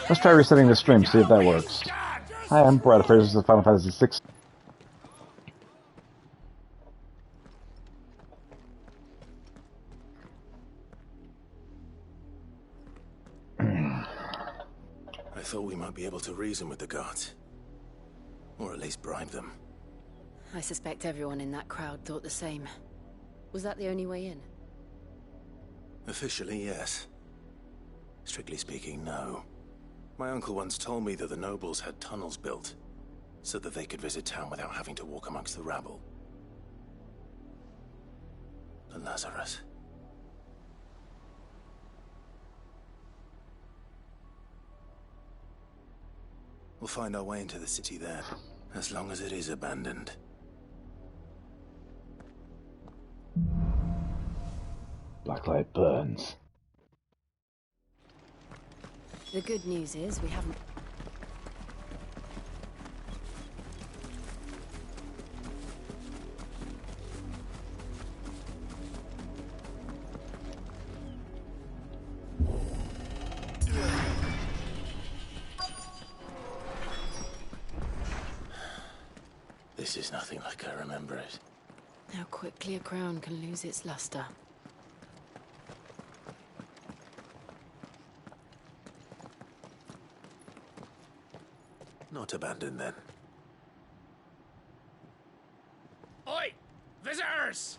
Let's try resetting the stream, see if that works. Hi, I'm Brad. This is Final Fantasy VI. I thought we might be able to reason with the guards. Or at least bribe them. I suspect everyone in that crowd thought the same. Was that the only way in? Officially, yes. Strictly speaking, no. My uncle once told me that the nobles had tunnels built, so that they could visit town without having to walk amongst the rabble. But Lazarus... We'll find our way into the city there, as long as it is abandoned. Blacklight burns. The good news is we haven't... This is nothing like I remember it. How quickly a crown can lose its luster. Not abandoned, then. Oi! Visitors!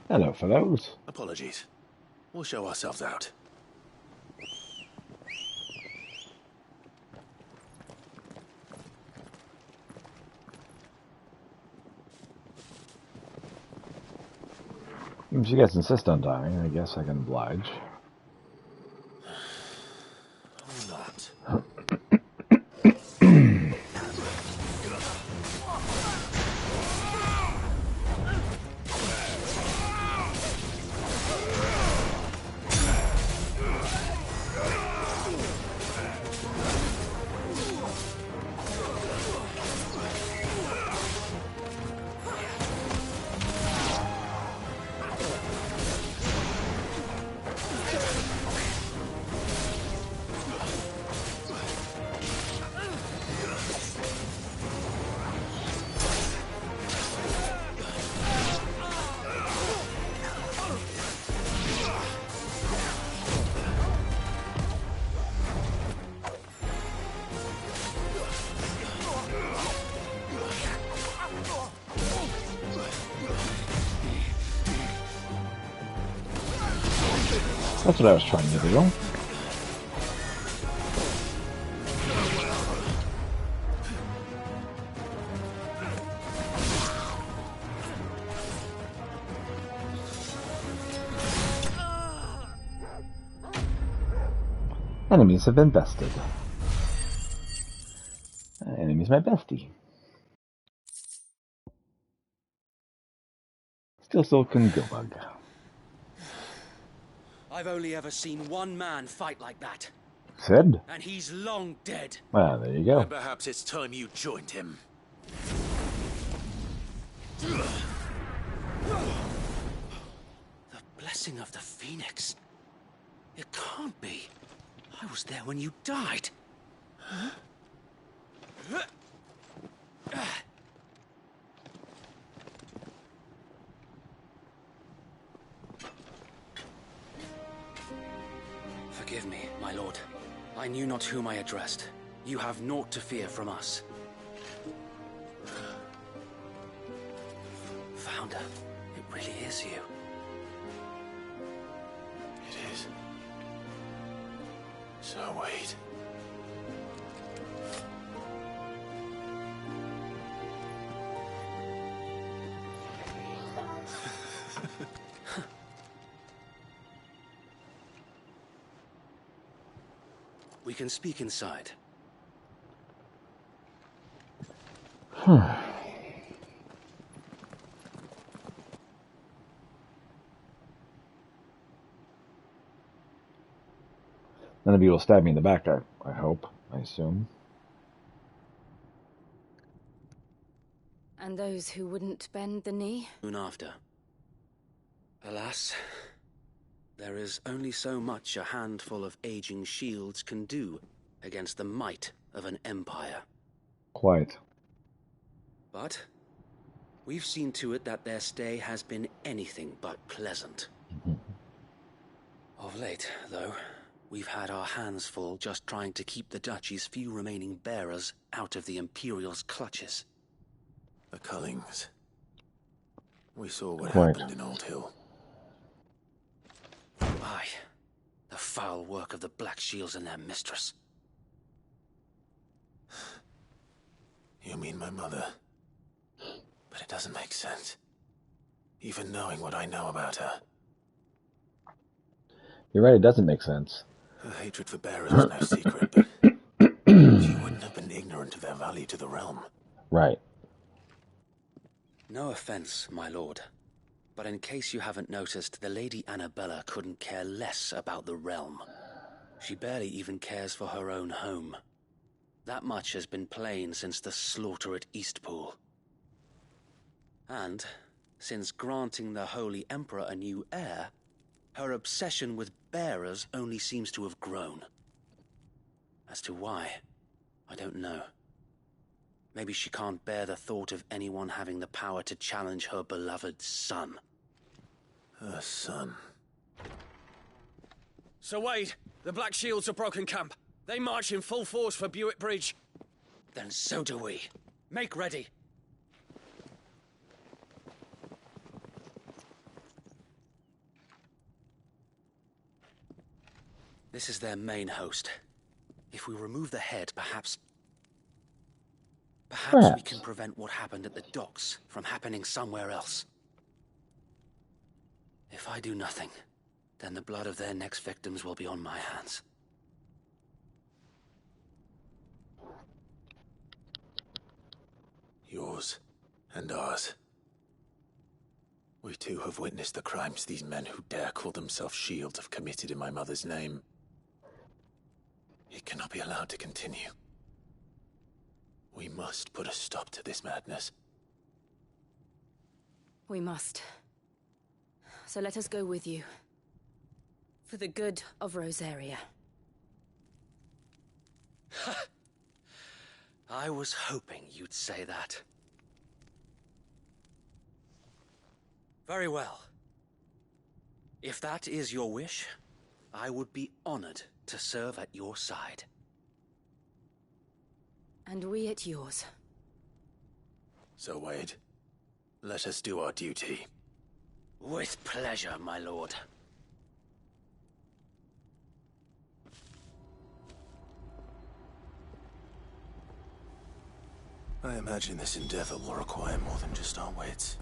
Hello, fellows. Apologies. We'll show ourselves out. If you guys insist on dying, I guess I can oblige. Or not. That's what I was trying to do. Enemies have been bested. Enemy's my bestie. Still Silken Gilbug. I've only ever seen one man fight like that. Sid? And he's long dead. Well, there you go. And perhaps it's time you joined him. The blessing of the Phoenix. It can't be. I was there when you died. Huh? Forgive me, my lord. I knew not whom I addressed. You have naught to fear from us. Founder, it really is you. It is. So wait. We can speak inside. None of you will stab me in the back, I hope. I assume. And those who wouldn't bend the knee? Soon after. Alas, there is only so much a handful of aging shields can do against the might of an empire. Quite. But we've seen to it that their stay has been anything but pleasant. Of late, though, we've had our hands full just trying to keep the Duchy's few remaining bearers out of the Imperial's clutches. The Cullings. We saw what Quite. happened in Old Hill. Aye, the foul work of the Black Shields and their mistress. You mean my mother? But it doesn't make sense. Even knowing what I know about her. You're right, it doesn't make sense. Her hatred for bearers was no secret, but she wouldn't have been ignorant of their value to the realm. Right. No offense, my lord, but in case you haven't noticed, the Lady Annabella couldn't care less about the realm. She barely even cares for her own home. That much has been plain since the slaughter at Eastpool. And, since granting the Holy Emperor a new heir, her obsession with bearers only seems to have grown. As to why, I don't know. Maybe she can't bear the thought of anyone having the power to challenge her beloved son. Her son. Sir Wade, the Black Shields have broken camp. They march in full force for Buick Bridge. Then so do we. Make ready. This is their main host. If we remove the head, perhaps we can prevent what happened at the docks from happening somewhere else. If I do nothing, then the blood of their next victims will be on my hands. Yours and ours. We too have witnessed the crimes these men who dare call themselves shields have committed in my mother's name. It cannot be allowed to continue. We must put a stop to this madness. We must. So let us go with you. For the good of Rosaria. I was hoping you'd say that. Very well. If that is your wish, I would be honored to serve at your side. And we at yours. So, Wade, let us do our duty. With pleasure, my lord. I imagine this endeavor will require more than just our wits.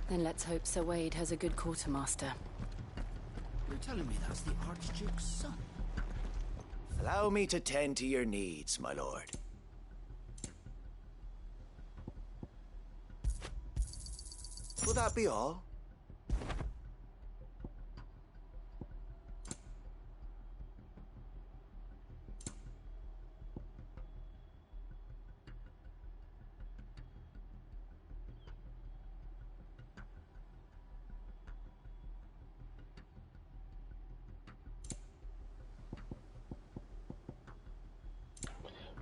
Then let's hope Sir Wade has a good quartermaster. You're telling me that's the Archduke's son? Allow me to tend to your needs, my lord. Will that be all?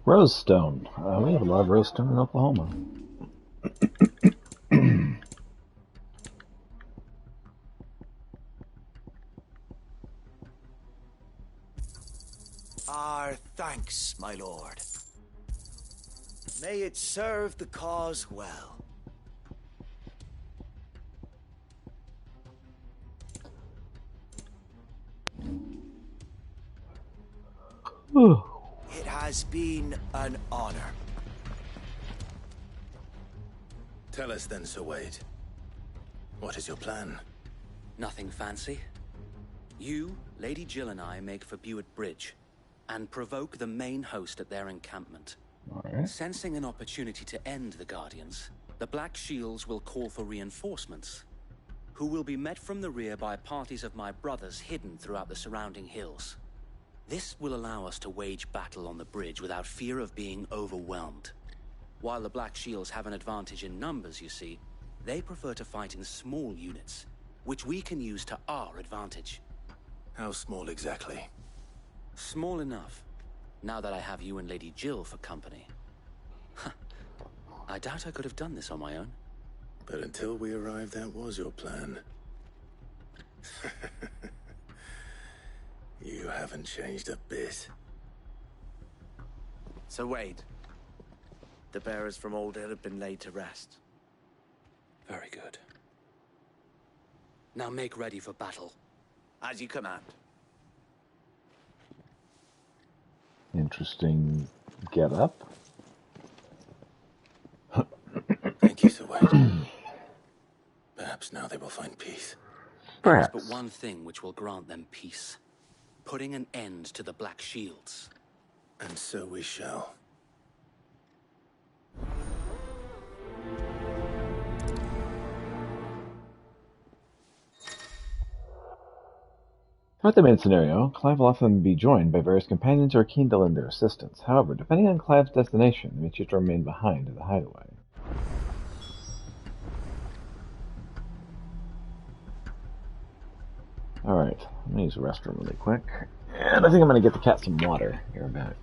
Rosestone. We have a lot of Rosestone in Oklahoma. Our thanks, my lord. May it serve the cause well. It has been an honor. Tell us then, Sir Wade. What is your plan? Nothing fancy. You, Lady Jill and I make for Buick Bridge and provoke the main host at their encampment. Alright. Sensing an opportunity to end the Guardians, the Black Shields will call for reinforcements, who will be met from the rear by parties of my brothers hidden throughout the surrounding hills. This will allow us to wage battle on the bridge without fear of being overwhelmed. While the Black Shields have an advantage in numbers, you see, they prefer to fight in small units, which we can use to our advantage. How small exactly? Small enough, now that I have you and Lady Jill for company. I doubt I could have done this on my own. But until we arrived, that was your plan. You haven't changed a bit. So Wade, the bearers from Old Hill have been laid to rest. Very good. Now make ready for battle. As you command. Interesting get up. Thank you, Sir Wade. Perhaps now they will find peace. There is Perhaps. but one thing which will grant them peace. Putting an end to the Black Shields. And so we shall. Throughout the main scenario, Clive will often be joined by various companions who are keen to lend their assistance. However, depending on Clive's destination, they may choose to remain behind in the hideaway. Alright, I'm going to use the restroom really quick. And I think I'm going to get the cat some water. Here, back.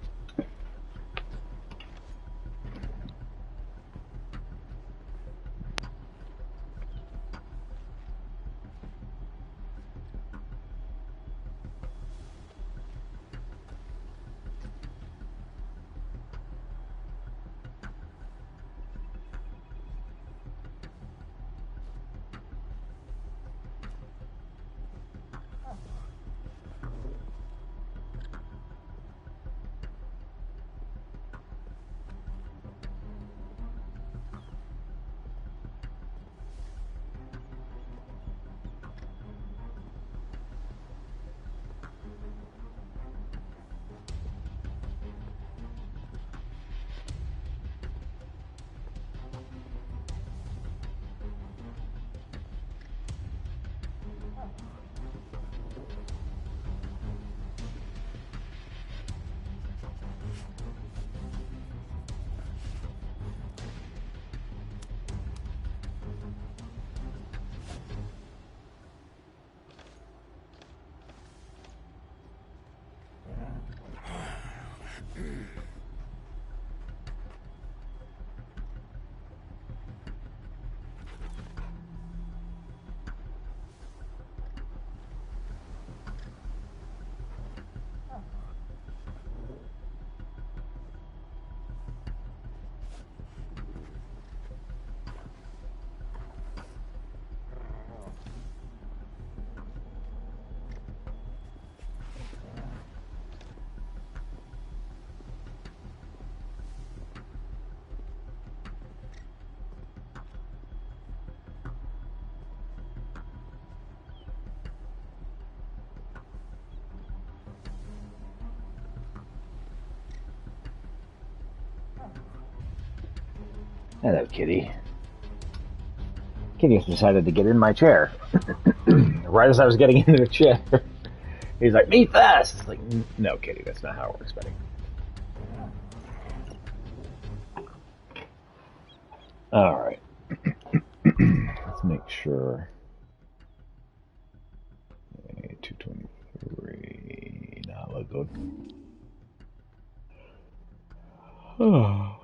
Hello, kitty. Kitty has decided to get in my chair. Right as I was getting into the chair, he's like, "Me first!" It's like, no, kitty, that's not how it works, buddy. Alright. Let's make sure. 223. Now we'll go. Oh.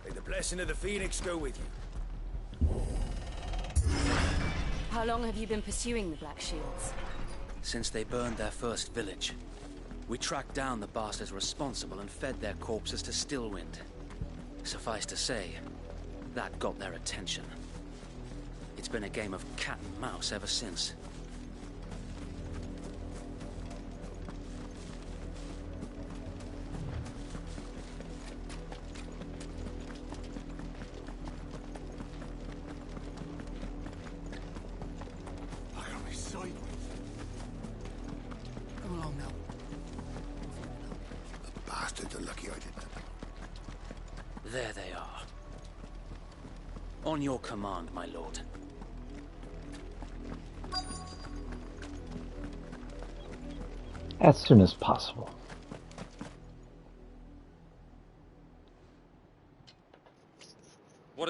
May the blessing of the Phoenix go with you. How long have you been pursuing the Black Shields? Since they burned their first village. We tracked down the bastards responsible and fed their corpses to Stillwind. Suffice to say, that got their attention. It's been a game of cat and mouse ever since. There they are. On your command, my lord. As soon as possible.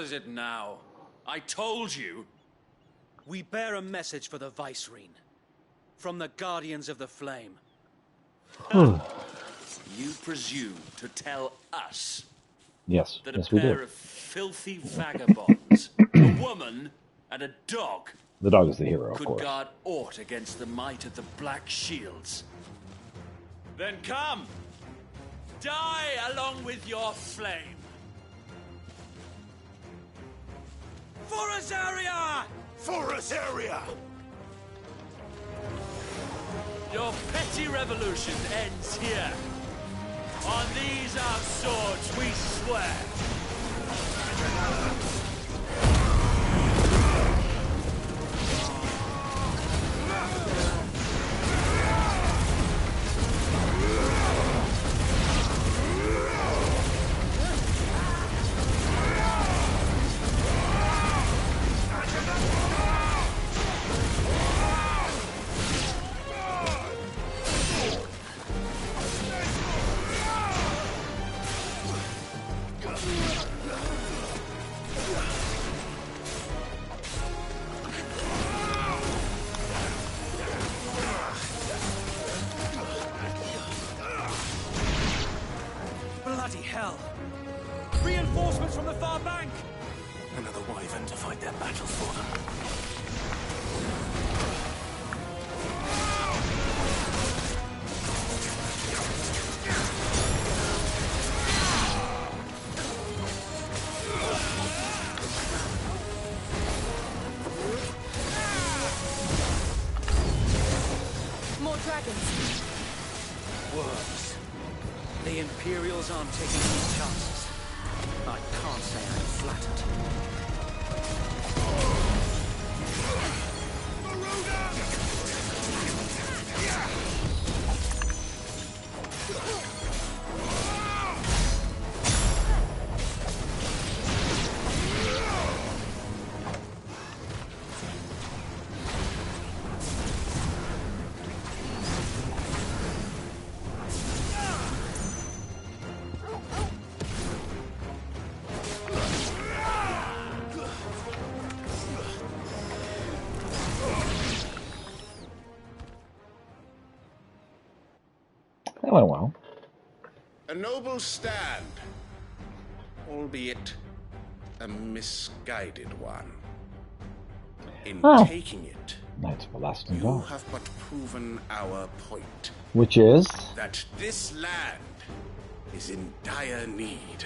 is it now? I told you. We bear a message for the Vicereine. From the Guardians of the Flame. You presume to tell us Yes, that yes, a we pair do. of filthy vagabonds, a woman and a dog, The dog is the hero, of could course. guard aught against the might of the Black Shields? Then come! Die along with your flame! For Azaria! For Azaria! Your petty revolution ends here. On these our swords we swear. Bloody hell! Reinforcements from the far bank! Another wyvern to fight their battle for them. More dragons. Worms. The Imperials aren't taking any chances. I can't say I'm flattered. That went well. A noble stand, albeit a misguided one. In taking it, Knights of the Lasting you God. have but proven our point, Which is? that this land is in dire need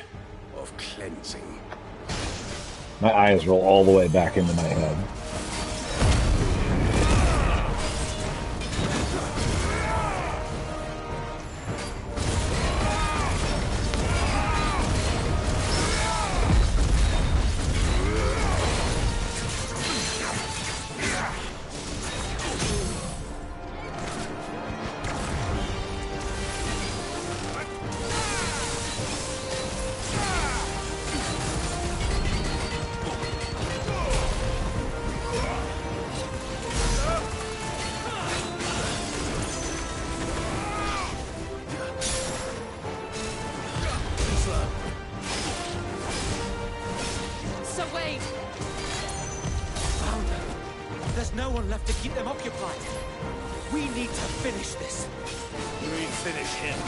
of cleansing. My eyes roll all the way back into my head. Sir Wade! Found them. There's no one left to keep them occupied. We need to finish this. We finish him.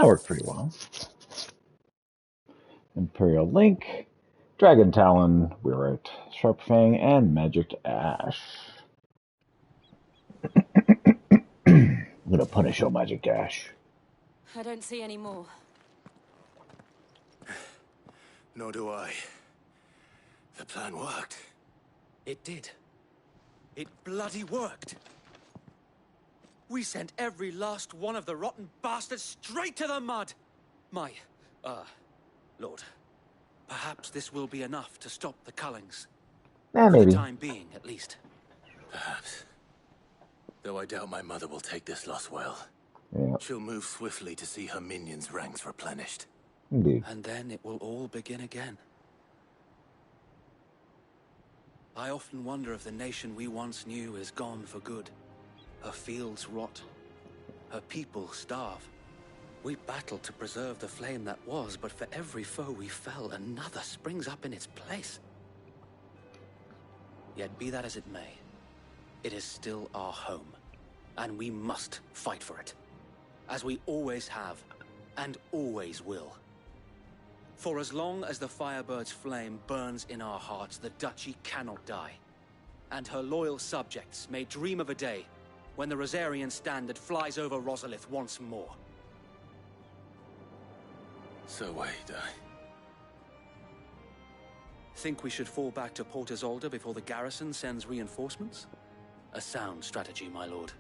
That worked pretty well. Imperial Link, Dragon Talon, we were at Sharp Fang, and Magic Ash. I'm gonna punish your Magic Ash. I don't see any more. Nor do I. The plan worked. It did. It bloody worked. We sent every last one of the rotten bastards straight to the mud. Lord, perhaps this will be enough to stop the Cullings. Yeah, For maybe. the time being, at least. Perhaps. Though I doubt my mother will take this loss well. Yeah, She'll move swiftly to see her minions' ranks replenished. indeed. And then it will all begin again. I often wonder if the nation we once knew is gone for good. Her fields rot. Her people starve. We battled to preserve the flame that was, but for every foe we fell, another springs up in its place. Yet be that as it may, it is still our home, and we must fight for it. As we always have, and always will. For as long as the Firebird's flame burns in our hearts, the Duchy cannot die. And her loyal subjects may dream of a day when the Rosarian standard flies over Rosalith once more. So wait, Think we should fall back to Port Isolde before the garrison sends reinforcements? A sound strategy, my lord.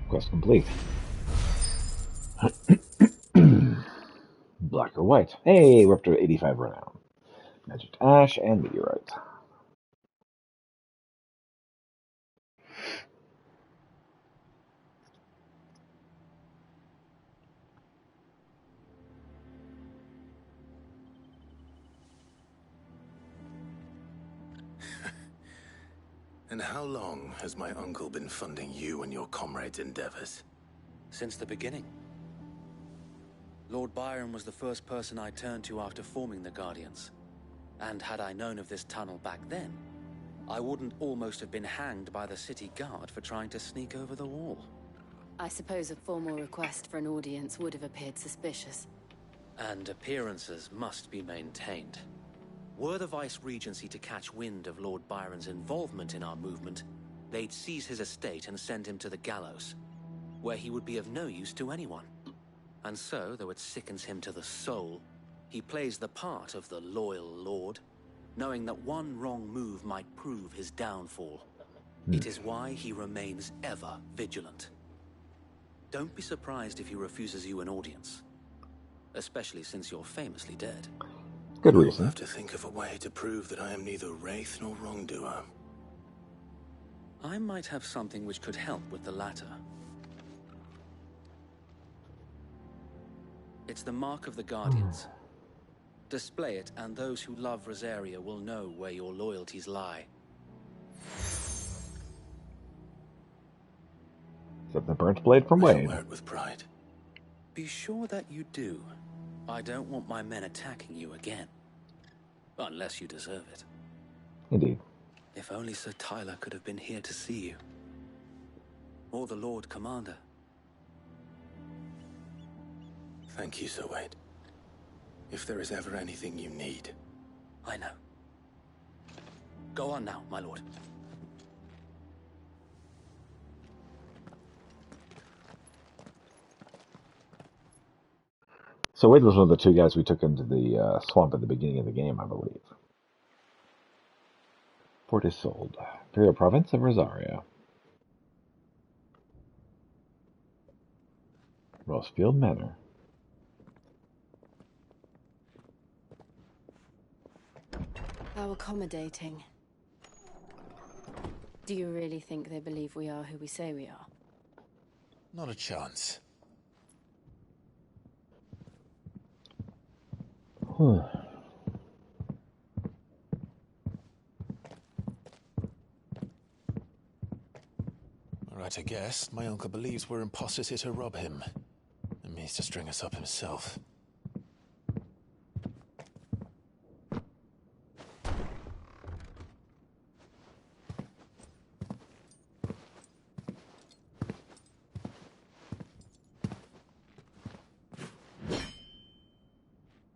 Quest complete. Black or white? Hey, we're up to 85 renown. Magic Ash and Meteorite. And how long has my uncle been funding you and your comrades' endeavors? Since the beginning. Lord Byron was the first person I turned to after forming the Guardians. And had I known of this tunnel back then, I wouldn't almost have been hanged by the city guard for trying to sneak over the wall. I suppose a formal request for an audience would have appeared suspicious. And appearances must be maintained. Were the Vice-Regency to catch wind of Lord Byron's involvement in our movement, they'd seize his estate and send him to the gallows, where he would be of no use to anyone. And so, though it sickens him to the soul, he plays the part of the loyal lord, knowing that one wrong move might prove his downfall. It is why he remains ever vigilant. Don't be surprised if he refuses you an audience, especially since you're famously dead. Good We'll reason. have to think of a way to prove that I am neither wraith nor wrongdoer. I might have something which could help with the latter. It's the mark of the Guardians. Display it, and those who love Rosaria will know where your loyalties lie. Except the burnt blade from I shall Wade. wear it with pride. Be sure that you do. I don't want my men attacking you again. Unless you deserve it. Indeed. If only Sir Tyler could have been here to see you. Or the Lord Commander. Thank you, Sir Wade. If there is ever anything you need. I know. Go on now, my lord. So Wade was one of the two guys we took into the swamp at the beginning of the game, I believe. Port Isolde, Imperial Province of Rosaria. Rosefield Manor. How accommodating. Do you really think they believe we are who we say we are? Not a chance. Right, I guess. My uncle believes we're imposters here to rob him. And means to string us up himself.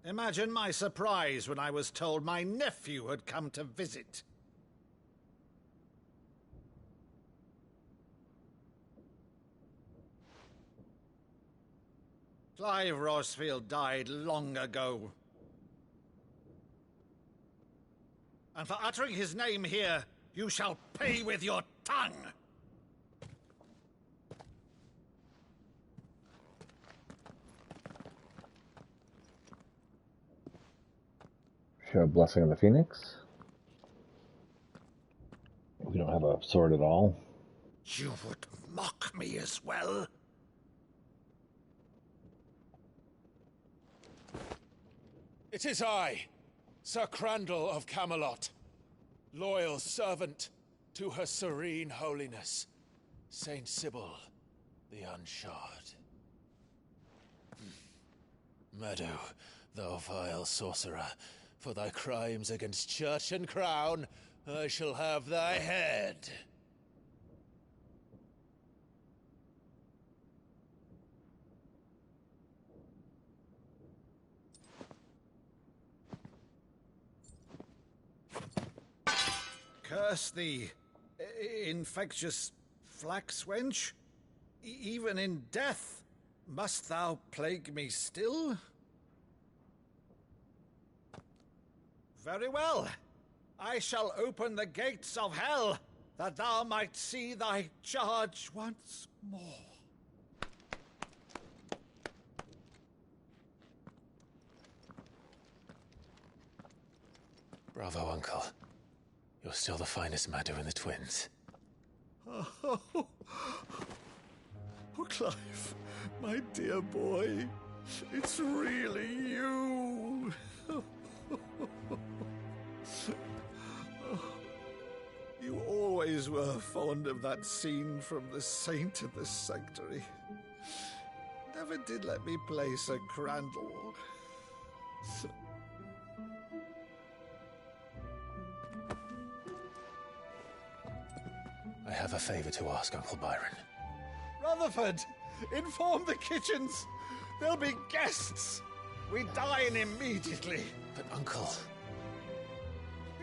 Imagine my surprise when I was told my nephew had come to visit. Clive Rosfield died long ago. And for uttering his name here, you shall pay with your tongue! Show Blessing of the Phoenix. We don't have a sword at all. You would mock me as well? It is I, Sir Crandall of Camelot, loyal servant to Her Serene Holiness, Saint Sybil the Unshod. Meadow, thou vile sorcerer, for thy crimes against church and crown, I shall have thy head. Curse thee, infectious flax wench. Even in death, must thou plague me still? Very well. I shall open the gates of hell, that thou might see thy charge once more. Bravo, Uncle. You're still the finest Meadow in the twins. Oh, Clive, my dear boy, it's really you. You always were fond of that scene from The Saint in the Sanctuary. Never did let me play Sir Crandall. I have a favor to ask, Uncle Byron. Rutherford, inform the kitchens. There'll be guests. We dine immediately. But, Uncle...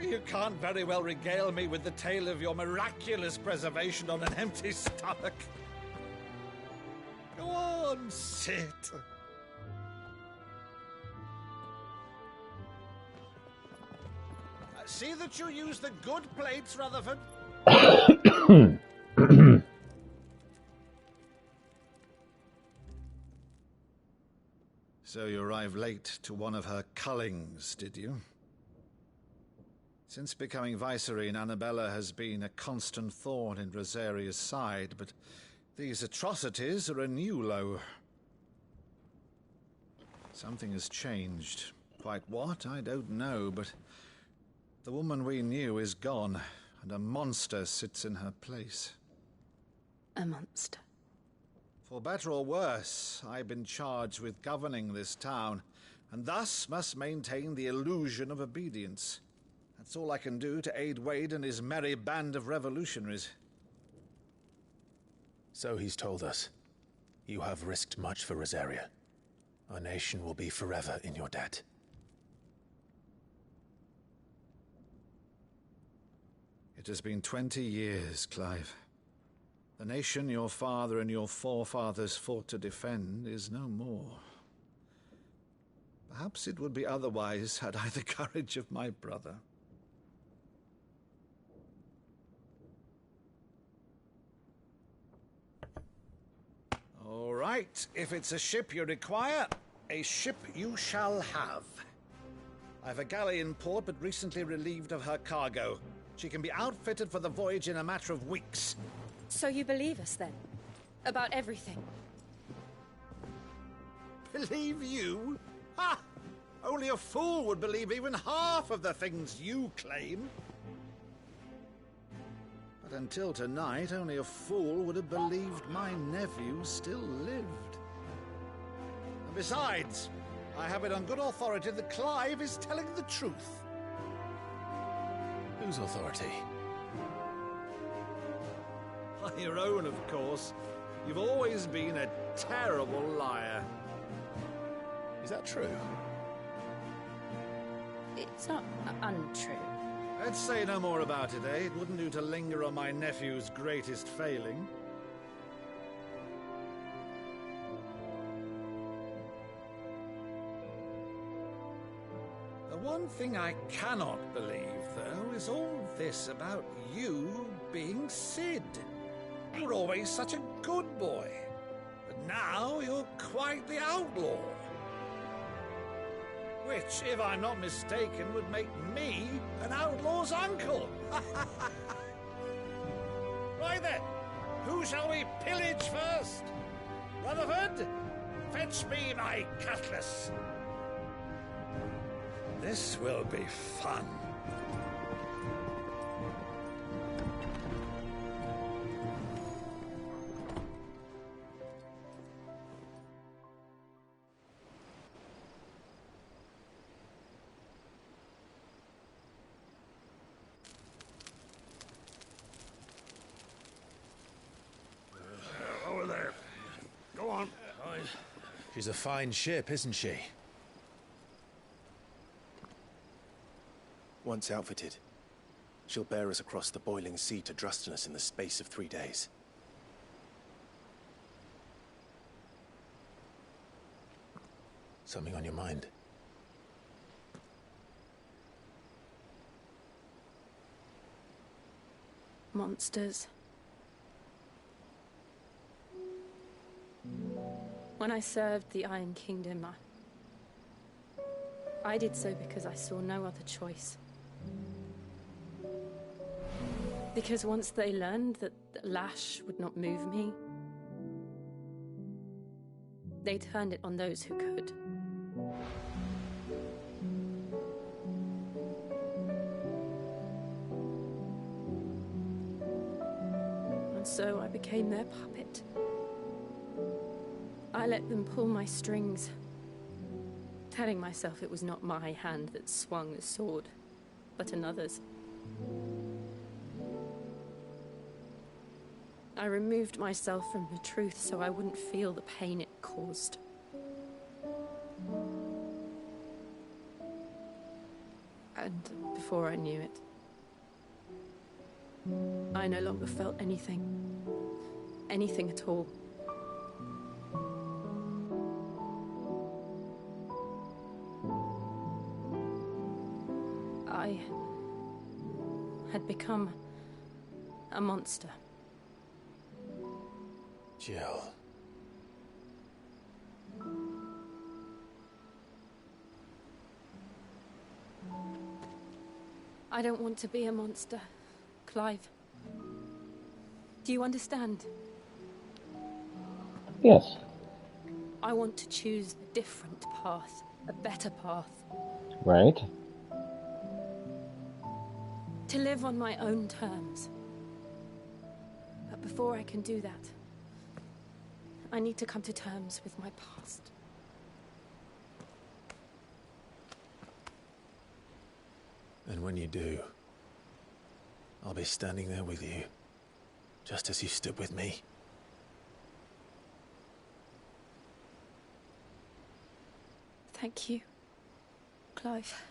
You can't very well regale me with the tale of your miraculous preservation on an empty stomach. Go on, sit. See that you use the good plates, Rutherford. So you arrived late to one of her cullings, did you? Since becoming Vicereine, Annabella has been a constant thorn in Rosaria's side, but these atrocities are a new low. Something has changed. Quite what, I don't know, but the woman we knew is gone, and a monster sits in her place. A monster? For better or worse, I've been charged with governing this town, and thus must maintain the illusion of obedience. That's all I can do to aid Wade and his merry band of revolutionaries. So he's told us. You have risked much for Rosaria. Our nation will be forever in your debt. It has been 20 years, Clive. The nation your father and your forefathers fought to defend is no more. Perhaps it would be otherwise had I the courage of my brother. All right, if it's a ship you require, a ship you shall have. I've a galley in port, but recently relieved of her cargo. She can be outfitted for the voyage in a matter of weeks. So you believe us, then? About everything? Believe you? Ha! Only a fool would believe even half of the things you claim. But until tonight, only a fool would have believed my nephew still lived. And besides, I have it on good authority that Clive is telling the truth. Whose authority? By your own, of course. You've always been a terrible liar. Is that true? It's not untrue. Let's say no more about it, eh? It wouldn't do to linger on my nephew's greatest failing. The one thing I cannot believe, though, is all this about you being Cid. You were always such a good boy, but now you're quite the outlaw. Which, if I'm not mistaken, would make me an outlaw's uncle. Right then, who shall we pillage first? Rutherford, fetch me my cutlass. This will be fun. Over there. Go on. She's a fine ship, isn't she? Once outfitted, she'll bear us across the boiling sea to Drustinus in the space of 3 days. Something on your mind? Monsters. When I served the Iron Kingdom, I did so because I saw no other choice. Because once they learned that Lash would not move me, they turned it on those who could. And so I became their puppet. I let them pull my strings, telling myself it was not my hand that swung the sword, but another's. I removed myself from the truth so I wouldn't feel the pain it caused. And before I knew it, I no longer felt anything. Anything at all. I had become a monster. Jill. I don't want to be a monster, Clive. Do you understand? Yes. I want to choose a different path, a better path. Right. To live on my own terms. But before I can do that, I need to come to terms with my past. And when you do, I'll be standing there with you, just as you stood with me. Thank you, Clive.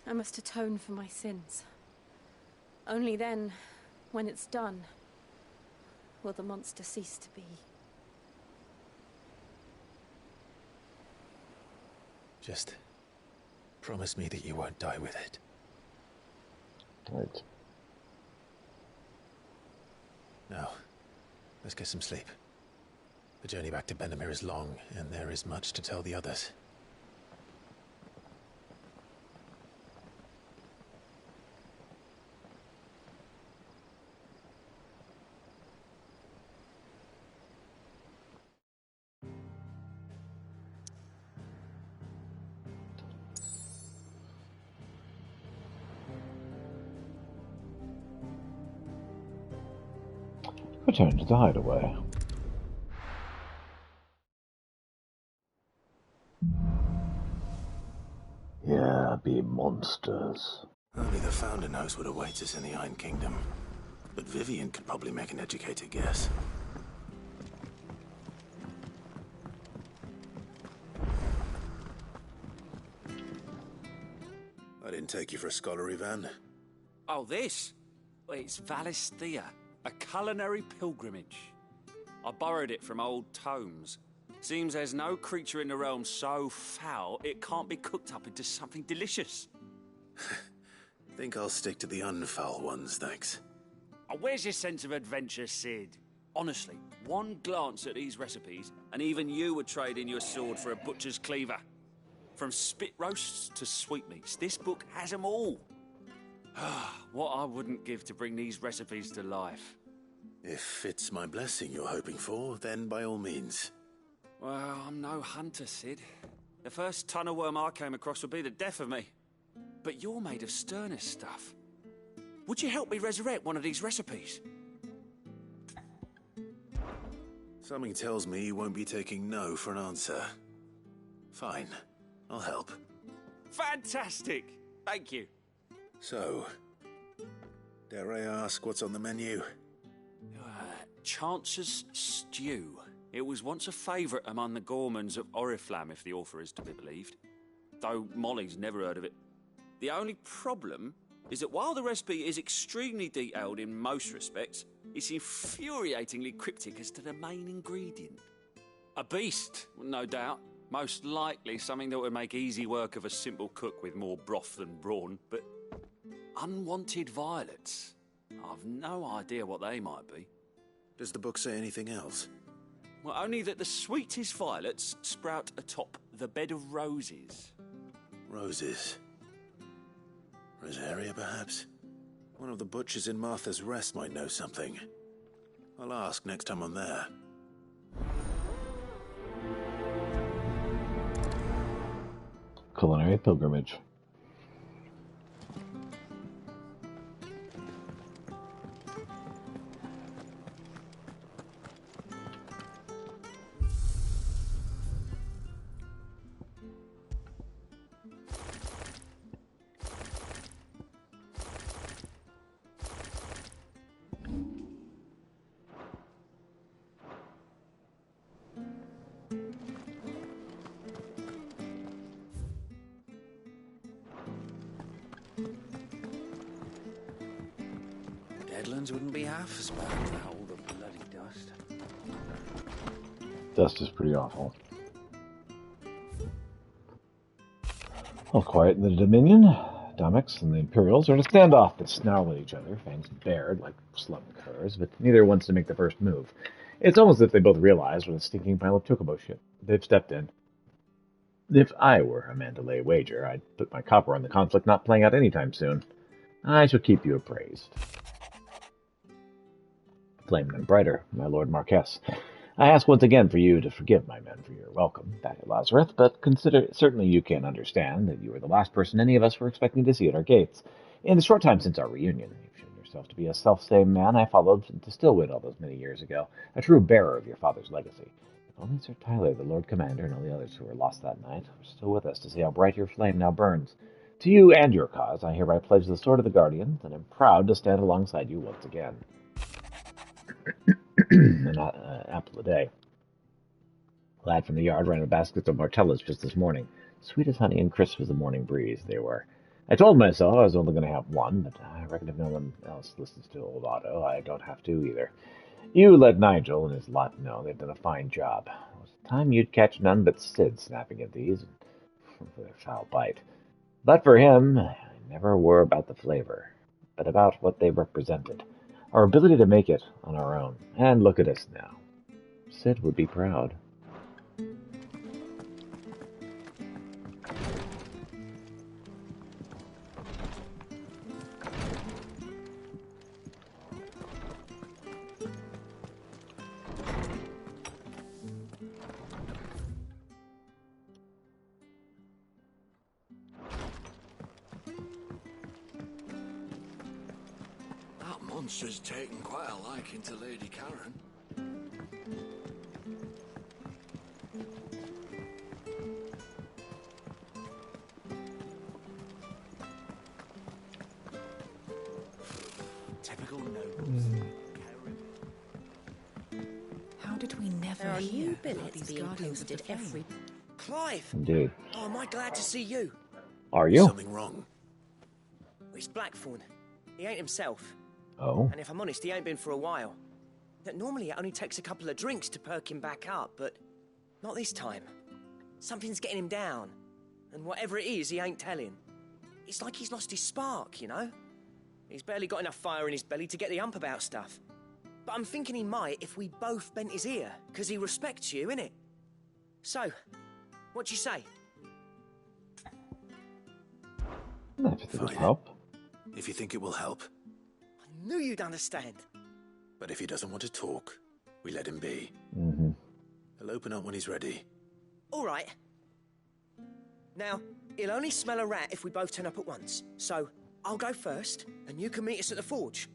I must atone for my sins. Only then, when it's done, will the monster cease to be. Just promise me that you won't die with it. Right. Now, let's get some sleep. The journey back to Benamir is long, and there is much to tell the others. Return to the hideaway. Yeah, be monsters. Only the Founder knows what awaits us in the Iron Kingdom. But Vivian could probably make an educated guess. take you for a scholar, Ivan. Oh, this? It's Valisthea, a culinary pilgrimage. I borrowed it from old tomes. Seems there's no creature in the realm so foul it can't be cooked up into something delicious. Think I'll stick to the unfoul ones, thanks. Oh, where's your sense of adventure, Sid? Honestly, one glance at these recipes, and even you would trade in your sword for a butcher's cleaver. From spit roasts to sweetmeats, this book has them all. What I wouldn't give to bring these recipes to life. If it's my blessing you're hoping for, then by all means. Well, I'm no hunter, Sid. The first tunnel worm I came across would be the death of me. But you're made of sterner stuff. Would you help me resurrect one of these recipes? Something tells me you won't be taking no for an answer. Fine, I'll help. Fantastic! Thank you. So, dare I ask what's on the menu? Chance's Stew. It was once a favourite among the gourmands of Oriflamme, if the author is to be believed. Though Molly's never heard of it. The only problem is that while the recipe is extremely detailed in most respects, it's infuriatingly cryptic as to the main ingredient. A beast, no doubt. Most likely something that would make easy work of a simple cook with more broth than brawn, but unwanted violets. I've no idea what they might be. Does the book say anything else? Well, only that the sweetest violets sprout atop the bed of roses. Roses. Rosaria, perhaps? One of the butchers in Martha's Rest might know something. I'll ask next time I'm there. Culinary pilgrimage. Deadlands wouldn't be half as bad without all the bloody dust. Dust is pretty awful. All quiet in the Dominion. Domix and the Imperials are at a standoff that snarl at each other, fangs bared like slum curs, but neither wants to make the first move. It's almost as if they both realize what a stinking pile of chocobo shit they've stepped in. If I were a man to lay a wager, I'd put my copper on the conflict not playing out anytime soon. I shall keep you appraised. Flame none brighter, my Lord Marquess. I ask once again for you to forgive my men for your welcome back at Lazareth, but certainly you can understand that you were the last person any of us were expecting to see at our gates. In the short time since our reunion, you've shown yourself to be a self-same man I followed to Stillwood all those many years ago, a true bearer of your father's legacy. If only Sir Tyler, the Lord Commander, and all the others who were lost that night were still with us to see how bright your flame now burns. To you and your cause, I hereby pledge the sword of the Guardians, and am proud to stand alongside you once again. An apple a day. A lad from the yard ran a basket of Martellas just this morning. Sweet as honey and crisp as the morning breeze they were. I told myself I was only going to have one, but I reckon if no one else listens to old Otto, I don't have to either. You let Nigel and his lot know they've done a fine job. It was time you'd catch none but Sid snapping at these for their foul bite. But for him, I never were about the flavor, but about what they represented. Our ability to make it on our own. And look at us now. Sid would be proud. Monster's taken quite a liking to Lady Karen. Typical nobles. How did we never hear about these guardians posted every... Clive! Indeed. Oh, am I glad to see you? Are you? Something wrong? It's Blackthorn. He ain't himself. Oh? And if I'm honest, he ain't been for a while. Normally it only takes a couple of drinks to perk him back up, but not this time. Something's getting him down. And whatever it is, he ain't telling. It's like he's lost his spark, you know? He's barely got enough fire in his belly to get the ump about stuff. But I'm thinking he might if we both bent his ear, because he respects you, innit? So, what you say? I think it would help. If you think it will help. I knew you'd understand. But if he doesn't want to talk, we let him be. Mm-hmm. He'll open up when he's ready. All right. Now, he'll only smell a rat if we both turn up at once. So, I'll go first, and you can meet us at the forge.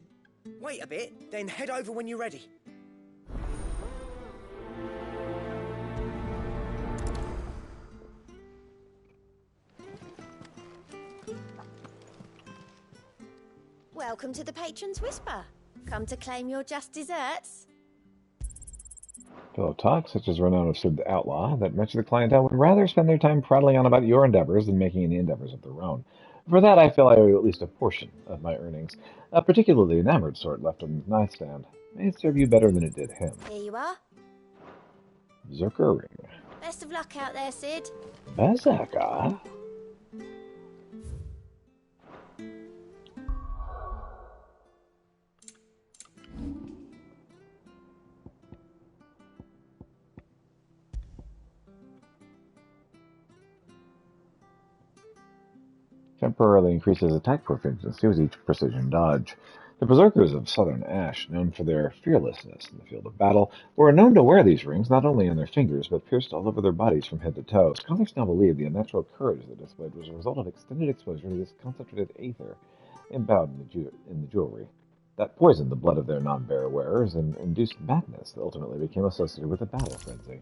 Wait a bit, then head over when you're ready. Welcome to the Patron's Whisper. Come to claim your just desserts? Fellow talk, such as renown of Sid the Outlaw, that much of the clientele would rather spend their time prattling on about your endeavors than making any endeavors of their own. For that, I feel I owe you at least a portion of my earnings, a particularly enamored sort left on his nightstand. May it serve you better than it did him. Here you are. Berserker ring. Best of luck out there, Sid. Berserker? Temporarily increases attack proficiency with each precision dodge. The Berserkers of Southern Ash, known for their fearlessness in the field of battle, were known to wear these rings not only on their fingers, but pierced all over their bodies from head to toe. Scholars now believe the unnatural courage they displayed was a result of extended exposure to this concentrated aether embedded in the jewelry. That poisoned the blood of their non-bearer wearers and induced madness that ultimately became associated with a battle frenzy.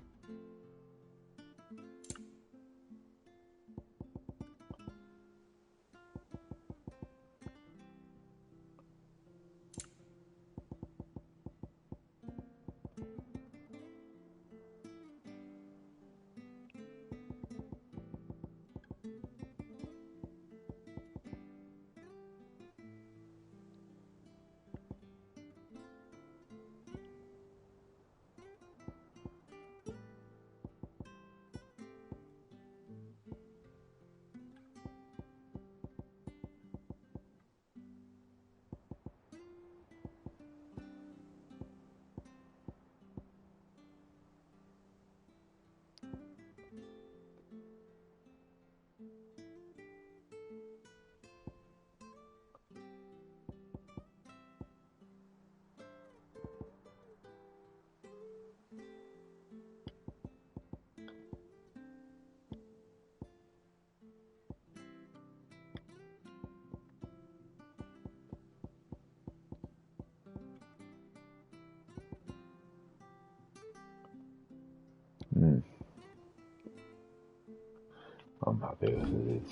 I'm happy with it.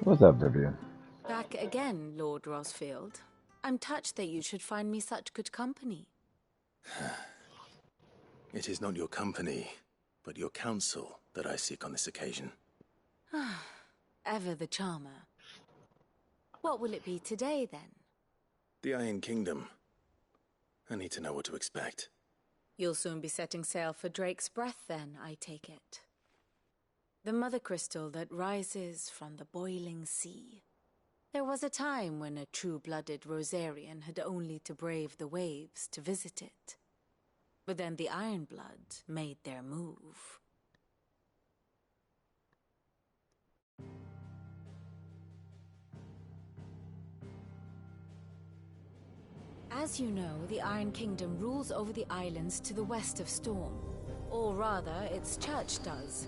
What's up, Vivian? Back again, Lord Rosfield. I'm touched that you should find me such good company. It is not your company, but your counsel that I seek on this occasion. Ever the charmer. What will it be today, then? The Iron Kingdom. I need to know what to expect. You'll soon be setting sail for Drake's Breath, then, I take it. The mother crystal that rises from the boiling sea. There was a time when a true-blooded Rosarian had only to brave the waves to visit it. But then the Ironblood made their move. As you know, the Iron Kingdom rules over the islands to the west of Storm. Or rather, its church does.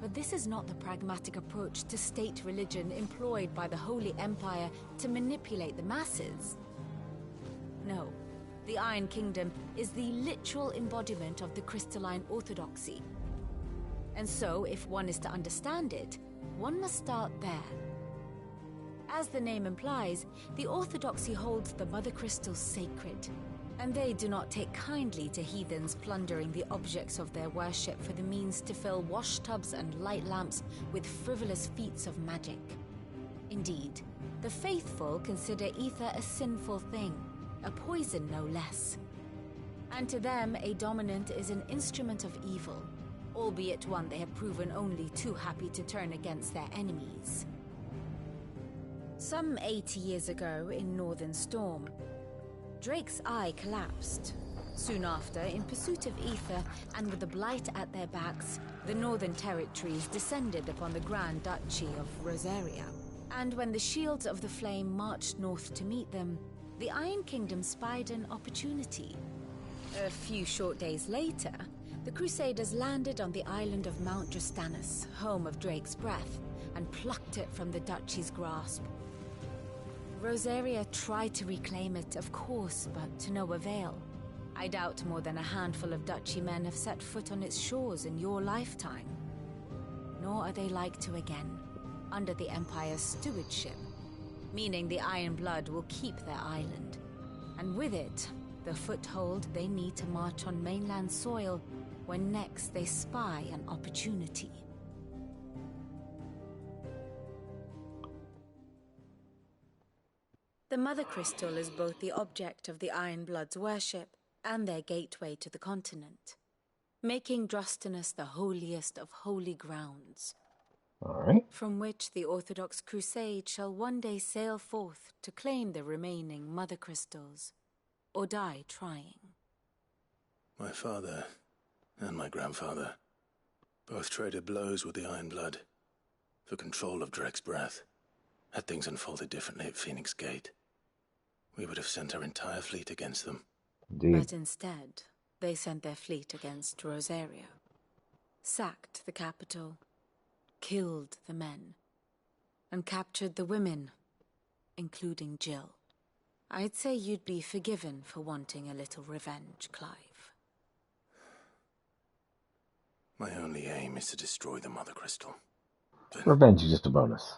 But this is not the pragmatic approach to state religion employed by the Holy Empire to manipulate the masses. No, the Iron Kingdom is the literal embodiment of the crystalline orthodoxy. And so, if one is to understand it, one must start there. As the name implies, the orthodoxy holds the Mother Crystal sacred. And they do not take kindly to heathens plundering the objects of their worship for the means to fill washtubs and light lamps with frivolous feats of magic. Indeed, the faithful consider ether a sinful thing, a poison no less. And to them, a dominant is an instrument of evil, albeit one they have proven only too happy to turn against their enemies. Some 80 years ago in Northern Storm, Drake's eye collapsed. Soon after, in pursuit of ether and with the Blight at their backs, the Northern Territories descended upon the Grand Duchy of Rosaria. And when the Shields of the Flame marched north to meet them, the Iron Kingdom spied an opportunity. A few short days later, the Crusaders landed on the island of Mount Drastanus, home of Drake's breath, and plucked it from the Duchy's grasp. Rosaria tried to reclaim it, of course, but to no avail. I doubt more than a handful of Duchy men have set foot on its shores in your lifetime. Nor are they like to again, under the Empire's stewardship, meaning the Iron Blood will keep their island, and with it, the foothold they need to march on mainland soil when next they spy an opportunity. The Mother Crystal is both the object of the Iron Blood's worship and their gateway to the continent, making Drastanus the holiest of holy grounds. All right. From which the Orthodox Crusade shall one day sail forth to claim the remaining Mother Crystals, or die trying. My father and my grandfather both traded blows with the Iron Blood for control of Drake's breath. Had things unfolded differently at Phoenix Gate, we would have sent our entire fleet against them. Indeed. But instead, they sent their fleet against Rosaria, sacked the capital, killed the men, and captured the women, including Jill. I'd say you'd be forgiven for wanting a little revenge, Clive. My only aim is to destroy the Mother Crystal. But Revenge is just a bonus.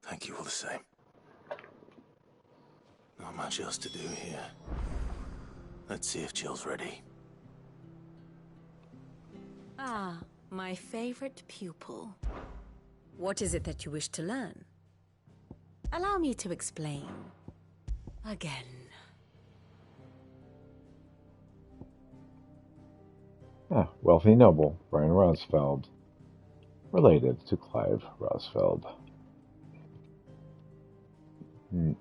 thank you all the same. Not much else to do here. Let's see if Jill's ready. Ah, my favorite pupil. What is it that you wish to learn? Allow me to explain. Again. Ah, wealthy noble, Brian Rosfeld. Related to Clive Rosfeld.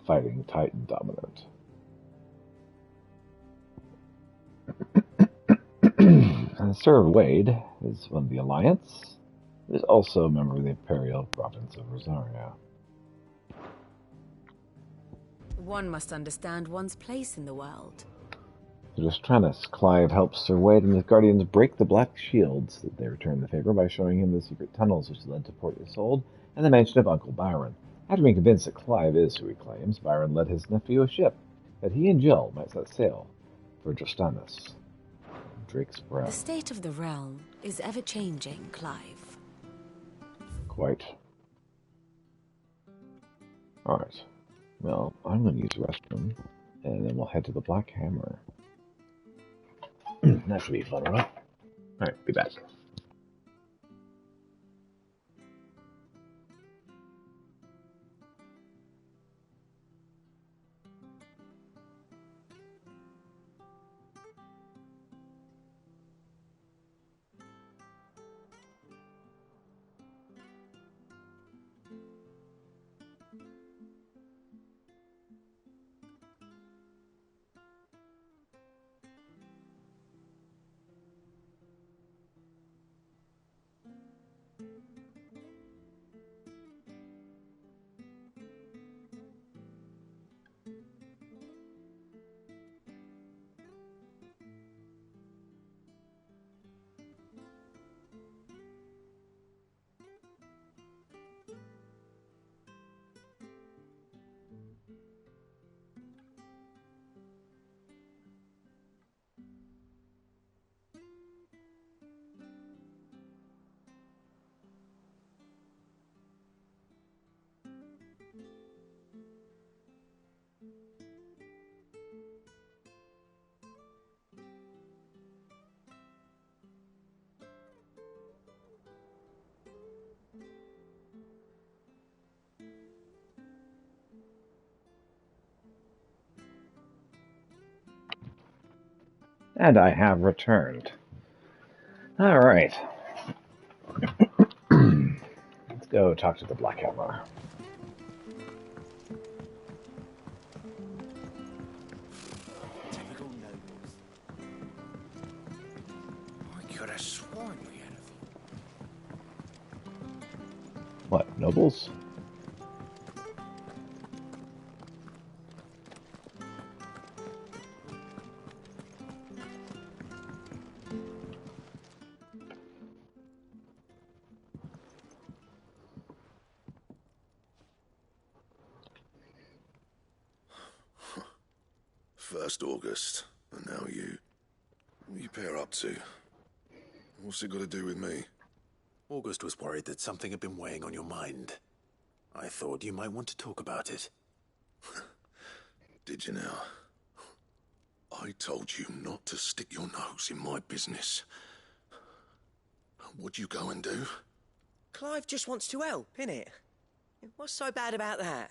Fighting Titan Dominant. And Sir Wade is one of the Alliance. He is also a member of the Imperial Province of Rosaria. One must understand one's place in the world. To Drastanus, Clive helps Sir Wade and his guardians break the Black Shields. They return the favor by showing him the secret tunnels which led to Port Isolde and the mansion of Uncle Byron. After being convinced that Clive is who he claims, Byron led his nephew a ship that he and Jill might set sail for Drastanus. Drake's breath. The state of the realm is ever-changing, Clive. Quite. Alright. Well, I'm going to use the restroom, and then we'll head to the Black Hammer. That should be fun, right? Alright, be back. And I have returned. All right. Let's go talk to the Black Hammer. Typical nobles. I could have sworn we had a What, nobles? First August, and now you. What are you pair up to? What's it got to do with me? August was worried that something had been weighing on your mind. I thought you might want to talk about it. Did you now? I told you not to stick your nose in my business. What'd you go and do? Clive just wants to help, innit? What's so bad about that?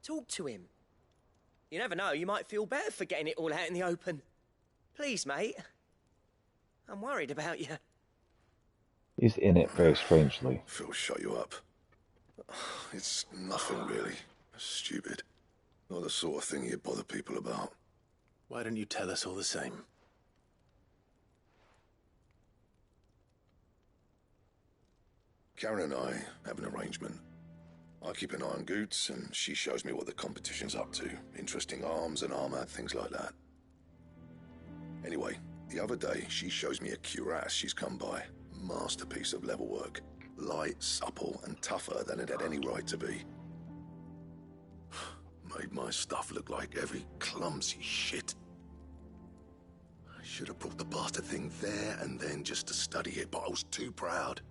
Talk to him. You never know, you might feel better for getting it all out in the open. Please, mate. I'm worried about you. He's in it very strangely. Phil, shut you up. It's nothing really. Stupid. Not the sort of thing you bother people about. Why don't you tell us all the same? Karen and I have an arrangement. I keep an eye on Goots, and she shows me what the competition's up to. Interesting arms and armor, things like that. Anyway, the other day, she shows me a cuirass she's come by. Masterpiece of level work. Light, supple, and tougher than it had any right to be. Made my stuff look like heavy, clumsy shit. I should have brought the bastard thing there and then just to study it, but I was too proud.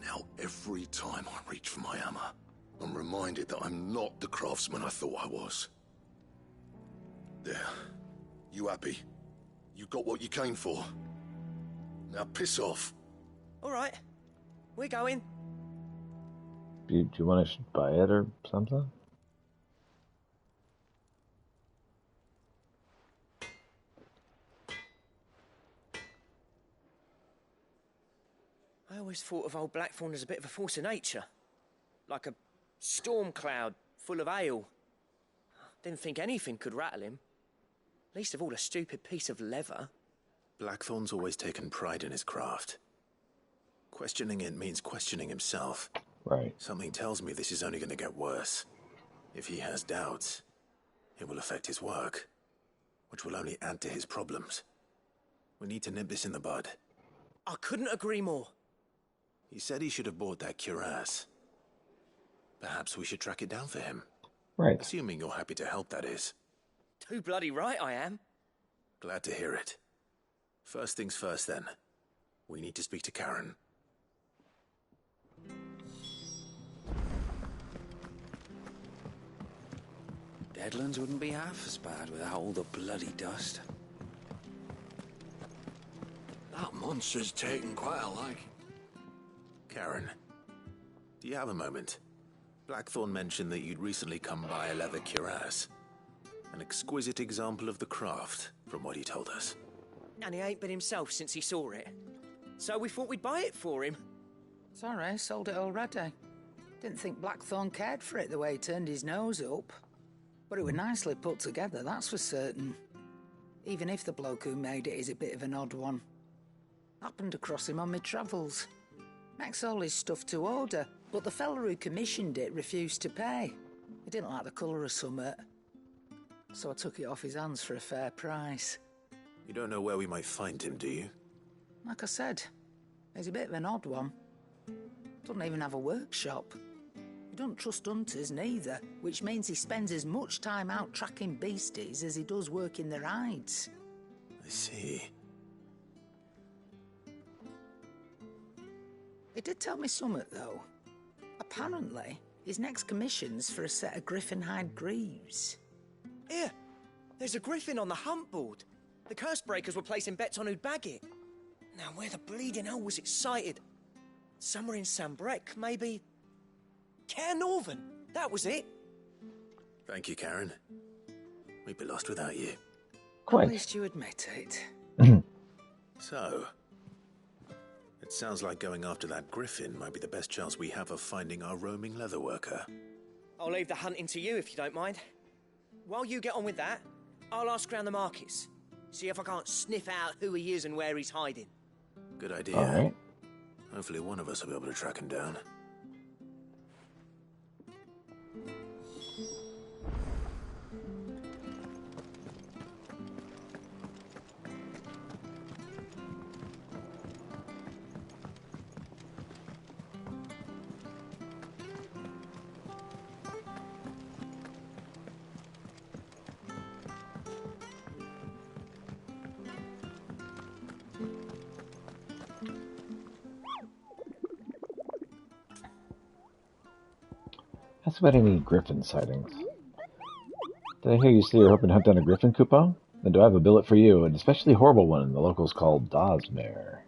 Now, every time I reach for my hammer, I'm reminded that I'm not the craftsman I thought I was. There. You happy? You got what you came for. Now piss off. All right. We're going. Do you want to buy it or something? I always thought of old Blackthorn as a bit of a force of nature. Like a storm cloud full of ale. Didn't think anything could rattle him. Least of all a stupid piece of leather. Blackthorn's always taken pride in his craft. Questioning it means questioning himself. Right. Something tells me this is only going to get worse. If he has doubts, it will affect his work, which will only add to his problems. We need to nip this in the bud. I couldn't agree more. He said he should have bought that cuirass. Perhaps we should track it down for him. Right. Assuming you're happy to help, that is. Too bloody right I am. Glad to hear it. First things first, then. We need to speak to Karen. Deadlands wouldn't be half as bad without all the bloody dust. That monster's taken quite a liking. Karen, do you have a moment? Blackthorn mentioned that you'd recently come by a leather cuirass. An exquisite example of the craft, from what he told us. And he ain't been himself since he saw it. So we thought we'd buy it for him. Sorry, sold it already. Didn't think Blackthorn cared for it the way he turned his nose up. But it was nicely put together, that's for certain. Even if the bloke who made it is a bit of an odd one. Happened across him on my travels. Makes all his stuff to order, but the fella who commissioned it refused to pay. He didn't like the colour of summit. So I took it off his hands for a fair price. You don't know where we might find him, do you? Like I said, he's a bit of an odd one. Doesn't even have a workshop. He don't trust hunters neither, which means he spends as much time out tracking beasties as he does working their hides. I see. He did tell me something, though. Apparently, his next commission's for a set of griffin hide greaves. Here, there's a griffin on the hunt board. The curse breakers were placing bets on who'd bag it. Now, where the bleeding hell was it sighted? Somewhere in Sambrec, maybe... Caer Northern, that was it. Thank you, Karen. We'd be lost without you. Quite. At least you admit it. So, it sounds like going after that griffin might be the best chance we have of finding our roaming leatherworker. I'll leave the hunting to you if you don't mind. While you get on with that, I'll ask around the markets. See if I can't sniff out who he is and where he's hiding. Good idea. All right. Hopefully one of us will be able to track him down. Ask about any griffin sightings. Did I hear you say you're hoping to hunt down a griffin, Kupo? Then do I have a billet for you, an especially horrible one the locals call Dazmare.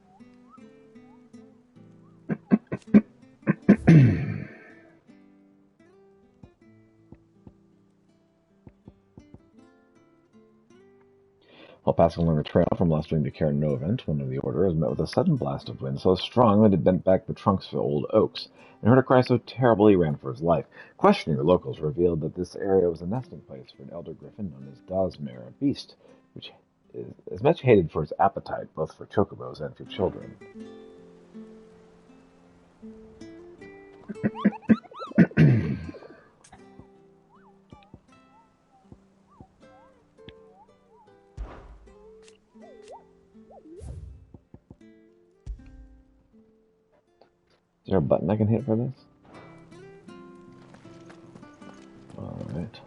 While passing along the trail from Lustring to Cairn Novant, one of the Order was met with a sudden blast of wind so strong that it bent back the trunks of old oaks, and heard a cry so terrible he ran for his life. Questioning the locals revealed that this area was a nesting place for an elder griffin known as Dazmare, a beast which is as much hated for its appetite, both for chocobos and for children. Is there a button I can hit for this? Alright.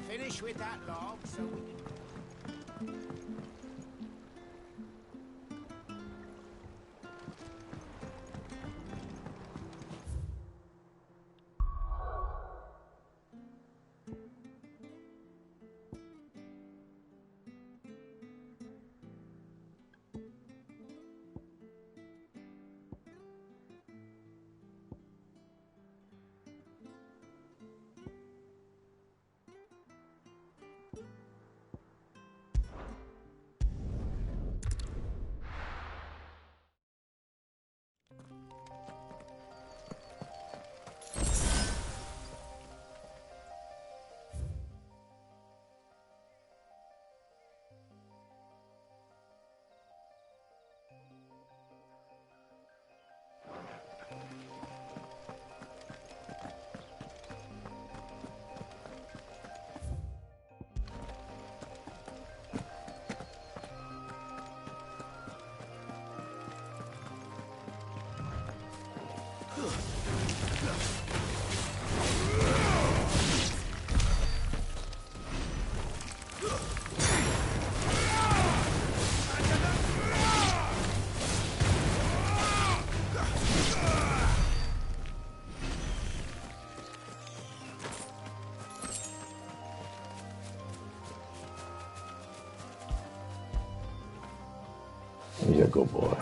Finish with that log so we can... Yeah, go boy.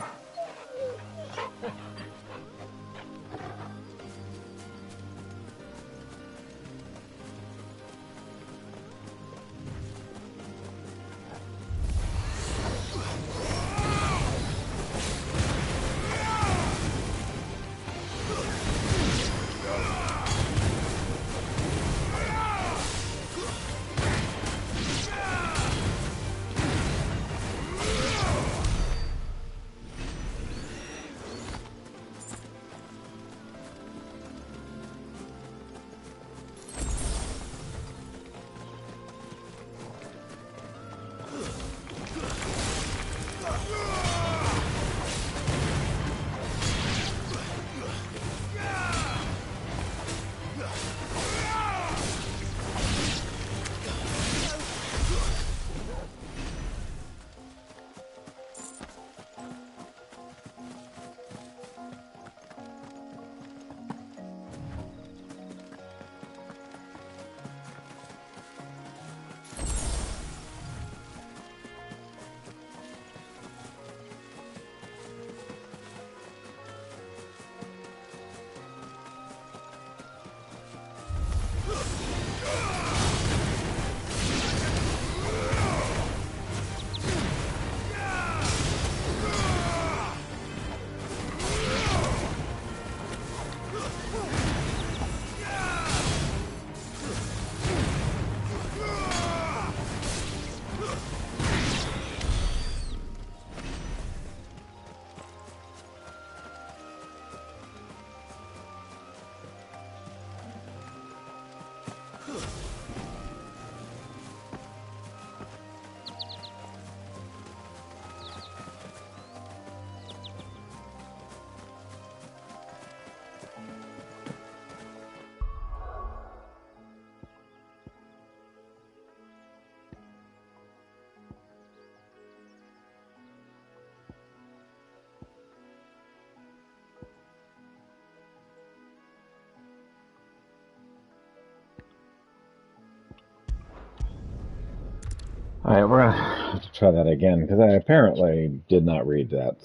Alright, we're gonna have to try that again, because I apparently did not read that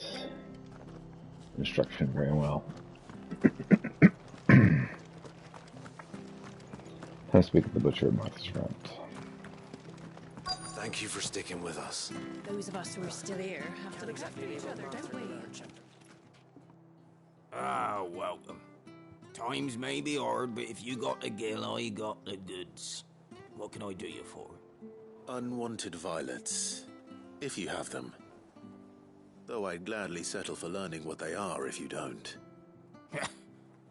instruction very well. Time to speak with the butcher at Martha's Front. Thank you for sticking with us. Those of us who are still here have to look after each other, don't we? Ah, welcome. Times may be hard, but if you got the gill, I got the goods. What can I do you for? Unwanted violets, if you have them. Though I'd gladly settle for learning what they are if you don't.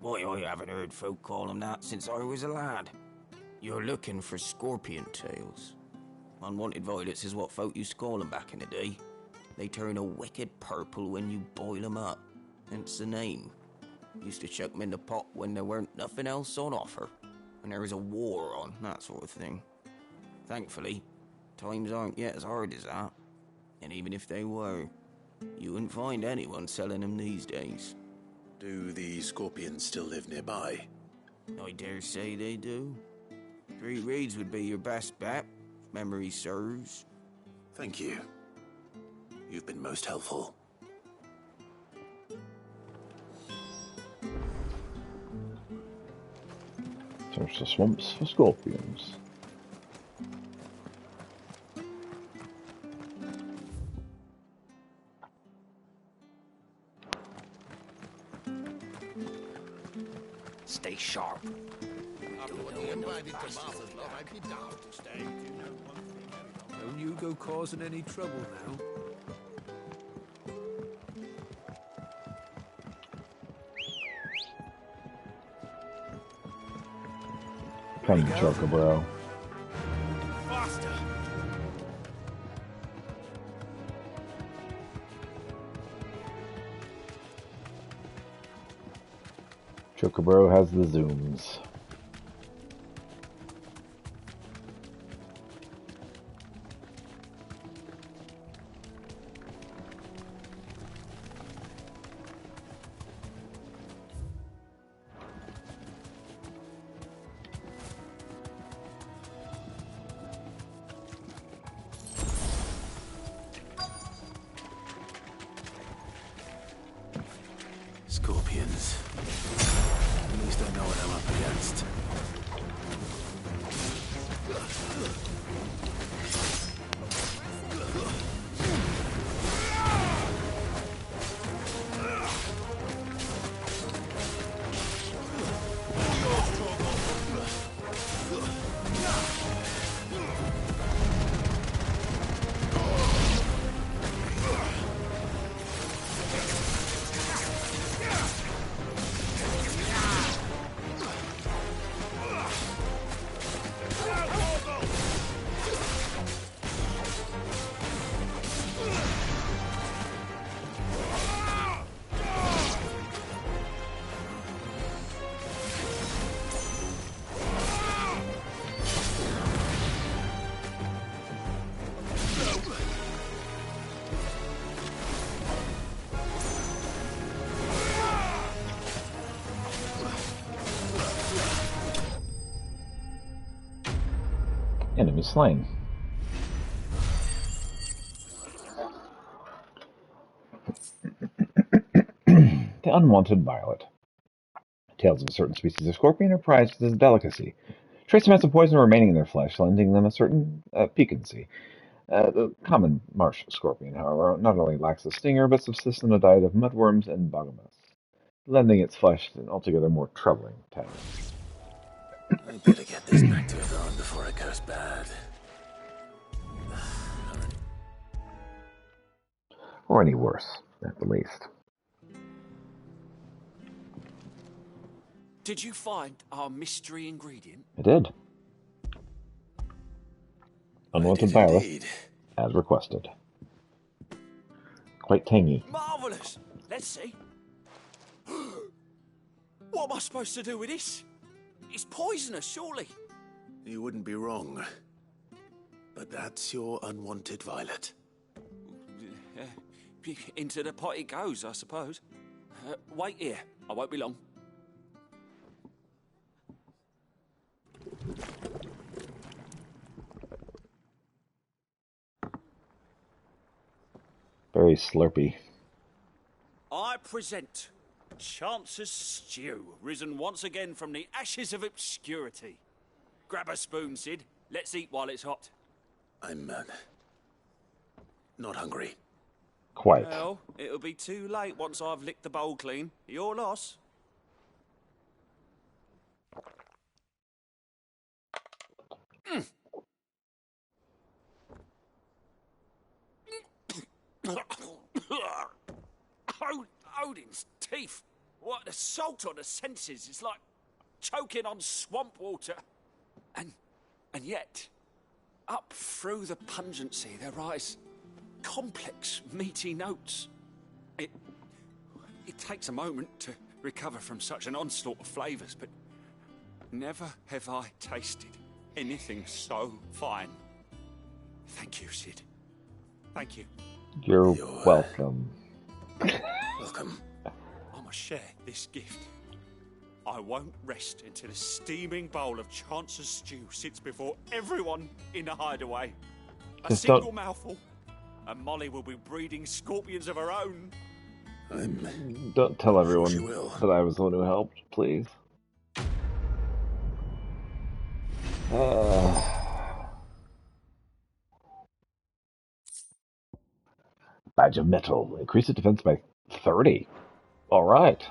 Boy, I haven't heard folk call them that since I was a lad. You're looking for scorpion tails. Unwanted violets is what folk used to call them back in the day. They turn a wicked purple when you boil them up. Hence the name. Used to chuck them in the pot when there weren't nothing else on offer. When there was a war on, that sort of thing. Thankfully, times aren't yet as hard as that. And even if they were, you wouldn't find anyone selling them these days. Do the scorpions still live nearby? I dare say they do. Three Reeds would be your best bet, if memory serves. Thank you. You've been most helpful. Search the swamps for scorpions. Stay sharp. Don't you go causing any trouble now. Come, Chocobro. Faster! Chocobro has the zooms. Scorpions. At least I know what I'm up against. Enemy slain. The unwanted violet. Tails of a certain species of scorpion are prized as a delicacy. Trace amounts of poison remaining in their flesh, lending them a certain piquancy. The common marsh scorpion, however, not only lacks a stinger, but subsists on a diet of mudworms and bogomos, lending its flesh an altogether more troubling taste. I better get this back to Yvonne before it goes bad. Or any worse, at the least. Did you find our mystery ingredient? I did. Unwanted violet, as requested. Quite tangy. Marvellous! Let's see. What am I supposed to do with this? It's poisonous, surely. You wouldn't be wrong. But that's your unwanted violet. Into the pot it goes, I suppose. Wait here. I won't be long. very slurpy. I present Chance's Stew, risen once again from the ashes of obscurity. Grab a spoon, Sid. Let's eat while it's hot. I'm not hungry. Quite. Well, it'll be too late once I've licked the bowl clean. Your loss. Odin's teeth. What the salt on the senses. It's like choking on swamp water. And yet, up through the pungency there rise complex, meaty notes. It takes a moment to recover from such an onslaught of flavours, but never have I tasted anything so fine. Thank you, Sid. Thank you. You're welcome. Welcome. I must share this gift. I won't rest until a steaming bowl of Chance's Stew sits before everyone in the hideaway. A single mouthful, and Molly will be breeding scorpions of her own. Don't tell everyone that I was the one who helped, please. Badge of metal. Increase the defense by 30. All right.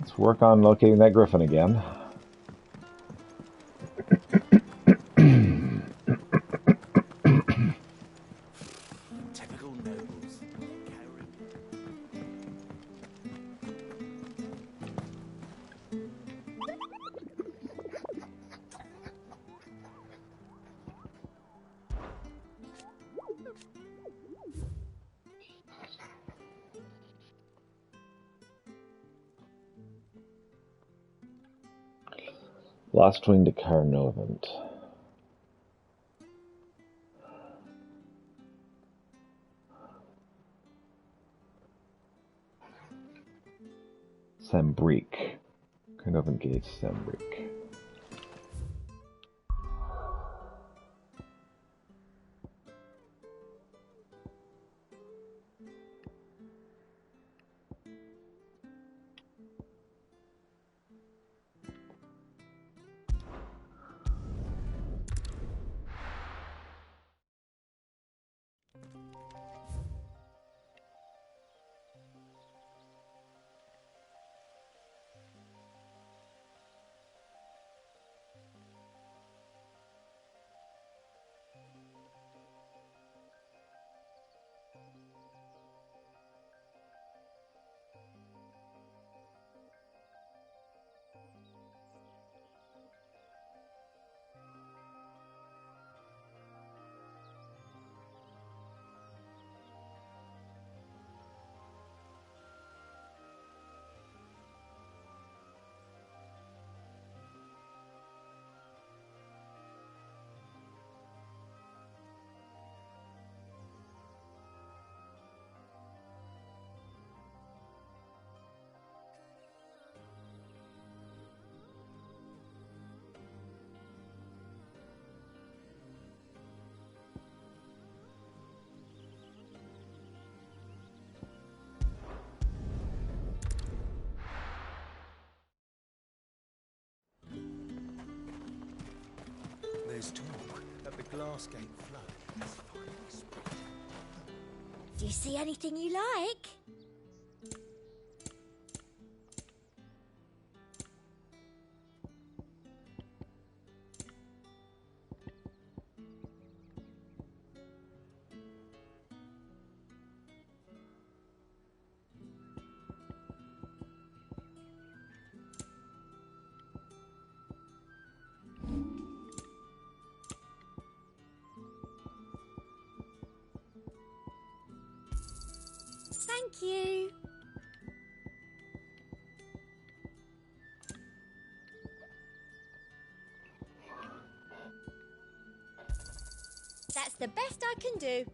Let's work on locating that griffin again. Typical nobles. Lost Wing to Carnovant. Sambrique. Carnovant Gates, Sambrique. There's talk that the Glassgate flood has finally spread. Do you see anything you like? you. That's the best I can do.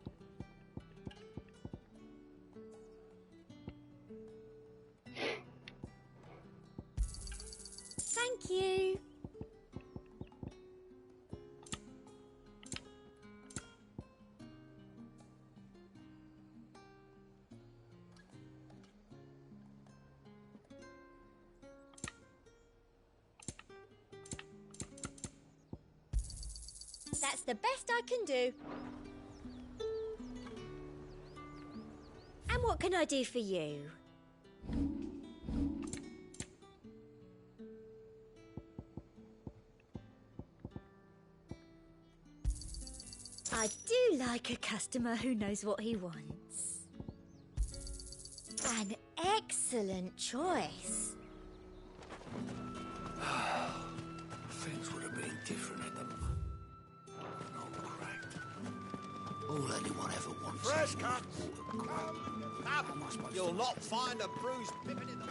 Thank you. That's the best I can do. And what can I do for you? I do like a customer who knows what he wants. An excellent choice. Things would have been different at the not cracked. All anyone ever wants. Fresh cut! Come! You'll not find a bruised pippin in the...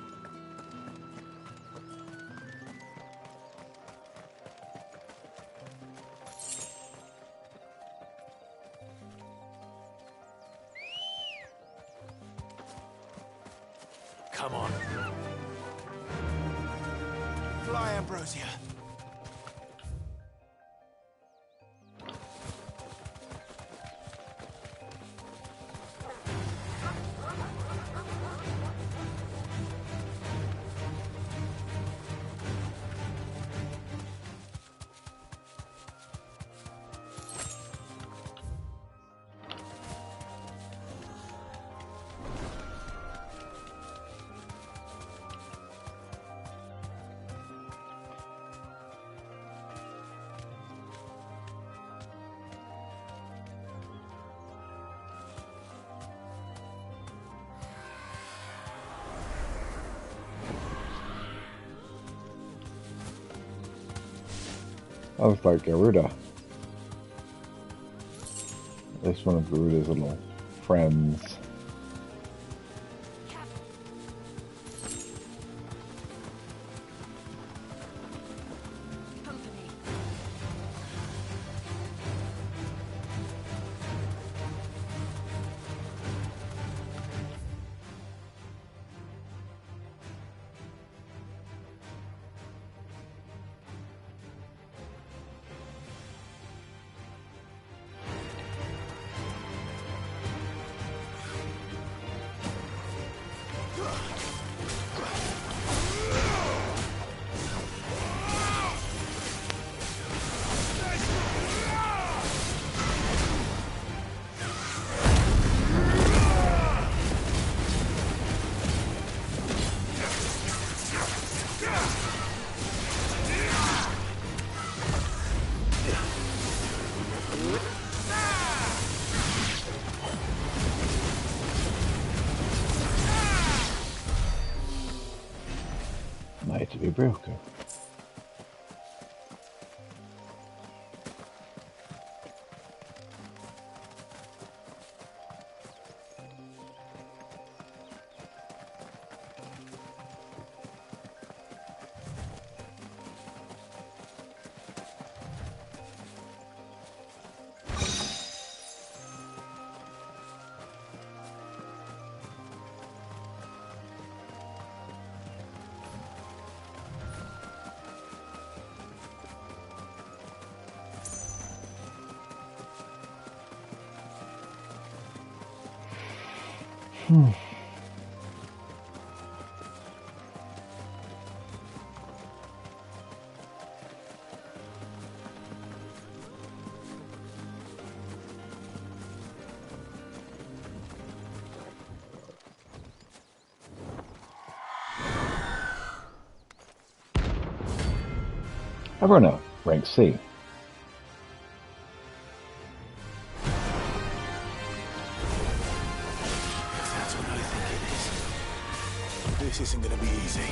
Come on. Fly, Ambrosia. That looks like Garuda. This one of Garuda's little friends. To be broken. Everno, rank C. That's what I think it is. This isn't gonna be easy.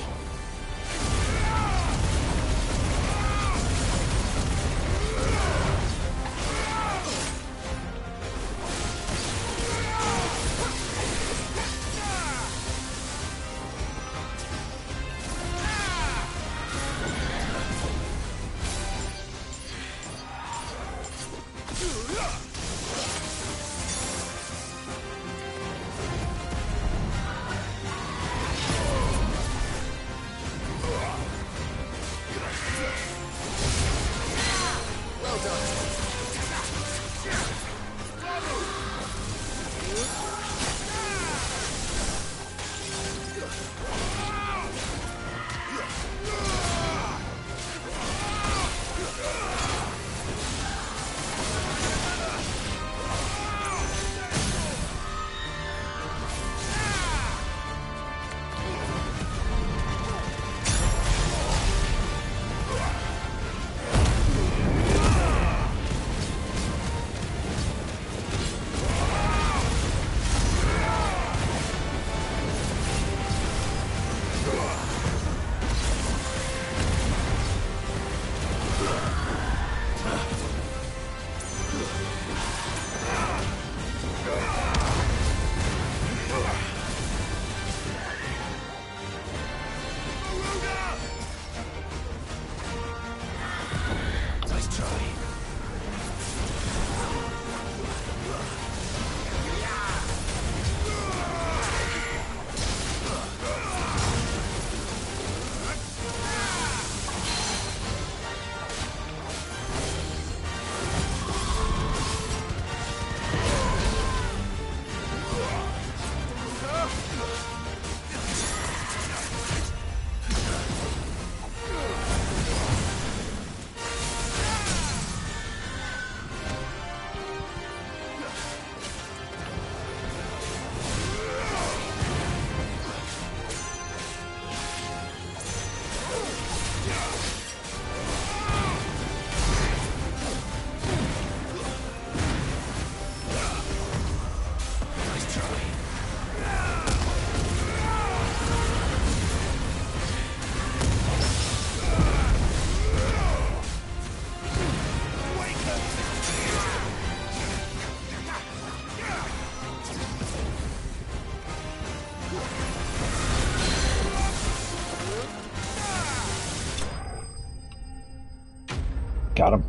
Got him.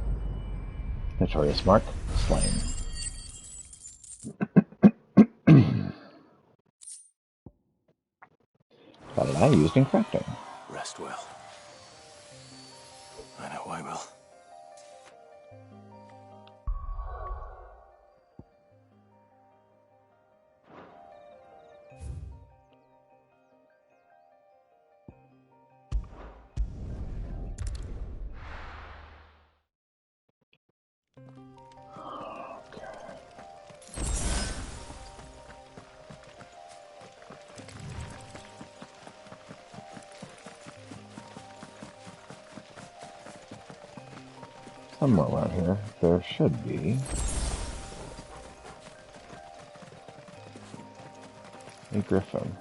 Notorious Mark, slain. That I used in crafting. Rest well. I know I will. Somewhere around here, there should be a griffin.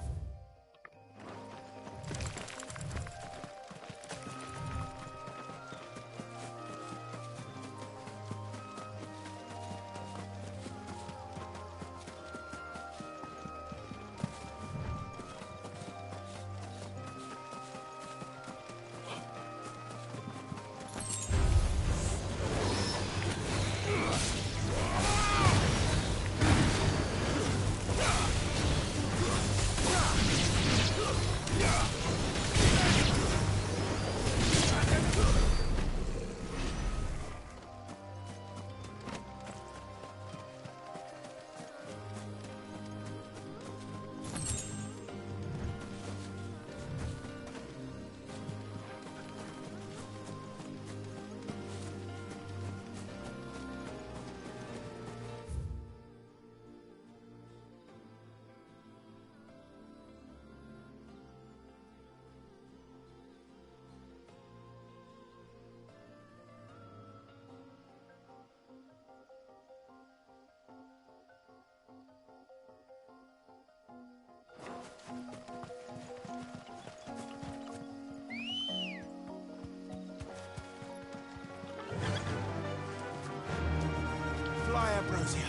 Ambrosia.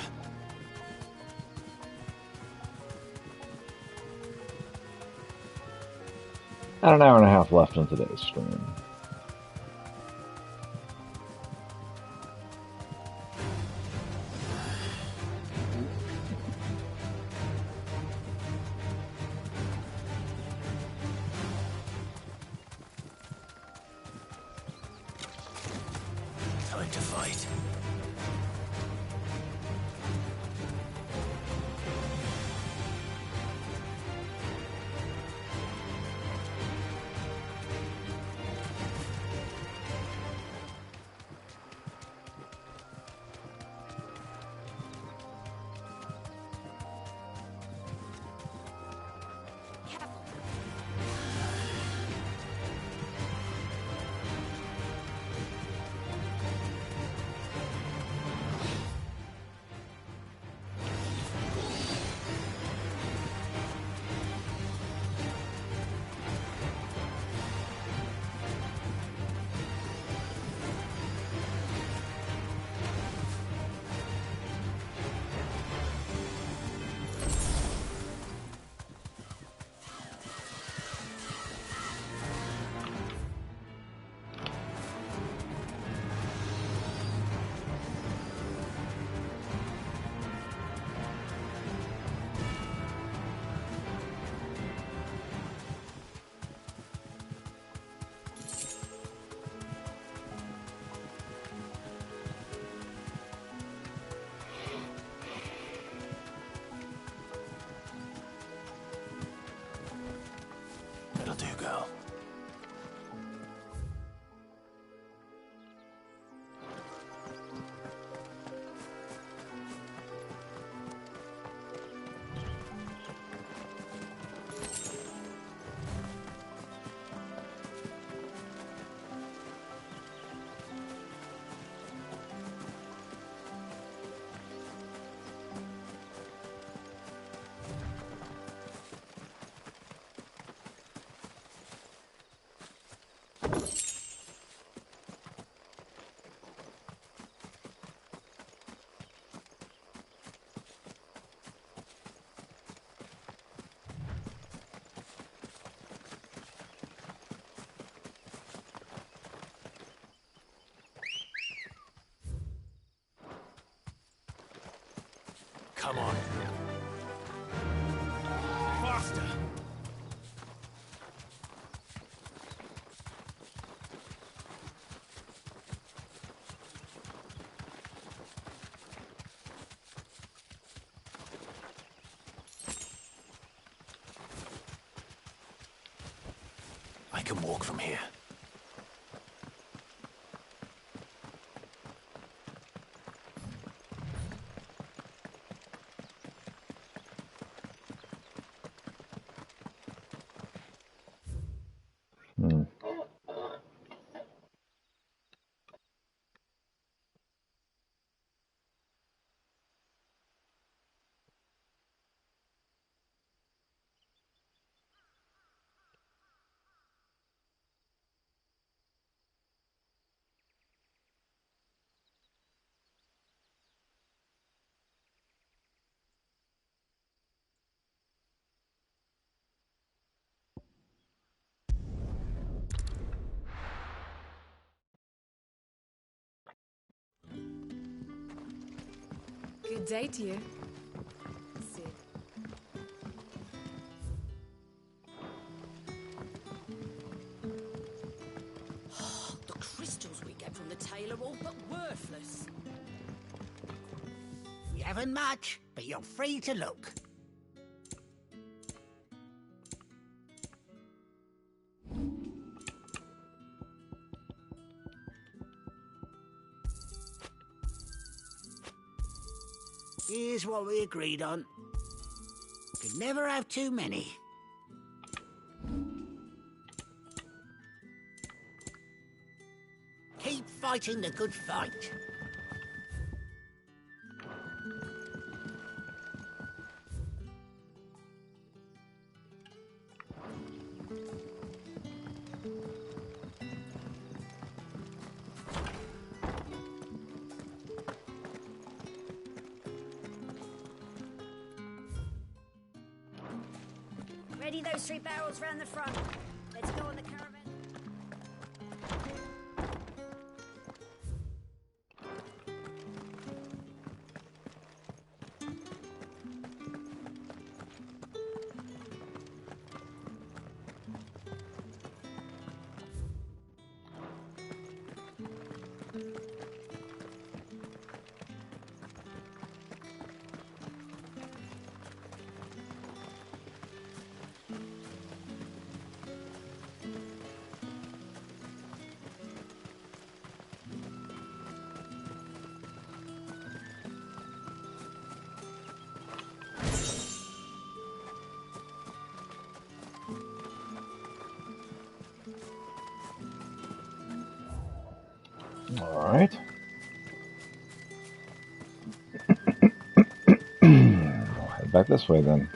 About an hour and a half left in today's stream. time to fight. That'll do, girl. Come on. Faster! I can walk from here. Good day to you. Sid. The crystals we get from the tail are all but worthless. We haven't much, but you're free to look. Here's what we agreed on. Could never have too many. Keep fighting the good fight. Ready those 3 barrels round the front. Let's go on the caravan. All right. I'll head back this way then.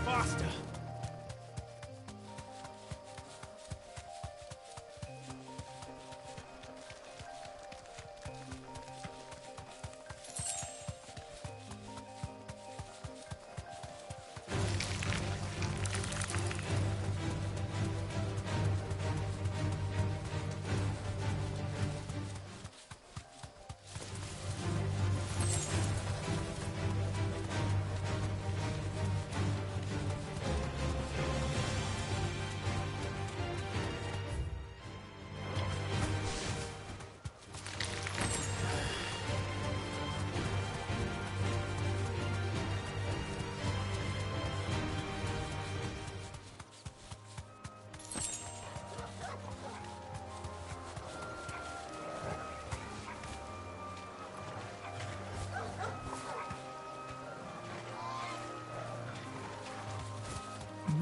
Faster!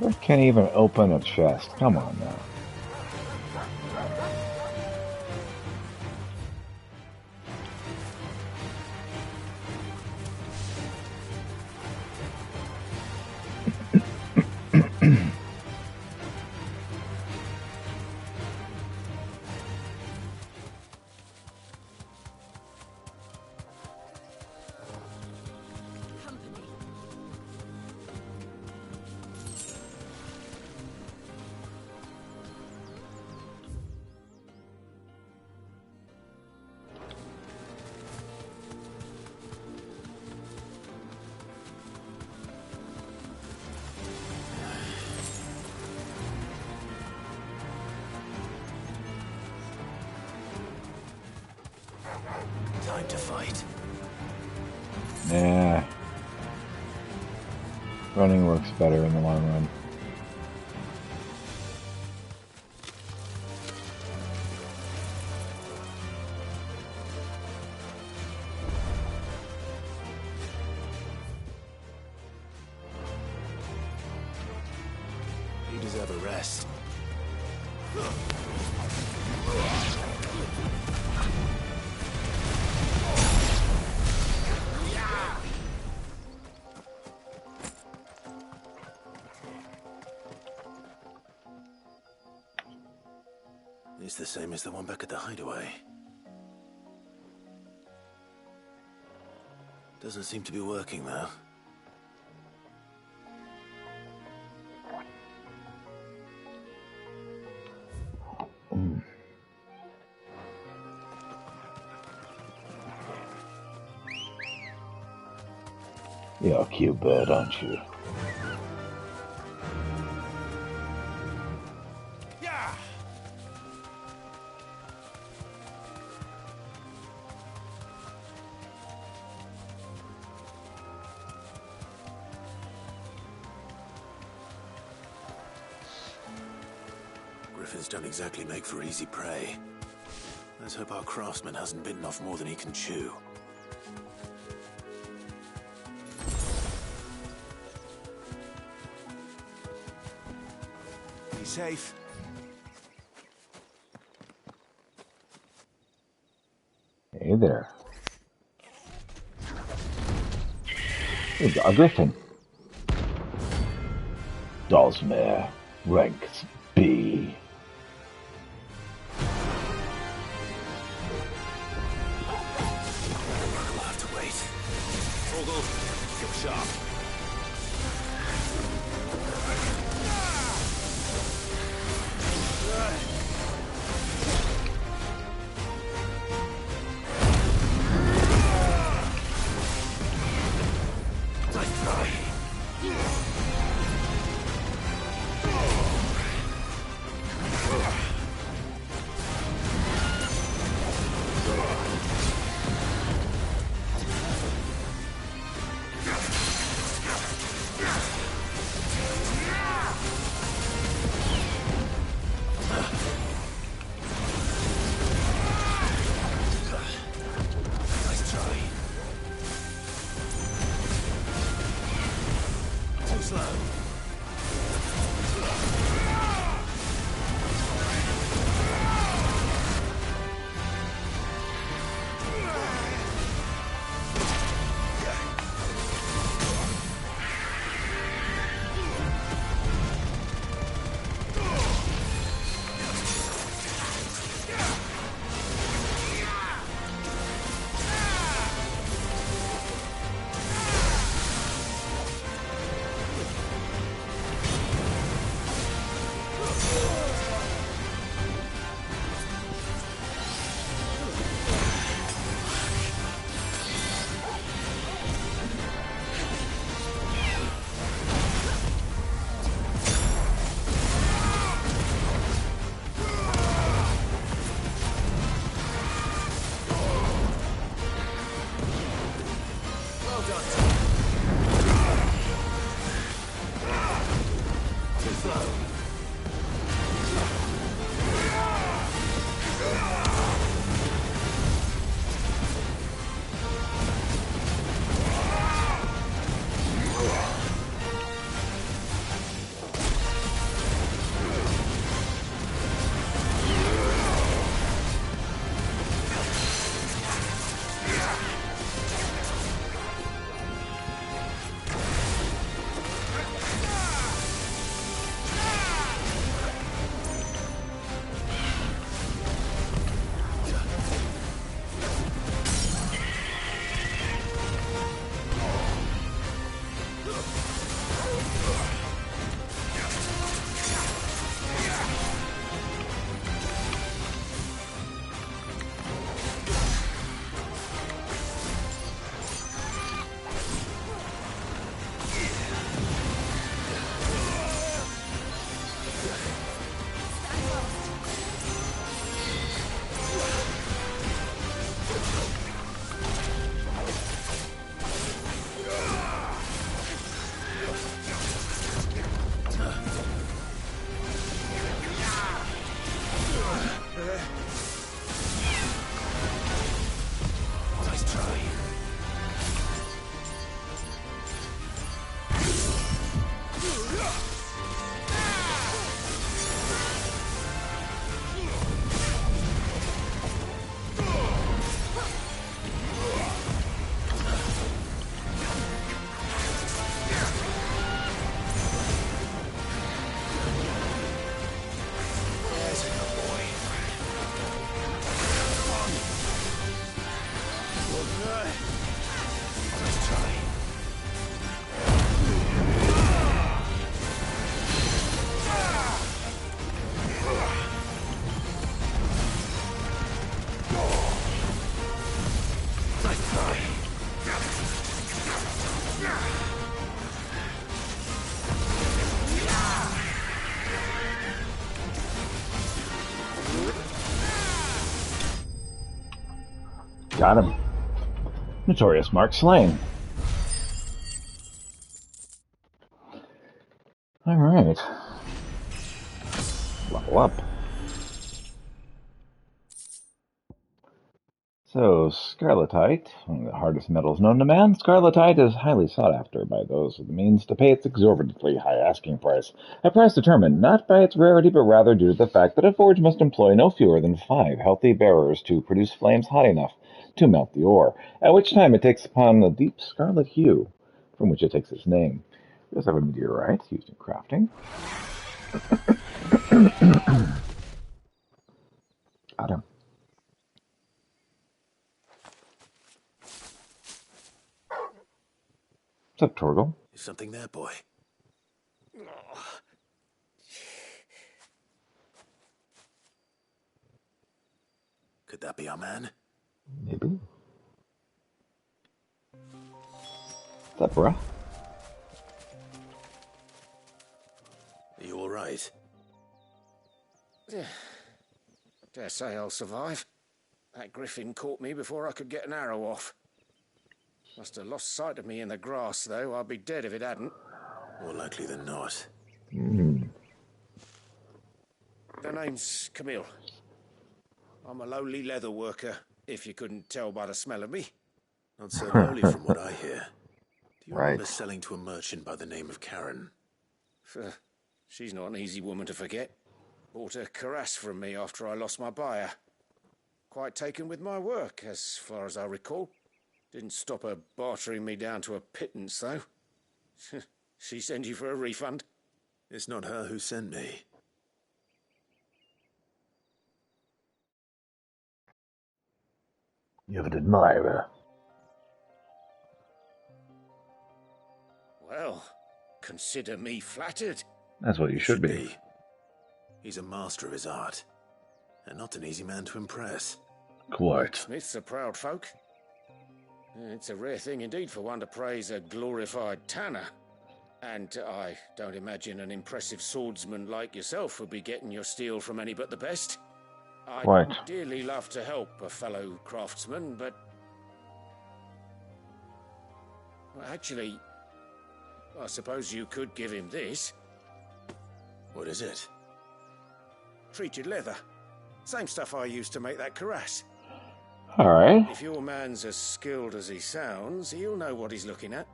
I can't even open a chest. Come on now. Time to fight. Nah. Running works better in the long run. You deserve a rest. It's the same as the one back at the hideaway. Doesn't seem to be working, though. You're a cute bird, aren't you? Griffins don't exactly make for easy prey. Let's hope our craftsman hasn't bitten off more than he can chew. Be safe. Hey there. We've got a griffin. Dosmere, ranks B. We'll have to wait. Torgal, go sharp. Nice try. Nice try. Too slow. Well done. Too slow. Nice try. There's a good boy. Nice try. Nice try. Got him. Notorious Mark slain. Alright. Level up. So, scarletite, one of the hardest metals known to man, scarletite is highly sought after by those with the means to pay its exorbitantly high asking price, a price determined not by its rarity but rather due to the fact that a forge must employ no fewer than 5 healthy bearers to produce flames hot enough to melt the ore, at which time it takes upon a deep scarlet hue, from which it takes its name. We also have a meteorite used in crafting. Adam. What's up, Torgal? Is something there, boy? Could that be our man? Maybe. What's up, bruh? Are you alright? Dare say I'll survive. That griffin caught me before I could get an arrow off. Must have lost sight of me in the grass, though. I'd be dead if it hadn't. More likely than not. Mm. The name's Camille. I'm a lowly leather worker, if you couldn't tell by the smell of me. Not so lowly from what I hear. Do you Right. remember selling to a merchant by the name of Karen? She's not an easy woman to forget. Bought a cuirass from me after I lost my buyer. Quite taken with my work, as far as I recall. Didn't stop her bartering me down to a pittance, though. She send you for a refund? It's not her who sent me. You have an admirer. Well, consider me flattered. That's what you should be. He's a master of his art, and not an easy man to impress. Quite. Smiths are proud folk. It's a rare thing indeed for one to praise a glorified tanner. And I don't imagine an impressive swordsman like yourself would be getting your steel from any but the best. I'd Quite. dearly love to help a fellow craftsman, but... Well, actually, I suppose you could give him this. What is it? Treated leather. Same stuff I used to make that cuirass. Alright. If your man's as skilled as he sounds, he'll know what he's looking at.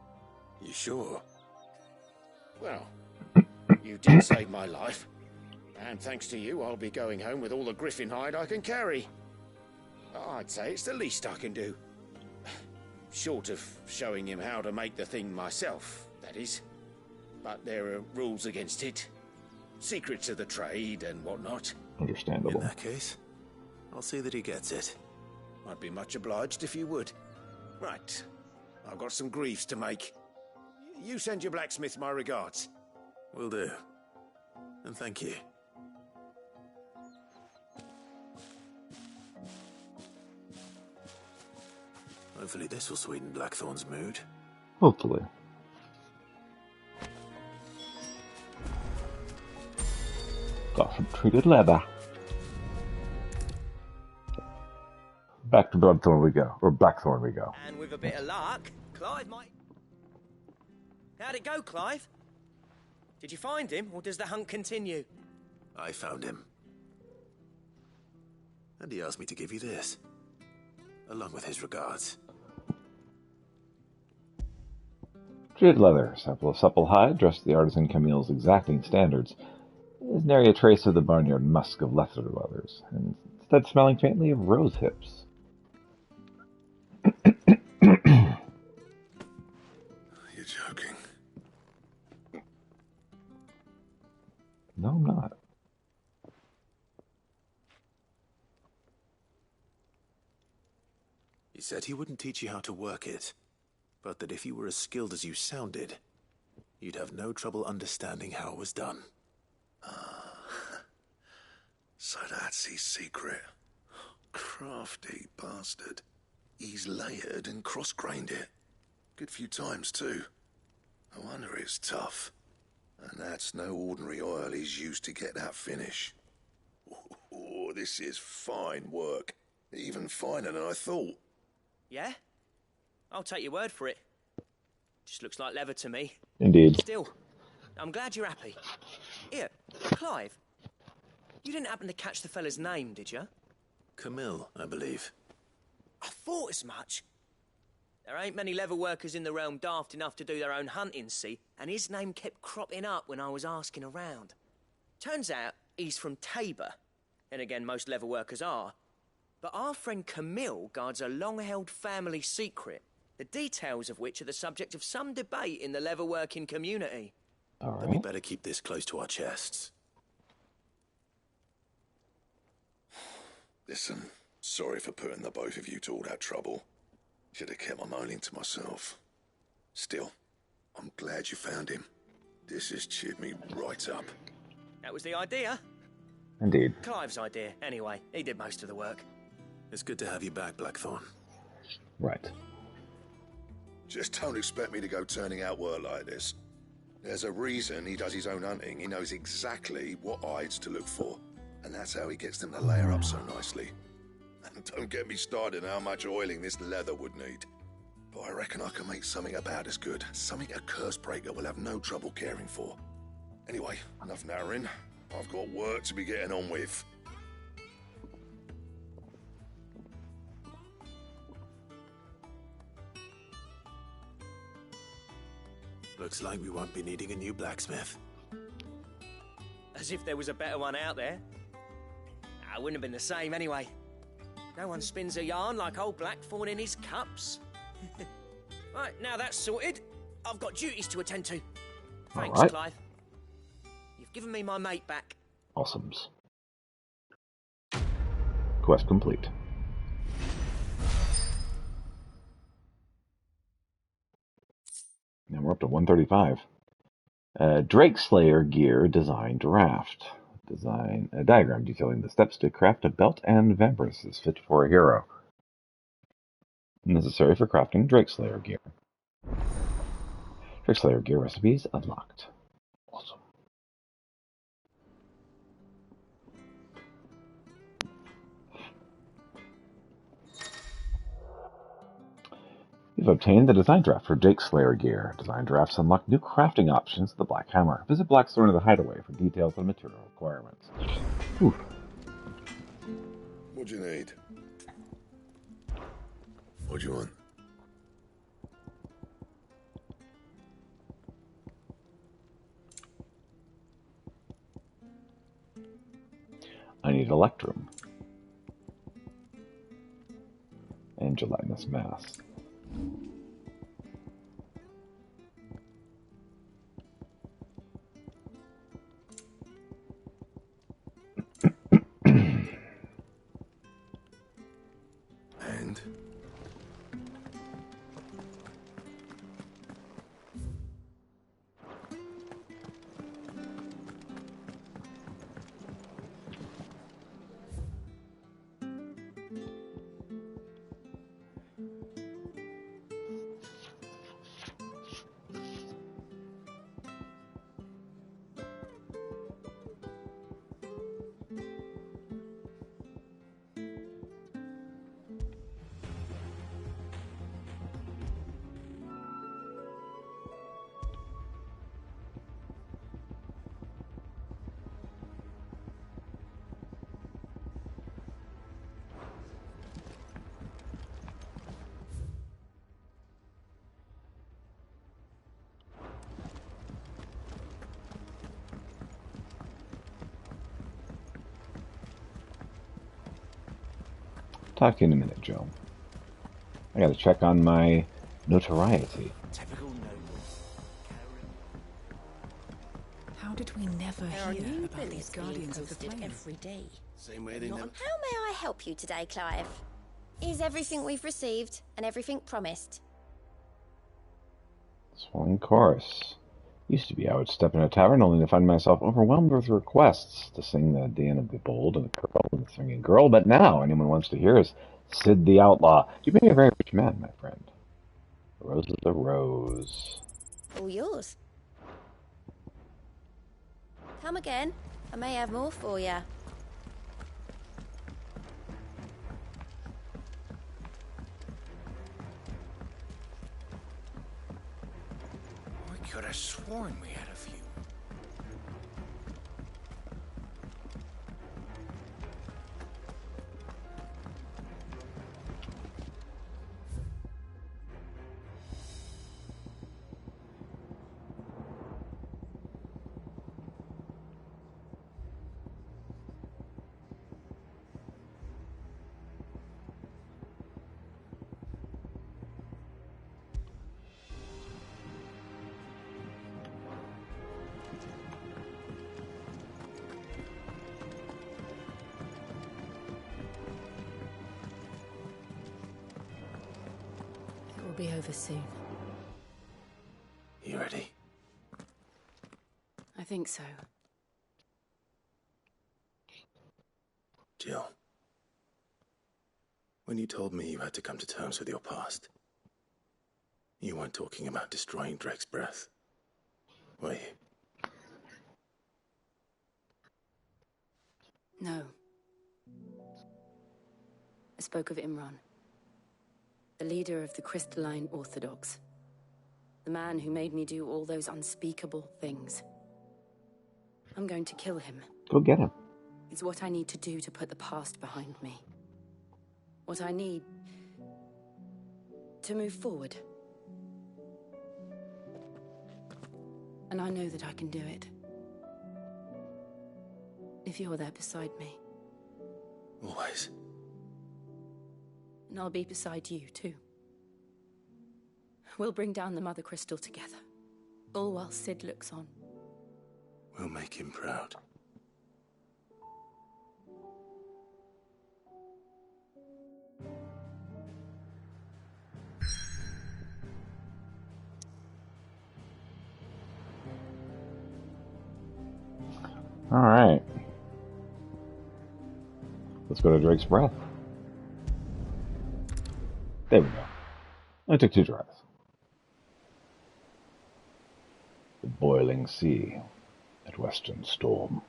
You sure? Well, you did save my life. And thanks to you, I'll be going home with all the griffin hide I can carry. I'd say it's the least I can do. Short of showing him how to make the thing myself, that is. But there are rules against it. Secrets of the trade and whatnot. Understandable. In that case, I'll see that he gets it. I'd be much obliged if you would. Right. I've got some greaves to make. You send your blacksmith my regards. Will do. And thank you. Hopefully this will sweeten Blackthorn's mood. Hopefully. Got some treated leather. Back to Bloodthorn we go, or Blackthorn we go. And with a bit of luck, Clive might... How'd it go, Clive? Did you find him, or does the hunt continue? I found him. And he asked me to give you this, along with his regards. Treated leather, supple hide, dressed to the artisan Camille's exacting standards, is nary a trace of the barnyard musk of lesser leathers, and instead smelling faintly of rose hips. You're joking. No, I'm not. He said he wouldn't teach you how to work it, but that if you were as skilled as you sounded, you'd have no trouble understanding how it was done. So that's his secret. Crafty bastard. He's layered and cross-grained it. Good few times, too. No wonder it's tough. And that's no ordinary oil he's used to get that finish. Oh, this is fine work. Even finer than I thought. Yeah? I'll take your word for it. Just looks like leather to me. Indeed. Still, I'm glad you're happy. Here, Clive. You didn't happen to catch the fella's name, did you? Camille, I believe. I thought as much. There ain't many leather workers in the realm daft enough to do their own hunting, see, and his name kept cropping up when I was asking around. Turns out he's from Tabor. And again, most leather workers are. But our friend Camille guards a long-held family secret, the details of which are the subject of some debate in the leather-working community. All Then we right. better keep this close to our chests. Listen, sorry for putting the both of you to all that trouble. Should have kept my moaning to myself. Still, I'm glad you found him. This has cheered me right up. That was the idea. Indeed. Clive's idea, anyway. He did most of the work. It's good to have you back, Blackthorn. Right. Just don't expect me to go turning out work like this. There's a reason he does his own hunting. He knows exactly what hides to look for. And that's how he gets them to layer up so nicely. And don't get me started on how much oiling this leather would need. But I reckon I can make something about as good. Something a Cursebreaker will have no trouble caring for. Anyway, enough narrowing. I've got work to be getting on with. Looks like we won't be needing a new blacksmith. As if there was a better one out there. It wouldn't have been the same anyway. No one spins a yarn like old Blackthorn in his cups. Right, now that's sorted. I've got duties to attend to. Thanks, right. Clive. You've given me my mate back. Awesomes. Quest complete. Now we're up to 135. Drake Slayer gear design draft. A diagram detailing the steps to craft a belt and vambraces fit for a hero. Necessary for crafting Drake Slayer gear. Drake Slayer gear recipes unlocked. Awesome. You've obtained the design draft for Drake Slayer gear. Design drafts unlock new crafting options to the Black Hammer. Visit Blackthorn in the Hideaway for details on material requirements. Whew. What do you need? What do you want? I need Electrum. And gelatinous mass. And? Talk to you in a minute, Joe. I gotta check on my notoriety. Typical noble. How did we never There are hear new about these billets being Guardians of the posted Flame? every day. Same way they How never... may I help you today, Clive? Is everything we've received and everything promised? Swelling chorus. Used to be I would step in a tavern only to find myself overwhelmed with requests to sing the Dan of the Bold and the Girl and the Singing Girl, but now anyone wants to hear is Sid the Outlaw. You may be a very rich man, my friend. The rose is a rose. All yours. Come again. I may have more for you. I could have sworn we had a few. be over soon. You ready? I think so. Jill, when you told me you had to come to terms with your past, you weren't talking about destroying Drake's breath, were you? No. I spoke of Imran, the leader of the Crystalline Orthodox. The man who made me do all those unspeakable things. I'm going to kill him. Go get him. It's what I need to do to put the past behind me. What I need to move forward. And I know that I can do it. If you're there beside me. Always. And I'll be beside you, too. We'll bring down the Mother Crystal together. All while Sid looks on. We'll make him proud. All right. Let's go to Drake's Breath. There we go. I took 2 tries. The boiling sea at Western Storm.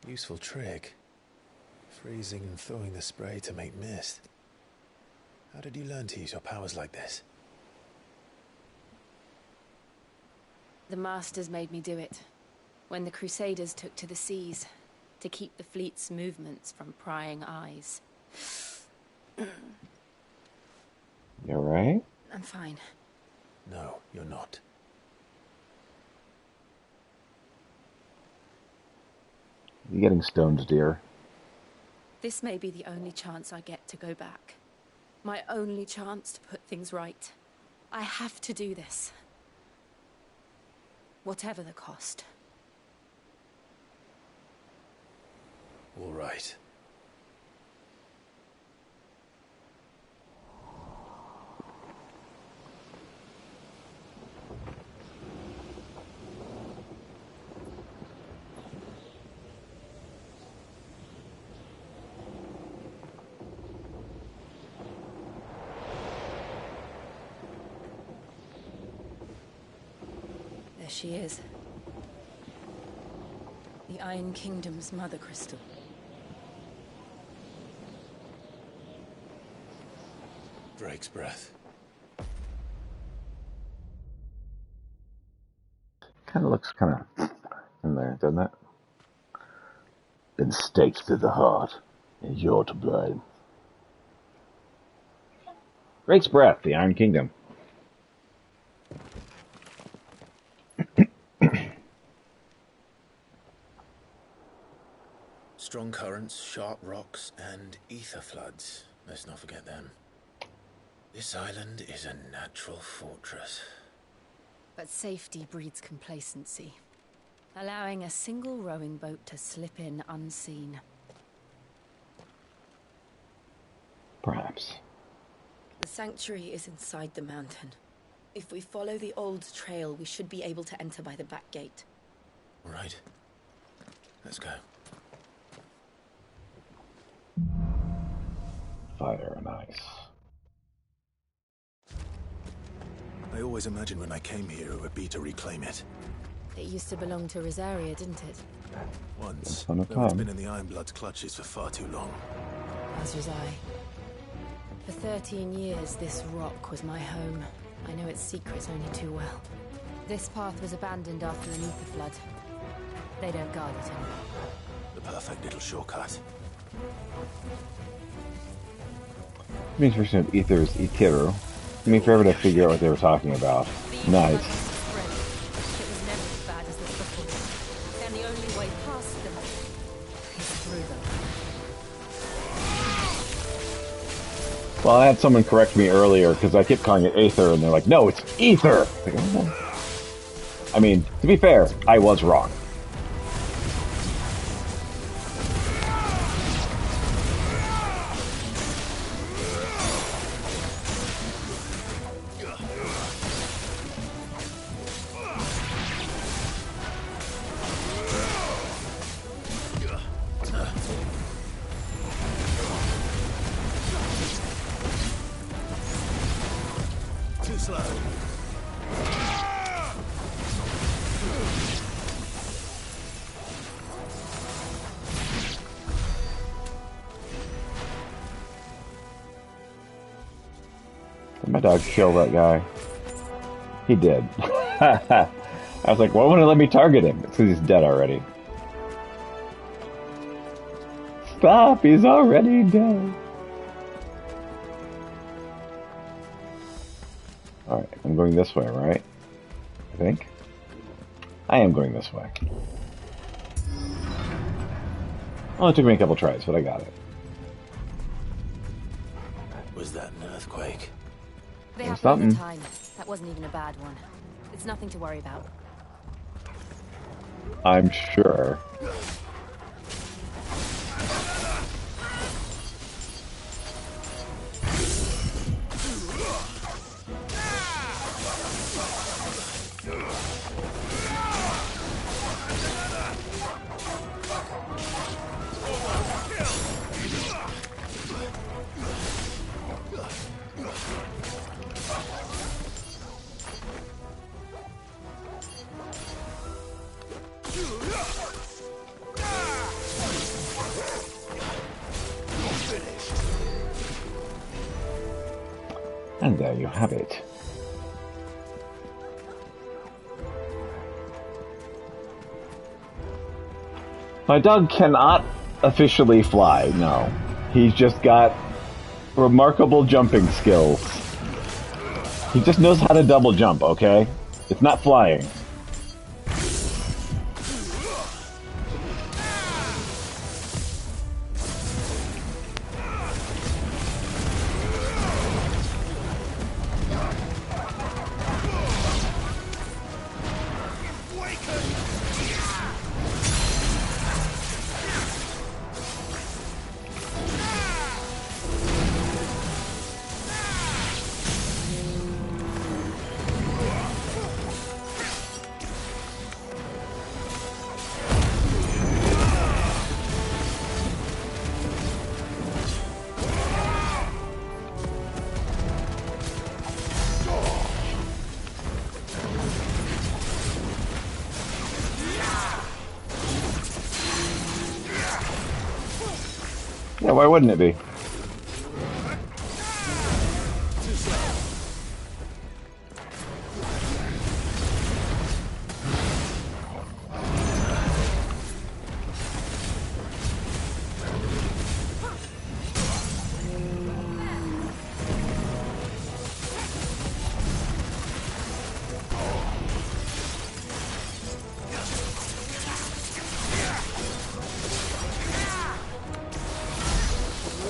Useful trick. Freezing and thawing the spray to make mist. How did you learn to use your powers like this? The Masters made me do it. When the Crusaders took to the seas, to keep the fleet's movements from prying eyes. You alright? I'm fine. No, you're not. You getting stoned, dear? This may be the only chance I get to go back. My only chance to put things right. I have to do this. Whatever the cost. All right. There she is. The Iron Kingdom's Mother Crystal. Drake's Breath. Kind of looks kind of in there, doesn't it? Been staked through the heart, and you're to blame. Drake's Breath, the Iron Kingdom. Strong currents, sharp rocks, and ether floods. Let's not forget them. This island is a natural fortress. But safety breeds complacency, allowing a single rowing boat to slip in unseen. Perhaps. The sanctuary is inside the mountain. If we follow the old trail, we should be able to enter by the back gate. All right. Let's go. Fire and ice. I always imagined when I came here it would be to reclaim it. It used to belong to Rosaria, didn't it? Once, Fun though of it's time. been in the Ironblood's clutches for far too long. As was I. For 13 years, this rock was my home. I know its secrets only too well. This path was abandoned after an ether flood. They don't guard it anymore. The perfect little shortcut. Means version of Ether's Itiru. Took me forever to figure out what they were talking about. Nice. It was never as bad as this before. And the only way past them is through them. Well, I had someone correct me earlier because I kept calling it Aether, and they're like, no, it's Ether! Like, oh. I mean, to be fair, I was wrong. Too slow. Did my dog kill that guy? He did. I was like, why wouldn't it let me target him? It's because he's dead already. Stop! He's already dead. Alright, I'm going this way, right? I think. I am going this way. Well, it took me a couple tries, but I got it. Was that an earthquake? They happen all the time. That wasn't even a bad one. It's nothing to worry about. I'm sure. And there you have it. My dog cannot officially fly, no. He's just got remarkable jumping skills. He just knows how to double jump, okay? It's not flying. Yeah, why wouldn't it be?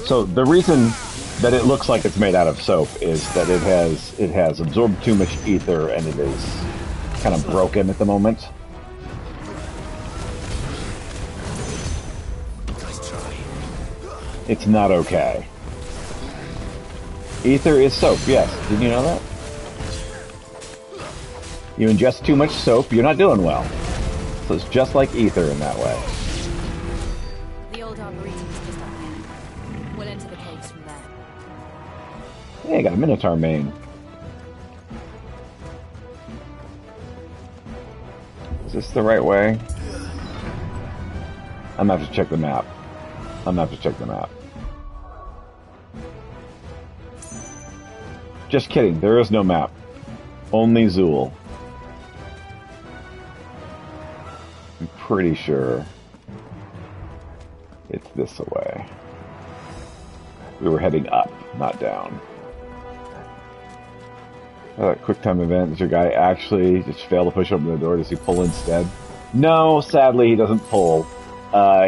So the reason that it looks like it's made out of soap is that it has absorbed too much ether and it is kind of broken at the moment. It's not okay. Ether is soap, yes. Didn't you know that? You ingest too much soap, you're not doing well. So it's just like ether in that way. The old arboretum is just up there. We'll enter the caves from there. Yeah, I got a Minotaur mane. Is this the right way? I'm gonna have to check the map. Just kidding, there is no map. Only Zool. I'm pretty sure it's this way. We were heading up, not down. Quick time event. Does your guy actually just fail to push open the door? Does he pull instead? No, sadly he doesn't pull.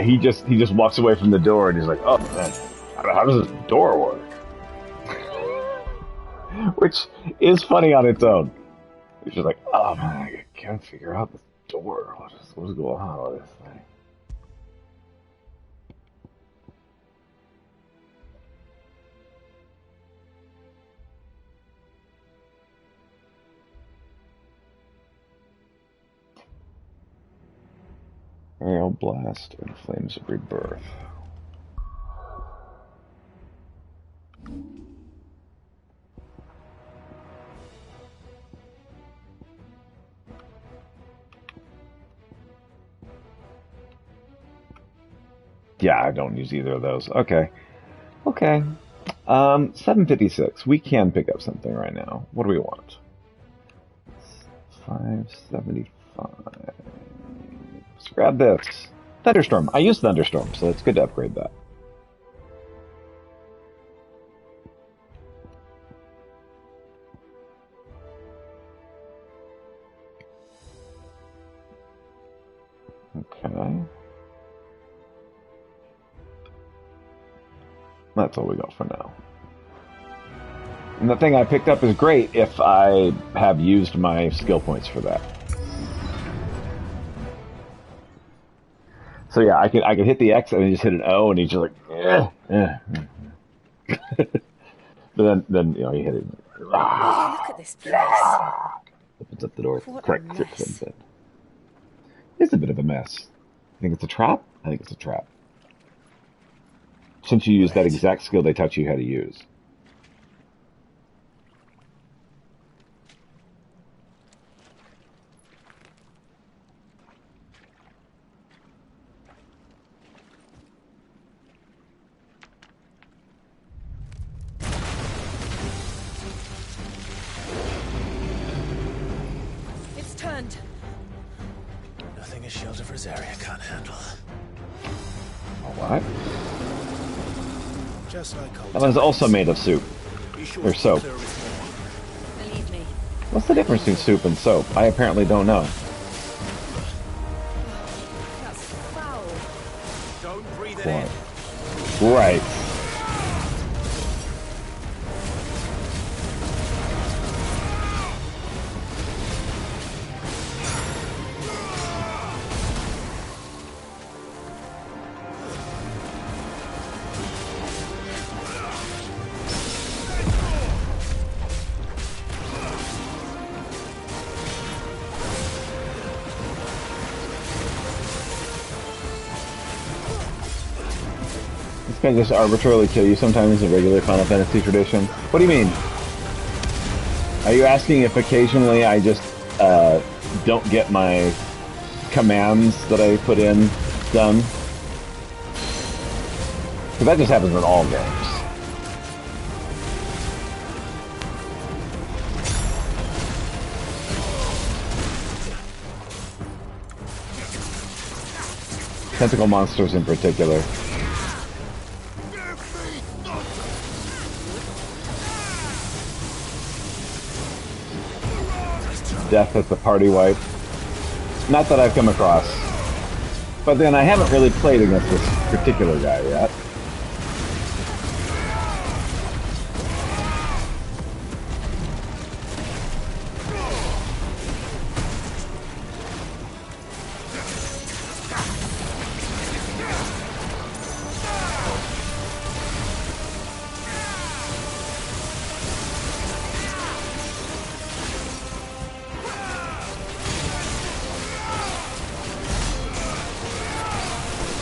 He just walks away from the door and he's like, oh man, how does this door work? Which is funny on its own. It's just like, oh man, I can't figure out this door. What's going on with this thing? Aerial blast and flames of rebirth. Yeah, I don't use either of those. Okay. Okay. 756. We can pick up something right now. What do we want? 575. Let's grab this. Thunderstorm. I use Thunderstorm, so it's good to upgrade that. Okay. That's all we got for now. And the thing I picked up is great if I have used my skill points for that. So yeah, I could hit the X and then just hit an O, and he's just like, But then you know you hit it. Look at this place. Opens up the door. What a Correct. mess. It's a bit of a mess. I think it's a trap. I think it's a trap. Since you use that exact skill they taught you how to use. It's turned. Nothing a shield of Rosaria can't handle. Alright. Just like That one's also made of soup. Or soap. Believe me. What's the difference between soup and soap? I apparently don't know. That's foul. Don't breathe it What? Right. This guy just arbitrarily kill you sometimes in regular Final Fantasy tradition. What do you mean? Are you asking if occasionally I just don't get my commands that I put in done? Because that just happens in all games. Tentacle monsters in particular. Death as the party wipe. Not that I've come across. But then I haven't really played against this particular guy yet.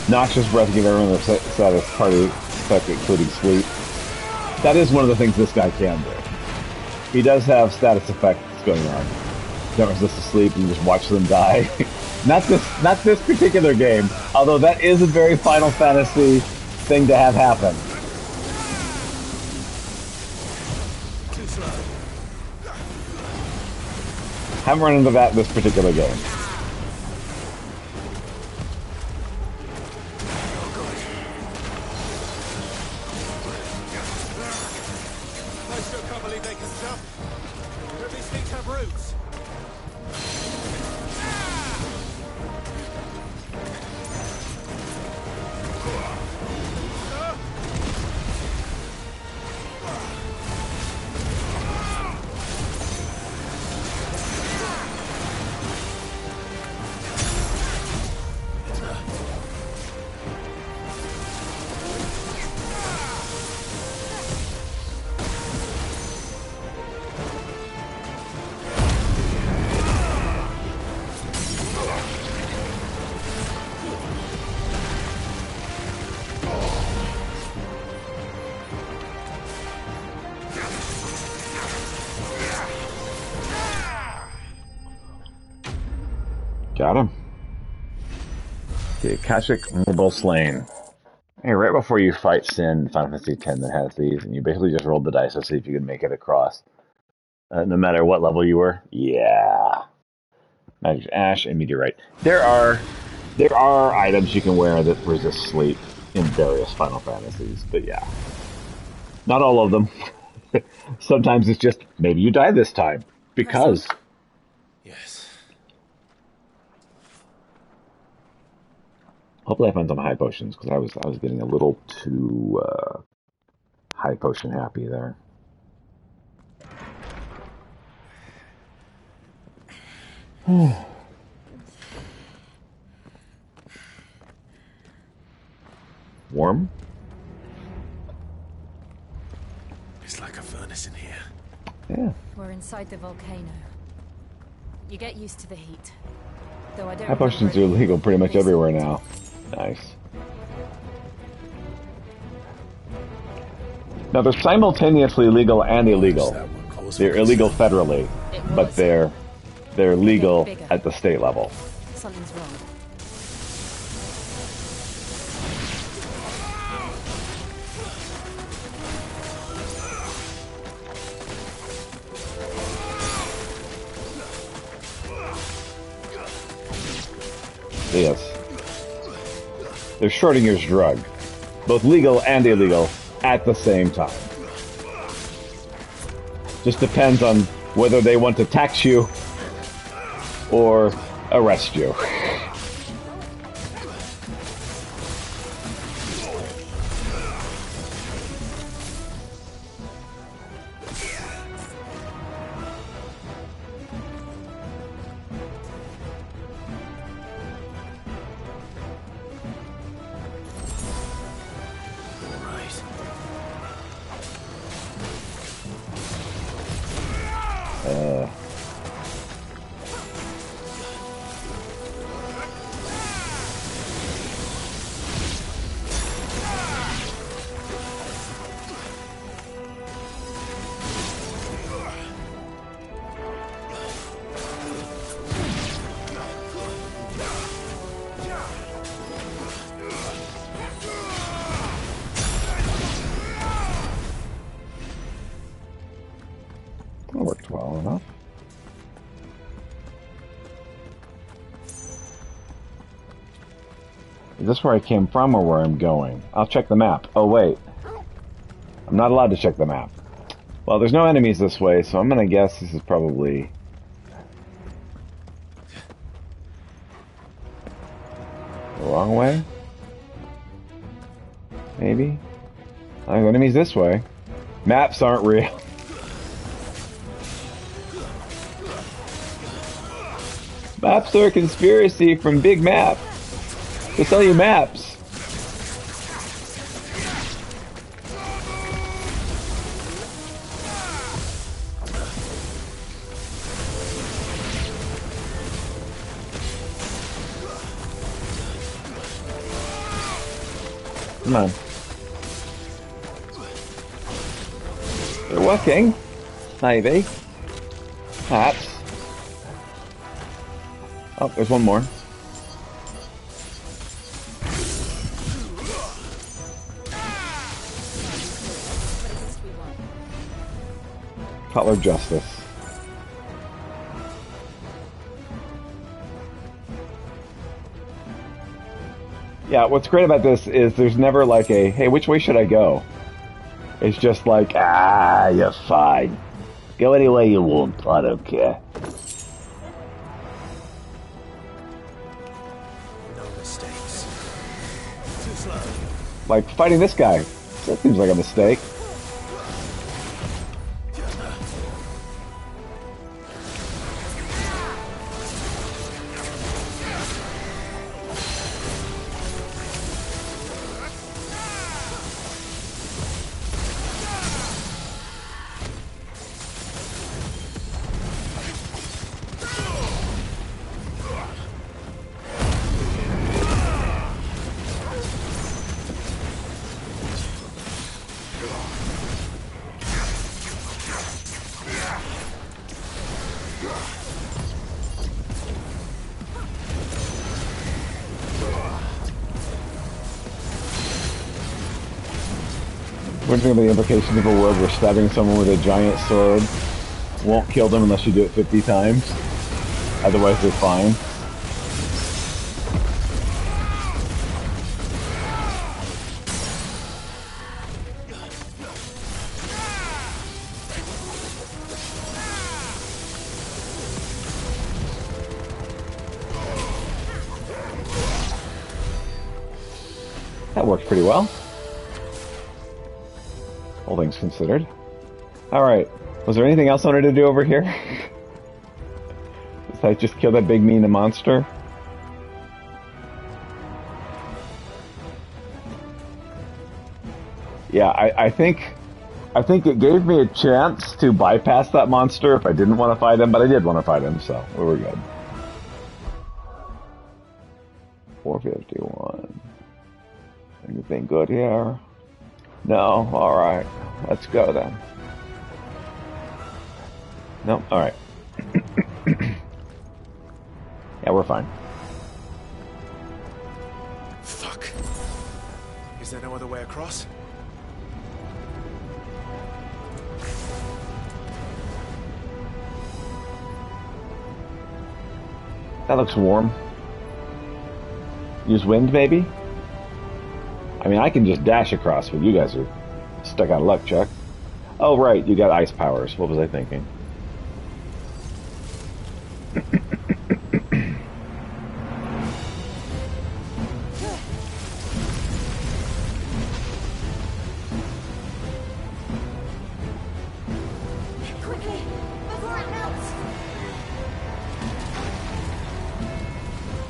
Noxious breath give everyone the status party effect, including sleep. That is one of the things this guy can do. He does have status effects going on. Don't resist to sleep and you just watch them die. not this particular game, although that is a very Final Fantasy thing to have happen. Haven't run into that in this particular game. I still can't believe they can jump. Do these things have roots? Got him. The Akashic Mobile Slain. Hey, right before you fight Sin, Final Fantasy X that has these, and you basically just rolled the dice to see if you could make it across. No matter what level you were. Yeah. Magic Ash and Meteorite. There are items you can wear that resist sleep in various Final Fantasies, but yeah. Not all of them. Sometimes it's just, maybe you die this time. Because. Yes. Hopefully I find some high potions, because I was getting a little too high potion happy there. Warm? It's like a furnace in here. Yeah. We're inside the volcano. You get used to the heat. Though I don't High potions are illegal pretty much everywhere now. Nice. Now they're simultaneously legal and illegal. They're illegal federally, but they're legal at the state level. Something's wrong. Yes. They're Schrodinger's drug. Both legal and illegal at the same time. Just depends on whether they want to tax you or arrest you. That worked well enough. Is this where I came from or where I'm going? I'll check the map. Oh, wait. I'm not allowed to check the map. Well, there's no enemies this way, so I'm gonna guess this is probably... the wrong way? Maybe? There's enemies this way. Maps aren't real. Maps are a conspiracy from Big Map. They sell you maps. Come on. They're working. Maybe. Perhaps. Oh, there's one more. Cutler Justice. Yeah, what's great about this is there's never like a, hey, which way should I go? It's just like, you're fine. Go any way you want, I don't care. No mistakes. Too slow. Like, fighting this guy. That seems like a mistake. What are the implications of a world where stabbing someone with a giant sword won't kill them unless you do it 50 times? Otherwise they're fine. That works pretty well. All things considered. Alright. Was there anything else I wanted to do over here? Did I just kill that big mean monster? Yeah, I think it gave me a chance to bypass that monster if I didn't want to fight him, but I did want to fight him, so we were good. 451. Anything good here? No? Alright. Let's go then. No? Alright. Yeah, we're fine. Fuck. Is there no other way across? That looks warm. Use wind, maybe? I mean, I can just dash across, but you guys are stuck out of luck, Chuck. Oh, right, you got ice powers. What was I thinking? Quickly, before it melts!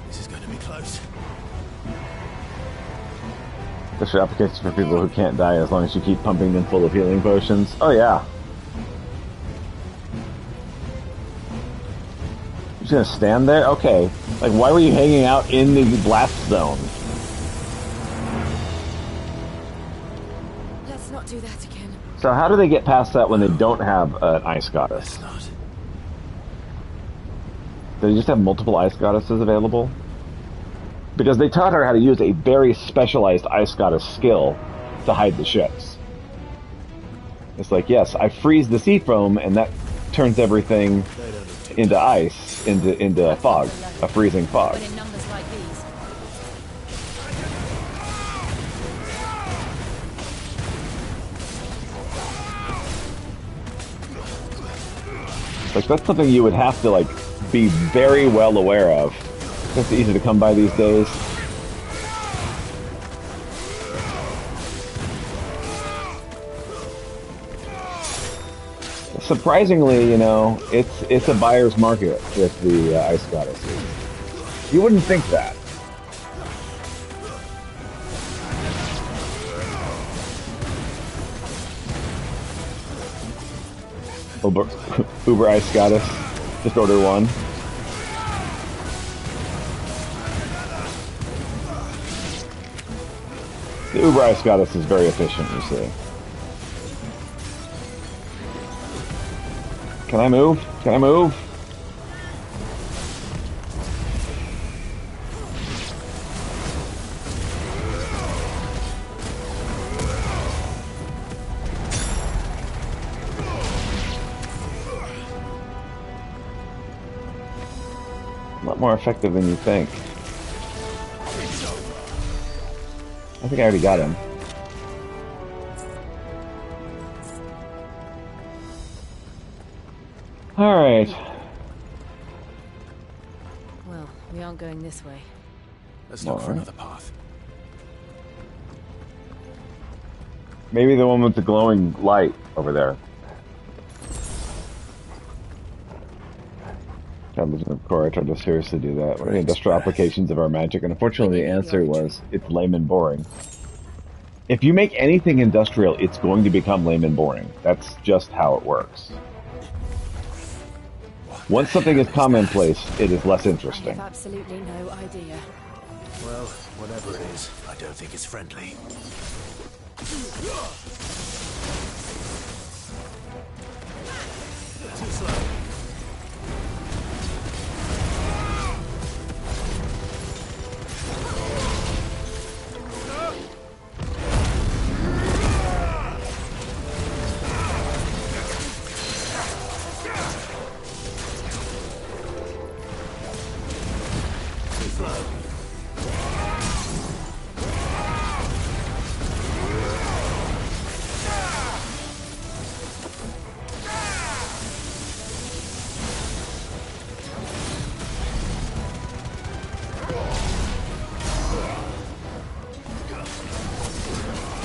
This is going to be close. Special applications for people who can't die as long as you keep pumping them full of healing potions. Oh yeah. You're just gonna stand there? Okay. Like, why were you hanging out in the blast zone? Let's not do that again. So how do they get past that when they don't have an ice goddess? Do they just have multiple ice goddesses available? Because they taught her how to use a very specialized ice goddess skill to hide the ships. It's like, yes, I freeze the sea foam, and that turns everything into ice, into a fog, a freezing fog. But in numbers like these. Like, that's something you would have to, like, be very well aware of. It's easy to come by these days. Surprisingly, you know, it's a buyer's market with the ice goddesses. You wouldn't think that. Uber ice goddess. Just order one. The Uber Ice Goddess is very efficient, you see. Can I move? Can I move? A lot more effective than you think. I think I already got him. Alright. Well, we aren't going this way. Let's look for another path. Maybe the one with the glowing light over there. Of course, I tried to seriously do that. What are the industrial applications of our magic? And unfortunately, the answer was, it's lame and boring. If you make anything industrial, it's going to become lame and boring. That's just how it works. Once something is commonplace, it is less interesting. I have absolutely no idea. Well, whatever it is, I don't think it's friendly. Too slow.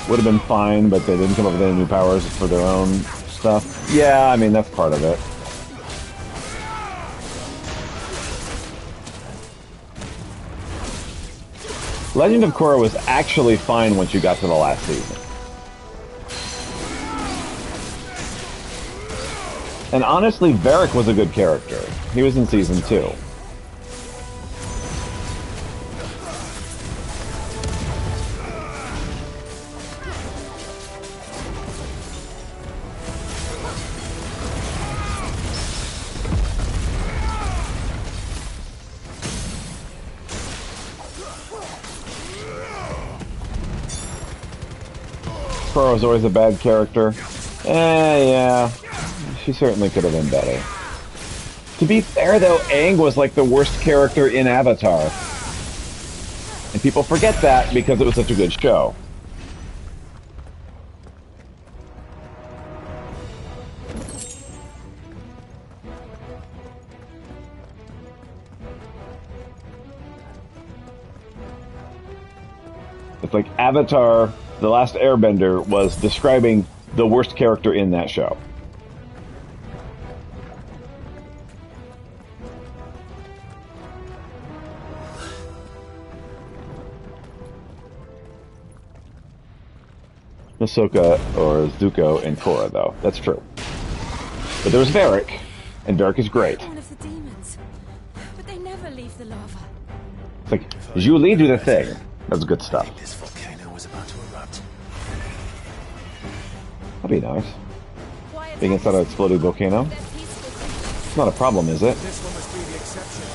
Would have been fine, but they didn't come up with any new powers for their own stuff. Yeah, I mean, that's part of it. Legend of Korra was actually fine once you got to the last season. And honestly, Varric was a good character. He was in season 2. Korra was always a bad character. Yeah. She certainly could have been better. To be fair, though, Aang was like the worst character in Avatar. And people forget that because it was such a good show. It's like Avatar, The Last Airbender, was describing the worst character in that show. Ahsoka or Zuko and Korra, though. That's true. But there was Varric, and Varric is great. One of the demons, but they never leave the lava. It's like, Zhu Li do the thing. That's good stuff. This volcano was about to erupt. That'd be nice. Being inside an exploding volcano. It's not a problem, is it? This one must be the exception.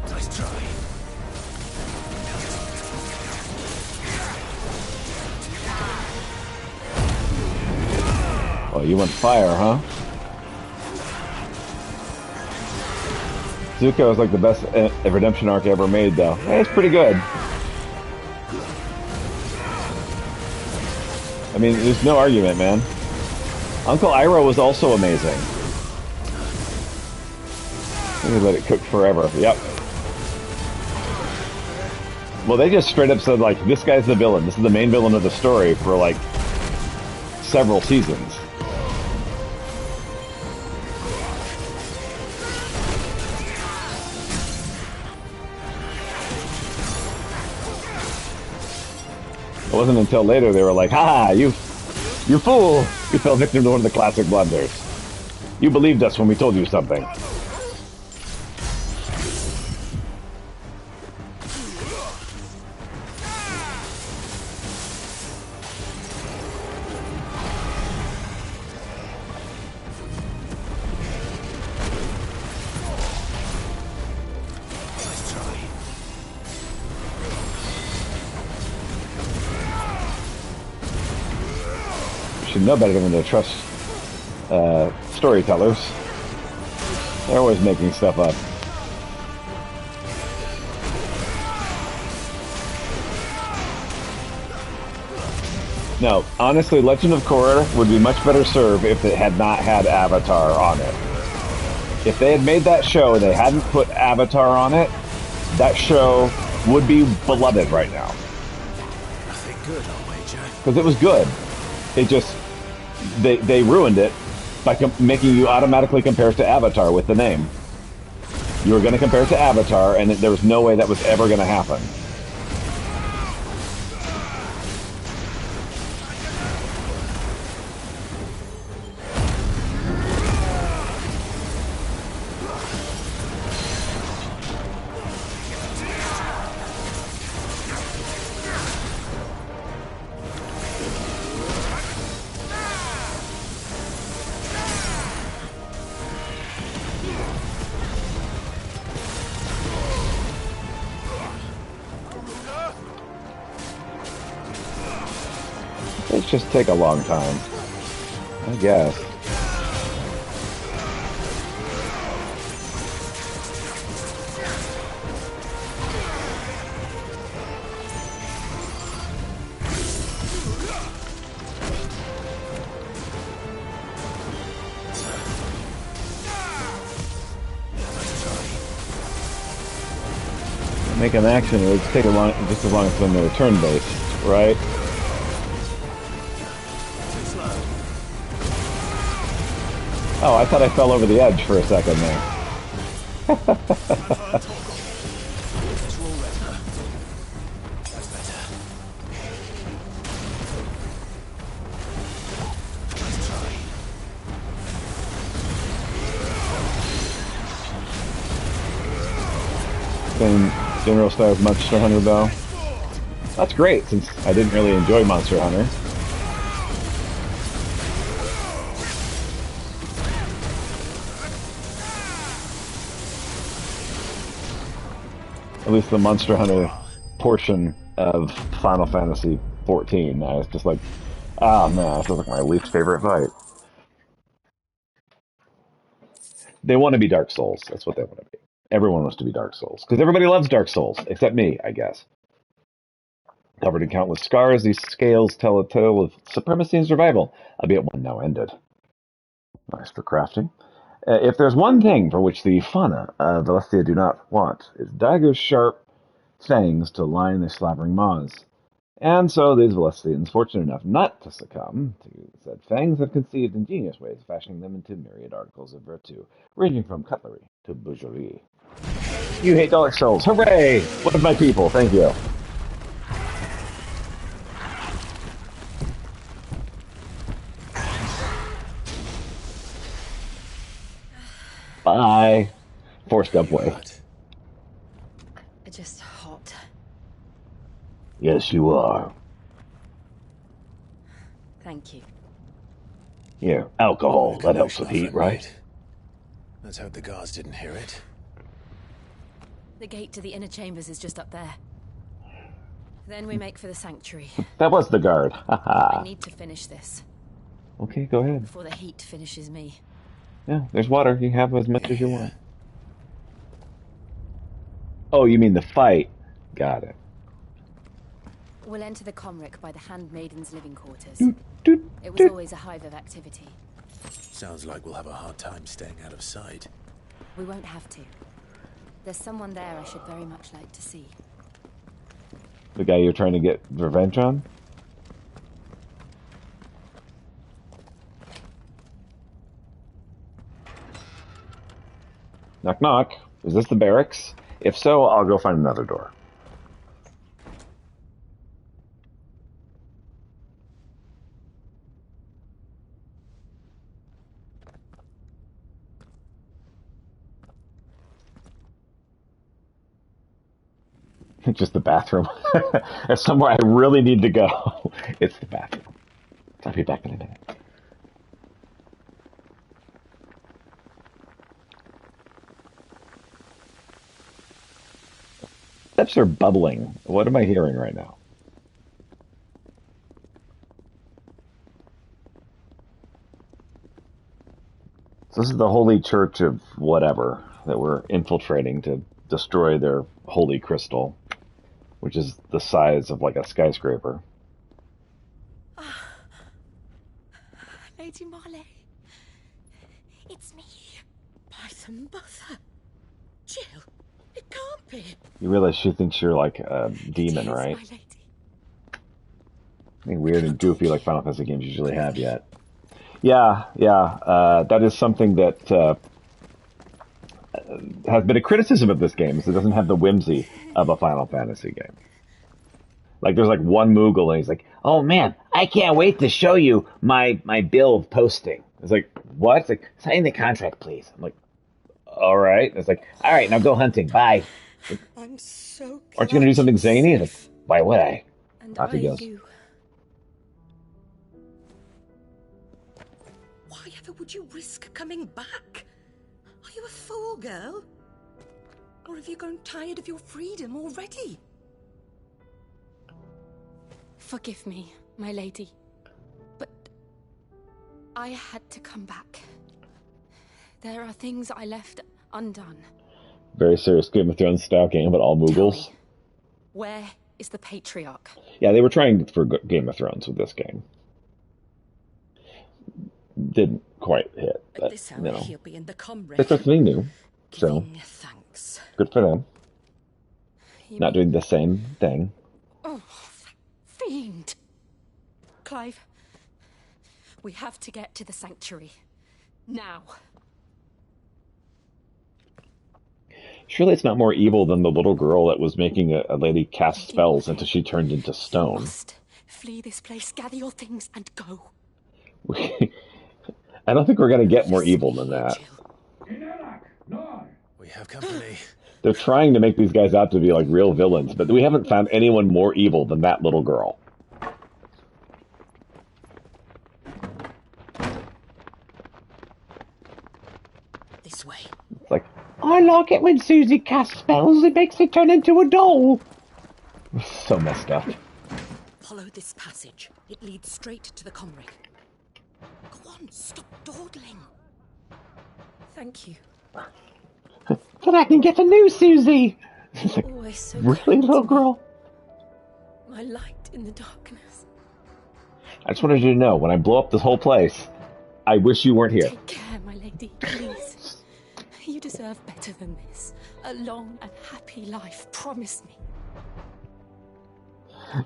Nice try. Well, you went fire, huh? Zuko is like the best redemption arc ever made, though. Hey, it's pretty good. I mean, there's no argument, man. Uncle Iroh was also amazing. Let me let it cook forever. Yep. Well, they just straight up said, like, this guy's the villain. This is the main villain of the story for, like, several seasons. It wasn't until later they were like, "Ha! You fool! You fell victim to one of the classic blunders. You believed us when we told you something." Should know better than to trust storytellers. They're always making stuff up. No, honestly, Legend of Korra would be much better served if it had not had Avatar on it. If they had made that show and they hadn't put Avatar on it, that show would be beloved right now. Nothing good, I'll wager. Because it was good. It just... They ruined it by making you automatically compare it to Avatar with the name. You were going to compare it to Avatar, and there was no way that was ever going to happen. fights just take a long time. I guess. Make an action, it would take just as long as when they're turn-based, right? Oh, I thought I fell over the edge for a second there. Same general style of Monster Hunter though. That's great, since I didn't really enjoy Monster Hunter. At least the Monster Hunter portion of Final Fantasy XIV. I was just like, ah man, this is like my least favorite fight. They want to be Dark Souls. That's what they want to be. Everyone wants to be Dark Souls. Because everybody loves Dark Souls, except me, I guess. Covered in countless scars, these scales tell a tale of supremacy and survival, albeit one now ended. Nice for crafting. If there's one thing for which the fauna of Valisthea do not want, it's daggers' sharp fangs to line their slavering maws. And so these Valistheans, fortunate enough not to succumb to said fangs, have conceived ingenious ways of fashioning them into myriad articles of virtue, ranging from cutlery to boucherie. You hate Dark Souls. Hooray! One of my people, thank you. Bye. Forced upway. Just hot. Yes, you are. Thank you. Here, alcohol. That helps with heat, right? Let's hope the guards didn't hear it. The gate to the inner chambers is just up there. Then we make for the sanctuary. That was the guard. I need to finish this. Okay, go ahead. Before the heat finishes me. Yeah, there's water. You have as much as you want. Oh, you mean the fight? Got it. We'll enter the Comric by the Handmaiden's living quarters. It was always a hive of activity. Sounds like we'll have a hard time staying out of sight. We won't have to. There's someone there I should very much like to see. The guy you're trying to get revenge on? Knock knock. Is this the barracks? If so, I'll go find another door. Just the bathroom. That's somewhere I really need to go. It's the bathroom. I'll be back in a minute. Steps are bubbling. What am I hearing right now? So this is the holy church of whatever that we're infiltrating to destroy their holy crystal, which is the size of like a skyscraper. Lady Marley, it's me, Python Buther. Jill, it can't be. You realize she thinks you're like a demon, right? Something weird and goofy like Final Fantasy games usually have yet. Yeah. That is something that has been a criticism of this game, is it doesn't have the whimsy of a Final Fantasy game. Like, there's like one Moogle, and he's like, oh man, I can't wait to show you my bill of posting. It's like, what? It's like, sign the contract, please. I'm like, all right. It's like, all right, now go hunting. Bye. Like, I'm so aren't you going to do something zany? It's like, why would I? And Off he goes. Why ever would you risk coming back? Are you a fool, girl? Or have you grown tired of your freedom already? Forgive me, my lady. I had to come back. There are things I left undone. Very serious Game of Thrones style game about all Moogles. Where is the Patriarch? Yeah, they were trying for Game of Thrones with this game. Didn't quite hit, but This you hour know, he'll be in the comrade. it's something new, so Giving thanks. good for them. Not doing the same thing. Oh, fiend! Clive, we have to get to the sanctuary. Now. Surely it's not more evil than the little girl that was making a lady cast spells until she turned into stone. Flee this place, gather your things, and go. I don't think we're going to get more evil than that. We have company. They're trying to make these guys out to be like real villains, but we haven't found anyone more evil than that little girl. This way. It's like, I like it when Susie casts spells, it makes me turn into a doll. So messed up. Follow this passage. It leads straight to the comrade. Go on, stop dawdling. Thank you. But I can get a new Susie! It's like, Always so really, little girl? My light in the darkness. I just wanted you to know, when I blow up this whole place, I wish you weren't here. Take care, my lady, please. You deserve better than this. A long and happy life, promise me.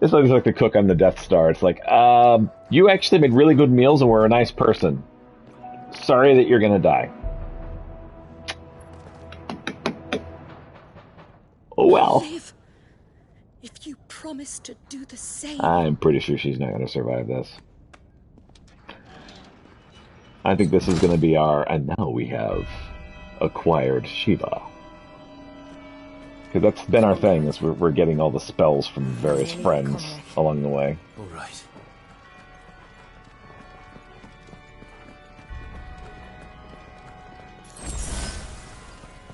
It's like the cook on the Death Star. It's like, you actually made really good meals and were a nice person. Sorry that you're gonna die. Oh well. Live. If you promise to do the same. I'm pretty sure she's not gonna survive this. I think this is gonna be our, and now we have acquired Shiva. Because that's been our thing, is we're getting all the spells from various friends along the way. All right.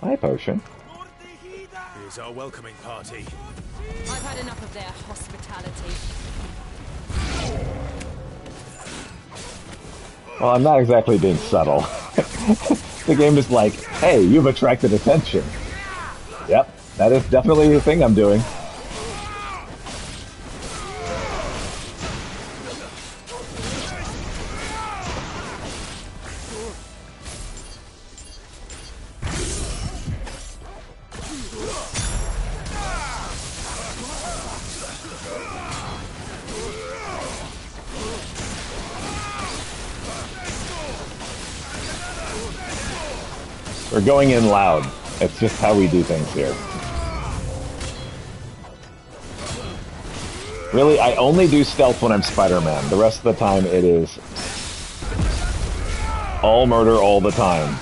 Hi, Potion. Here's our welcoming party. I've had enough of their hospitality. Well, I'm not exactly being subtle. The game is like, hey, you've attracted attention. Yep, that is definitely the thing I'm doing. We're going in loud. It's just how we do things here. Really, I only do stealth when I'm Spider-Man. The rest of the time it is all murder all the time.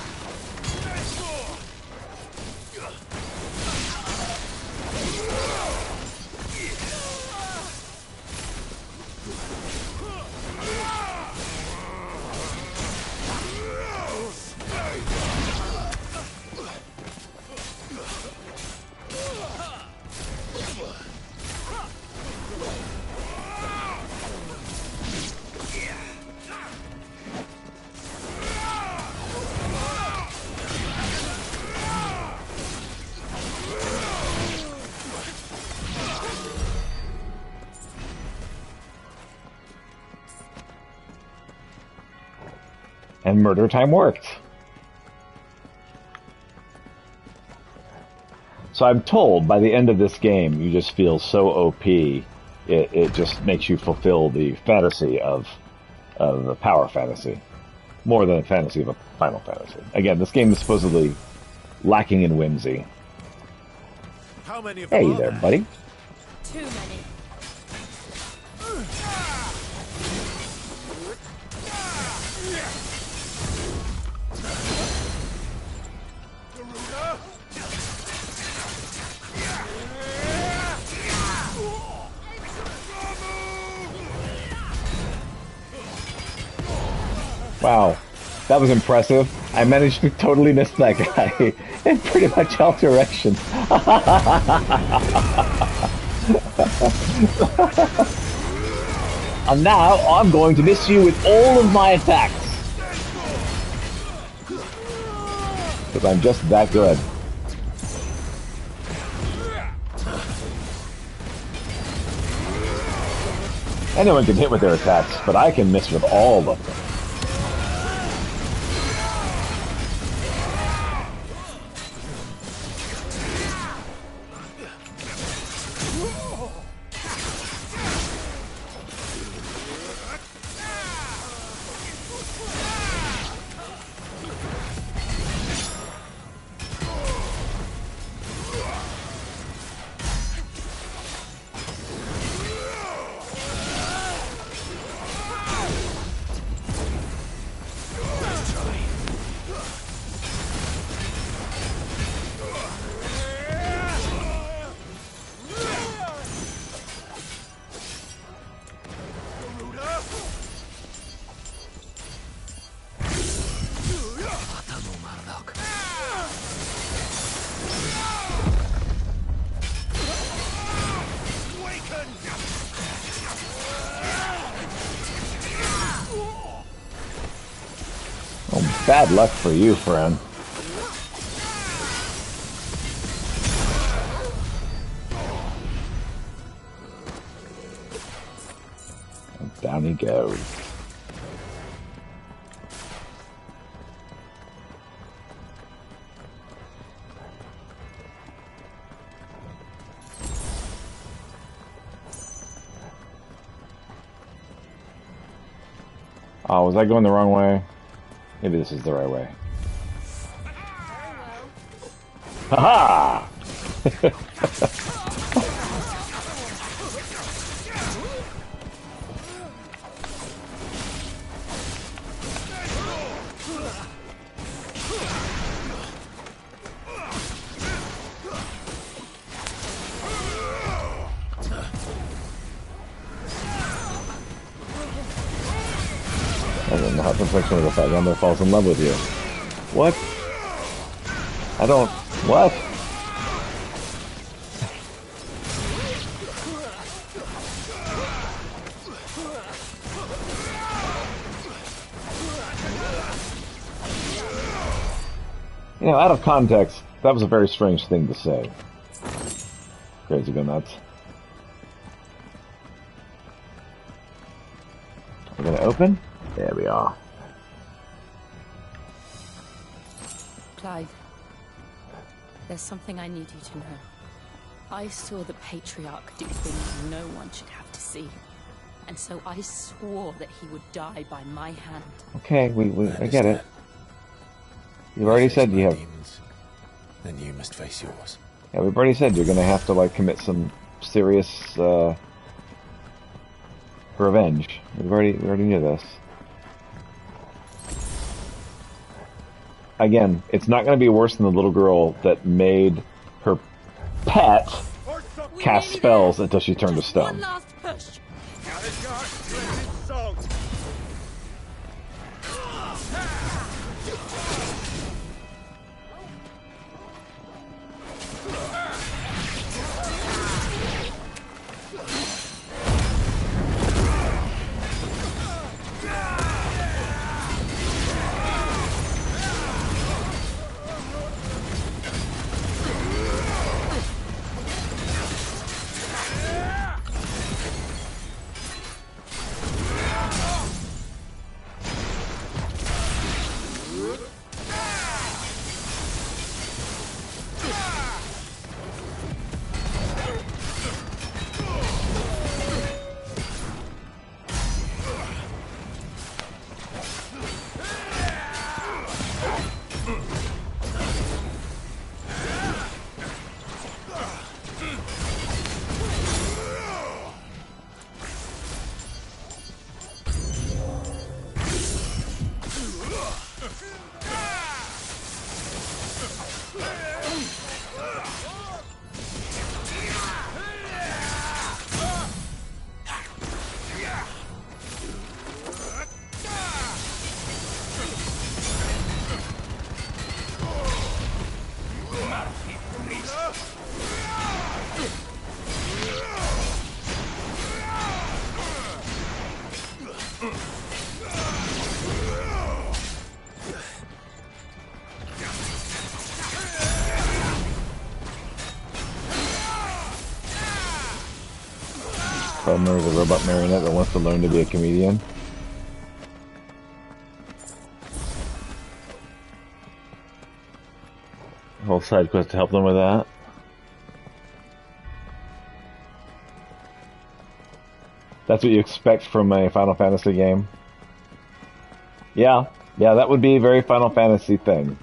And murder time worked. So I'm told by the end of this game, you just feel so OP, it just makes you fulfill the fantasy of the power fantasy. More than a fantasy of a Final Fantasy. Again, this game is supposedly lacking in whimsy. How many of Hey them are there, buddy. Too many. Wow, that was impressive. I managed to totally miss that guy in pretty much all directions. And now I'm going to miss you with all of my attacks. Because I'm just that good. Anyone can hit with their attacks, but I can miss with all of them. Bad luck for you, friend. And down he goes. Oh, was I going the wrong way? Maybe this is the right way. Haha! I don't know how to flex with the fact that falls in love with you. What? I don't. What? You know, out of context, that was a very strange thing to say. Crazy go nuts. We're gonna open? There we are. Clive, there's something I need you to know. I saw the Patriarch do things no one should have to see. And so I swore that he would die by my hand. Okay, I get it. You've already said you have... Demons, then you must face yours. Yeah, we've already said you're gonna have to, like, commit some serious, revenge. We already knew this. Again, it's not going to be worse than the little girl that made her pet cast spells until she turned to stone. One last push. Homer is a robot marionette that wants to learn to be a comedian. Whole side quest to help them with that. That's what you expect from a Final Fantasy game. Yeah, that would be a very Final Fantasy thing.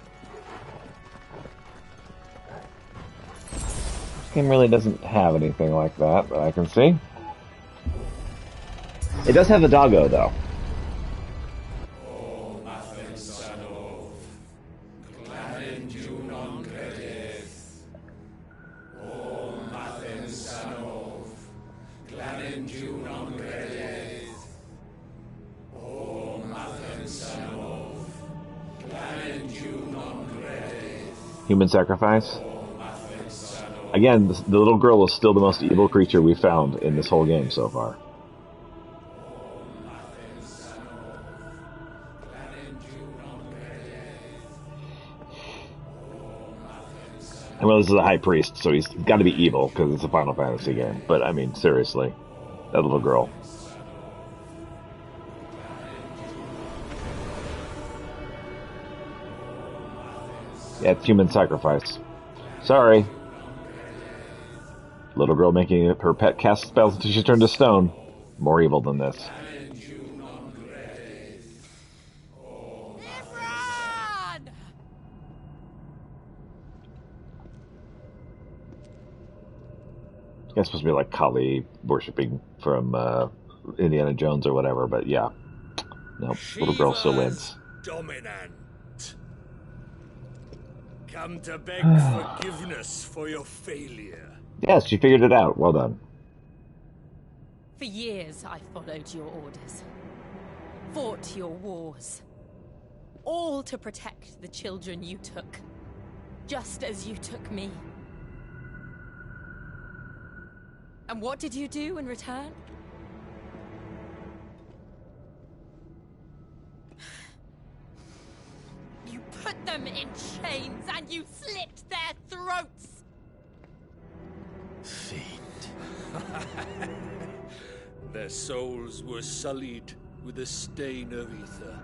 This game really doesn't have anything like that I can see. It does have the doggo, though. Human sacrifice. Again, the little girl is still the most evil creature we've found in this whole game so far. I know this is a high priest, so he's got to be evil because it's a Final Fantasy game. But I mean, seriously, that little girl. Yeah, it's human sacrifice. Sorry. Little girl making her pet cast spells until she's turned to stone. More evil than this. It's supposed to be like Kali worshipping from Indiana Jones or whatever, but yeah. No, little girl still wins. Dominant. Come to beg forgiveness for your failure. Yes, she figured it out. Well done. For years I followed your orders. Fought your wars. All to protect the children you took. Just as you took me. And what did you do in return? You put them in chains and you slit their throats! Fiend. Their souls were sullied with the stain of ether.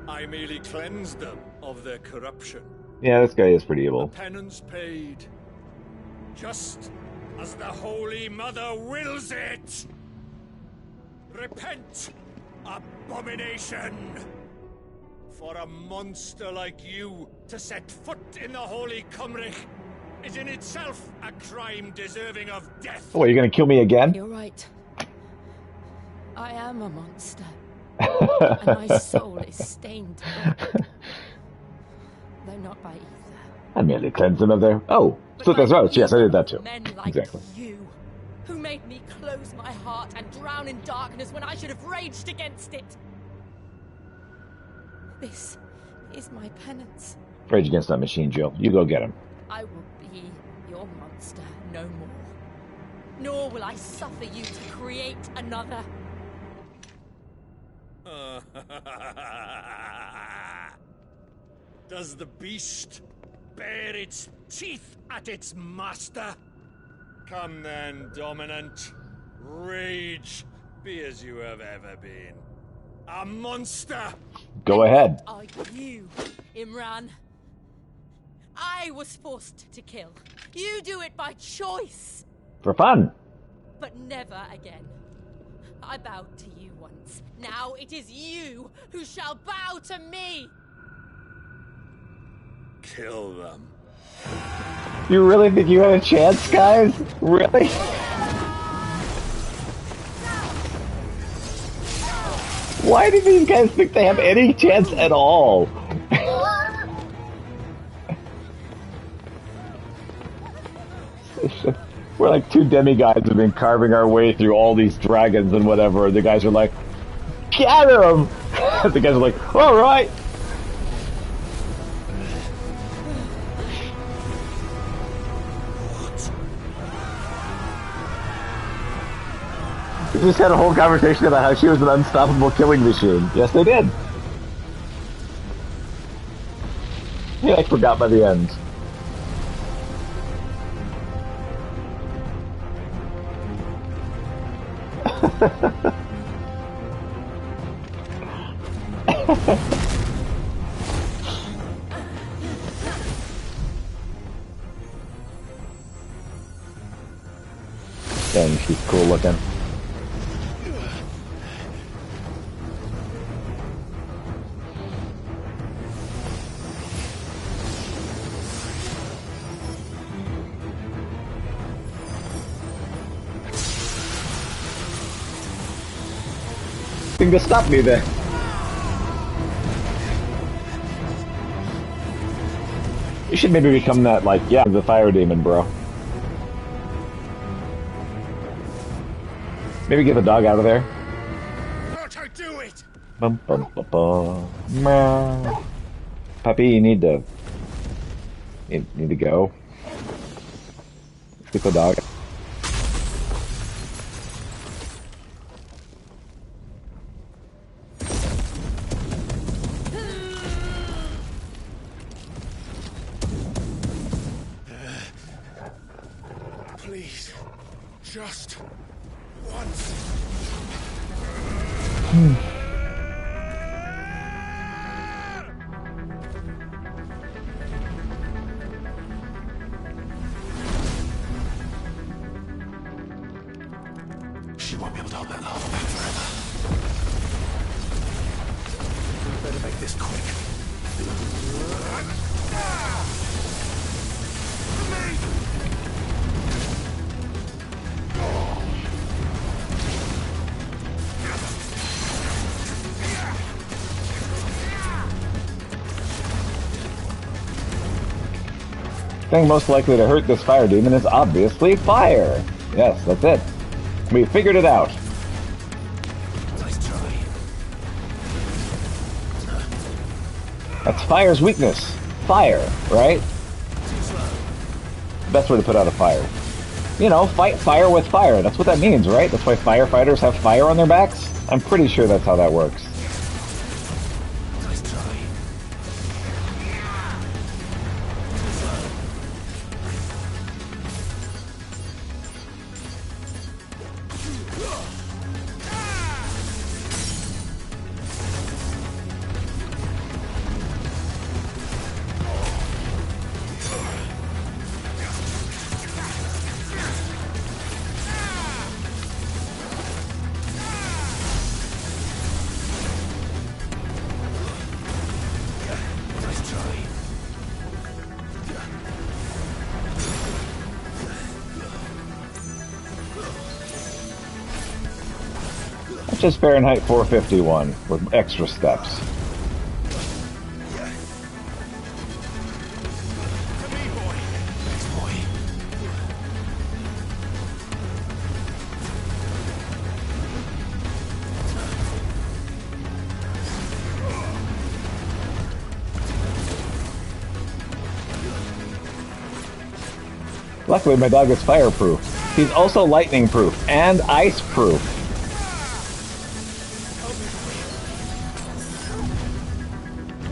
I merely cleansed them of their corruption. Yeah, this guy is pretty evil. The penance paid. Just as the Holy Mother wills it! Repent, abomination! For a monster like you to set foot in the Holy Cymric is in itself a crime deserving of death. Oh, you're gonna kill me again? You're right. I am a monster. And my soul is stained red. Though not by ether. I merely cleansed them of their... Oh, slit their throats. Yes, I did that too. Men like exactly. You, who made me close my heart and drown in darkness when I should have raged against it. This is my penance. Rage against that machine, Jill. You go get him. I will be your monster no more. Nor will I suffer you to create another. Does the beast bare its teeth at its master? Come then, Dominant. Rage, be as you have ever been. A monster! Go ahead. Are you, Imran? I was forced to kill. You do it by choice. For fun. But never again. I bowed to you once. Now it is you who shall bow to me. Kill them. You really think you have a chance, guys? Really? Why do these guys think they have any chance at all? We're like two demigods who've been carving our way through all these dragons and whatever. The guys are like, get him! The guys are like, all right. We just had a whole conversation about how she was an unstoppable killing machine. Yes, they did. Yeah, I forgot by the end. Dang, she's cool looking. Thing to stop me there. You should maybe become that, like, yeah, the fire demon, bro. Maybe get the dog out of there. Can't I do it? Bum, bum, bum, bum. Meow. Puppy, you need to go. Let's get the dog. Please, just once. She won't be able to hold that lava back forever. Better make this quick. Thing most likely to hurt this fire demon is obviously fire. Yes, that's it. We figured it out. Nice try. That's fire's weakness. Fire, right? Best way to put out a fire. You know, fight fire with fire. That's what that means, right? That's why firefighters have fire on their backs? I'm pretty sure that's how that works. Nice try. That's just Fahrenheit 451 with extra steps. Luckily, my dog is fireproof. He's also lightning proof and ice proof.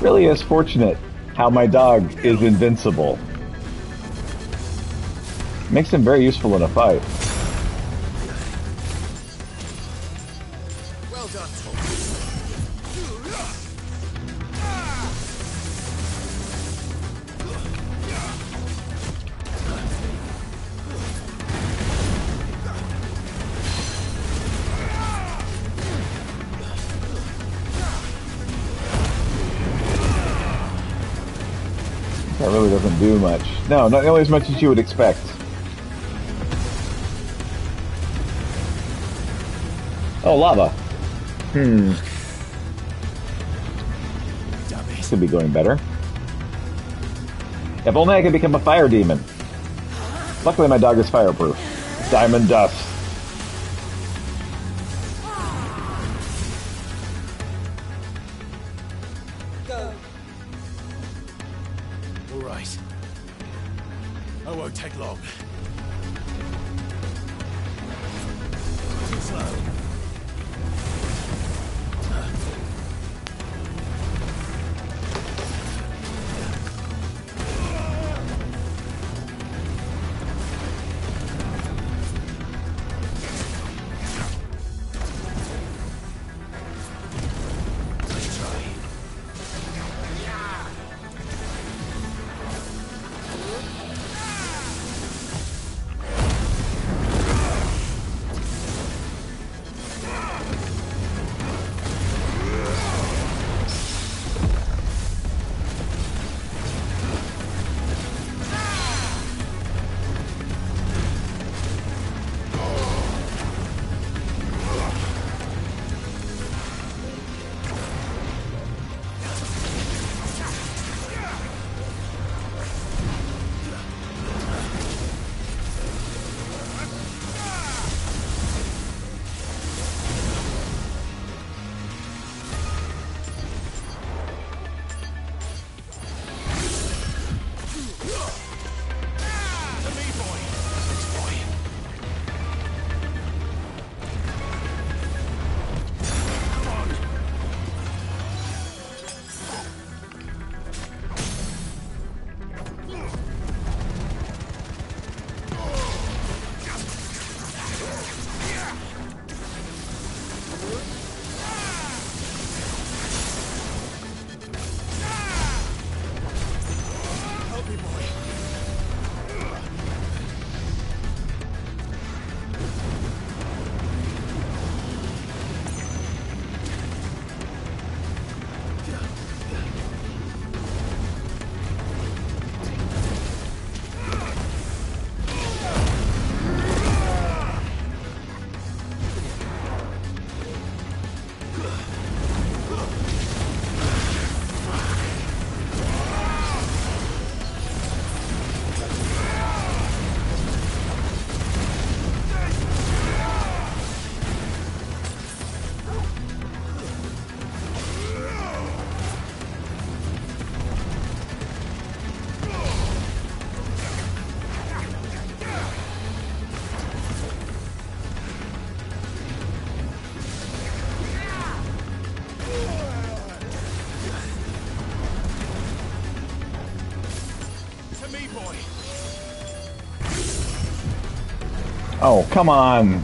Really is fortunate how my dog is invincible. Makes him very useful in a fight. Well done, That really doesn't do much. No, not nearly as much as you would expect. Oh, lava. This could be going better. If only I could become a fire demon. Luckily my dog is fireproof. Diamond dust. Go. All right. I won't take long. Too slow. Oh, come on.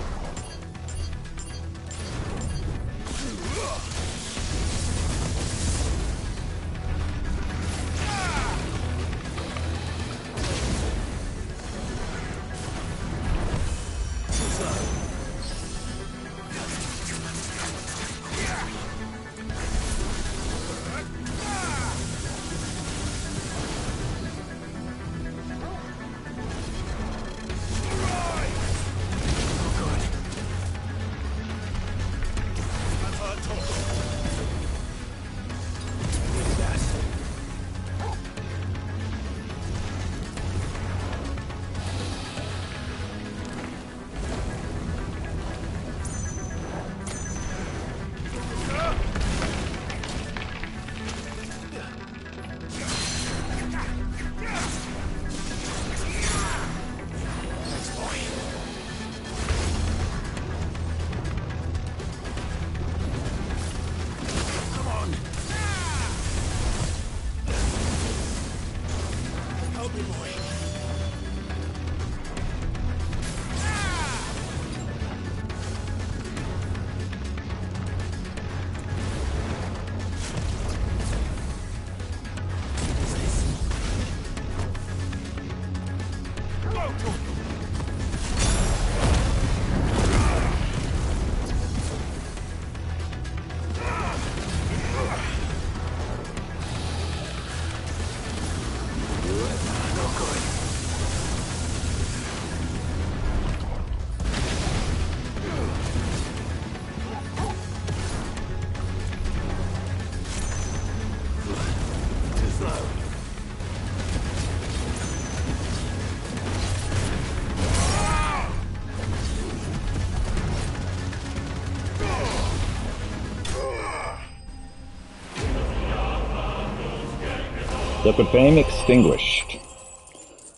Liquid Fame extinguished.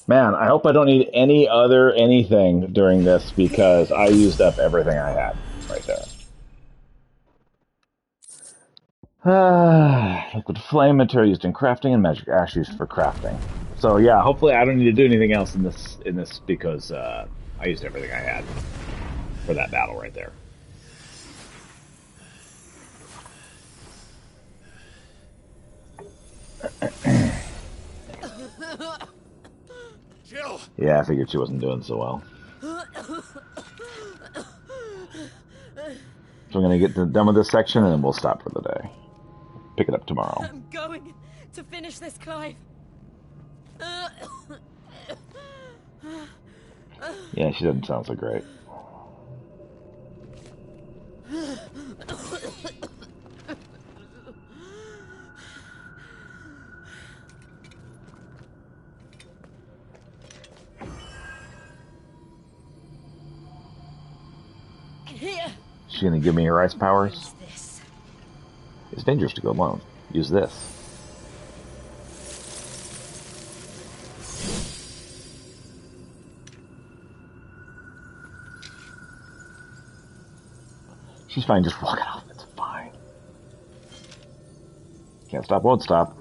Man, I hope I don't need any other anything during this because I used up everything I had right there. Liquid Flame material used in crafting and magic ash used for crafting. So yeah, hopefully I don't need to do anything else in this because I used everything I had for that battle right there. Jill. Yeah, I figured she wasn't doing so well. So I'm going to get done with this section and then we'll stop for the day. Pick it up tomorrow. I'm going to finish this, Clive. Yeah, she doesn't sound so great. She gonna give me her ice powers? It's dangerous to go alone. Use this. She's fine, just walk it off. It's fine. Can't stop, won't stop.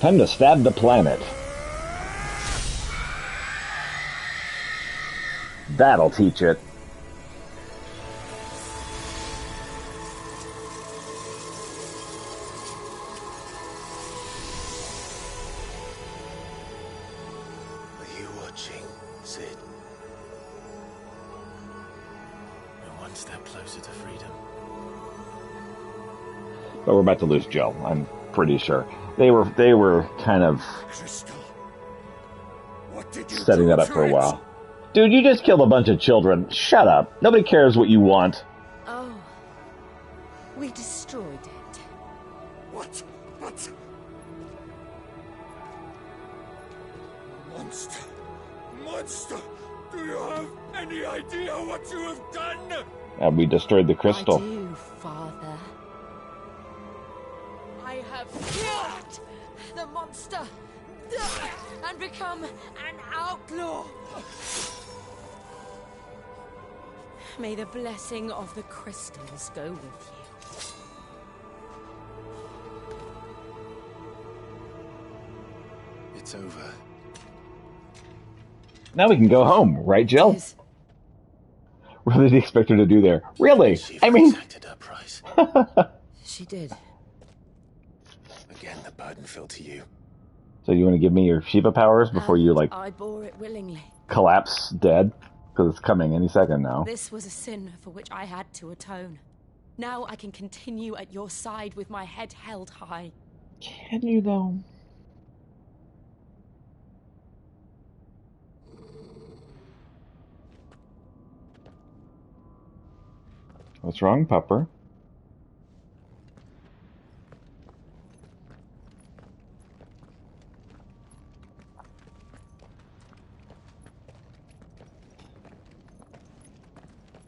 Time to stab the planet. That'll teach it. Are you watching, Sid? We're one step closer to freedom. But we're about to lose Joe, I'm pretty sure. They were kind of setting that up for a while. Dude, you just killed a bunch of children. Shut up. Nobody cares what you want. Oh. We destroyed it. What? Monster! Monster! Do you have any idea what you have done? And we destroyed the crystal. I do, Father. I have killed the monster. and become an outlaw. May the blessing of the crystals go with you. It's over. Now we can go home, right, Jill? What did he expect her to do there? Really? I mean... exacted her price. She did. Again, the burden fell to you. So you want to give me your Shiva powers before you, like, I bore it willingly. collapse dead? Because it's coming any second now. This was a sin for which I had to atone. Now I can continue at your side with my head held high. Can you, though? What's wrong, Pupper?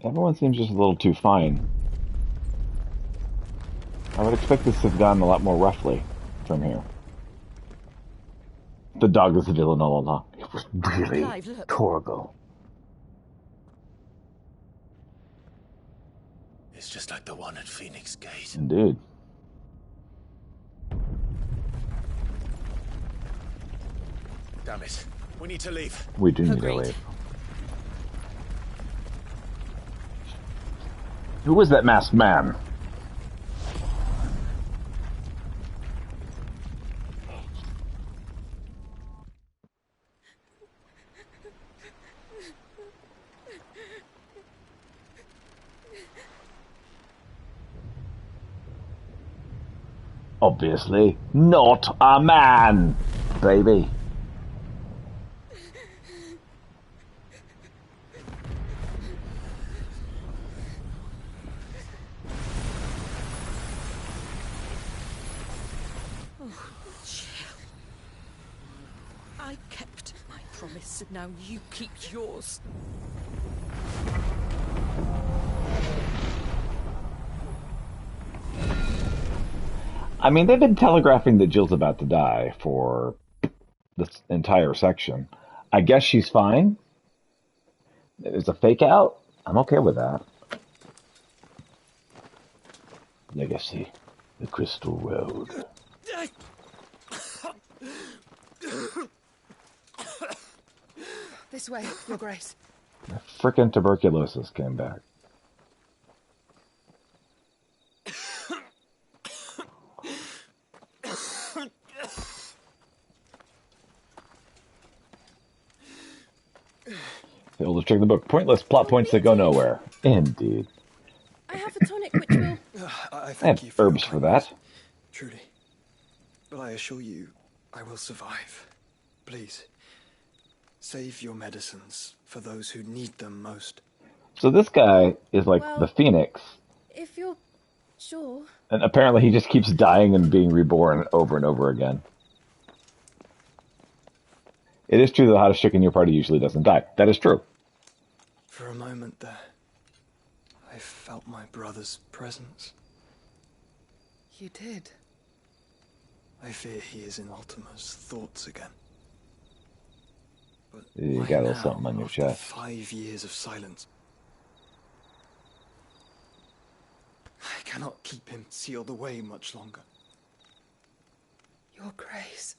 Everyone seems just a little too fine. I would expect this to have gone a lot more roughly from here. The dog is a villain all along. It was really horrible. It's just like the one at Phoenix Gate. Indeed. Damn it. We need to leave. We do need to leave. Who was that masked man? Obviously not a man, baby. I kept my promise, and now you keep yours. I mean, they've been telegraphing that Jill's about to die for this entire section. I guess she's fine. It's a fake out. I'm okay with that. Legacy, the Crystal Road. This way, Your Grace. Frickin' tuberculosis came back. They'll just check the book. Pointless plot points that go nowhere. Indeed. I have a tonic which will... I have herbs for that. Truly. But I assure you, I will survive. Please, save your medicines for those who need them most. So this guy is like the Phoenix. If you're sure... And apparently he just keeps dying and being reborn over and over again. It is true that the hottest chick in your party usually doesn't die. That is true. For a moment there, I felt my brother's presence. You did? I fear he is in Ultima's thoughts again. But You why got a little now, something on your after chest. 5 years of silence? I cannot keep him sealed away much longer. Your Grace.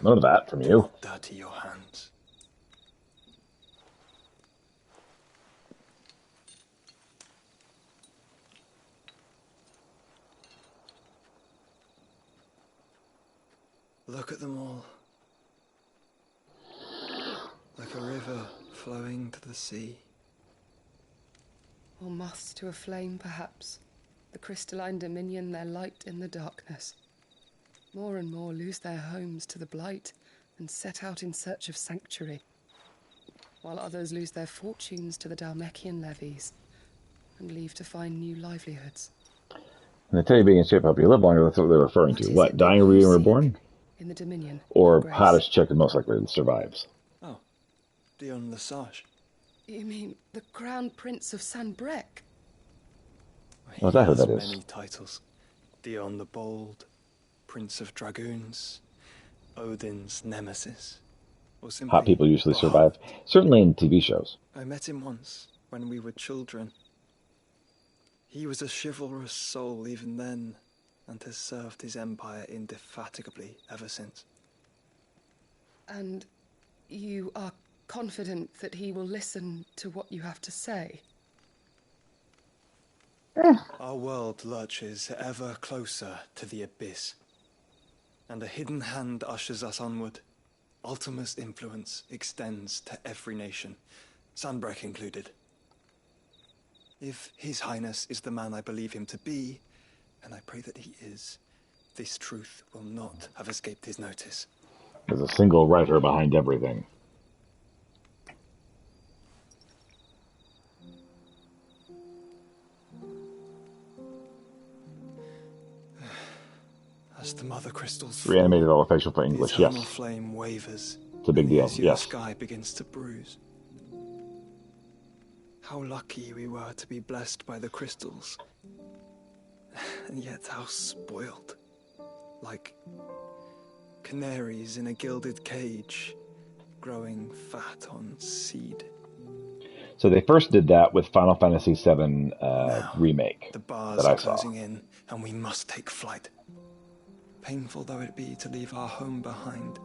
None of that from you. Dirty your hands. Look at them all. Like a river flowing to the sea. Or moths to a flame, perhaps. The crystalline dominion, their light in the darkness. More and more lose their homes to the blight and set out in search of sanctuary, while others lose their fortunes to the Dhalmekian levies and leave to find new livelihoods. And they tell you being in shape help you live longer, that's what they're referring to. What, dying or being reborn? In the Dominion. Or Grace. hottest chick and most likely survives. Oh, Dion Lesage. You mean the Crown Prince of Sanbreque? Oh, is that who has that is? many titles. Dion the Bold, Prince of Dragoons, Odin's Nemesis, or simply Hot people usually Bahamut. survive. Certainly in TV shows. I met him once when we were children. He was a chivalrous soul even then, and has served his empire indefatigably ever since. And you are confident that he will listen to what you have to say? Our world lurches ever closer to the abyss, and a hidden hand ushers us onward. Ultima's influence extends to every nation, Sanbreque included. If His Highness is the man I believe him to be, and I pray that he is, this truth will not have escaped his notice. There's a single writer behind everything. As the mother crystals Reanimated all official for English, the eternal yes. flame wavers. It's a big and the deal, azure yes. sky begins to bruise. How lucky we were to be blessed by the crystals. And yet how spoiled. Like canaries in a gilded cage, growing fat on seed. So they first did that with Final Fantasy VII Remake The bars that I are saw. closing in, and we must take flight. Painful though it be to leave our home behind,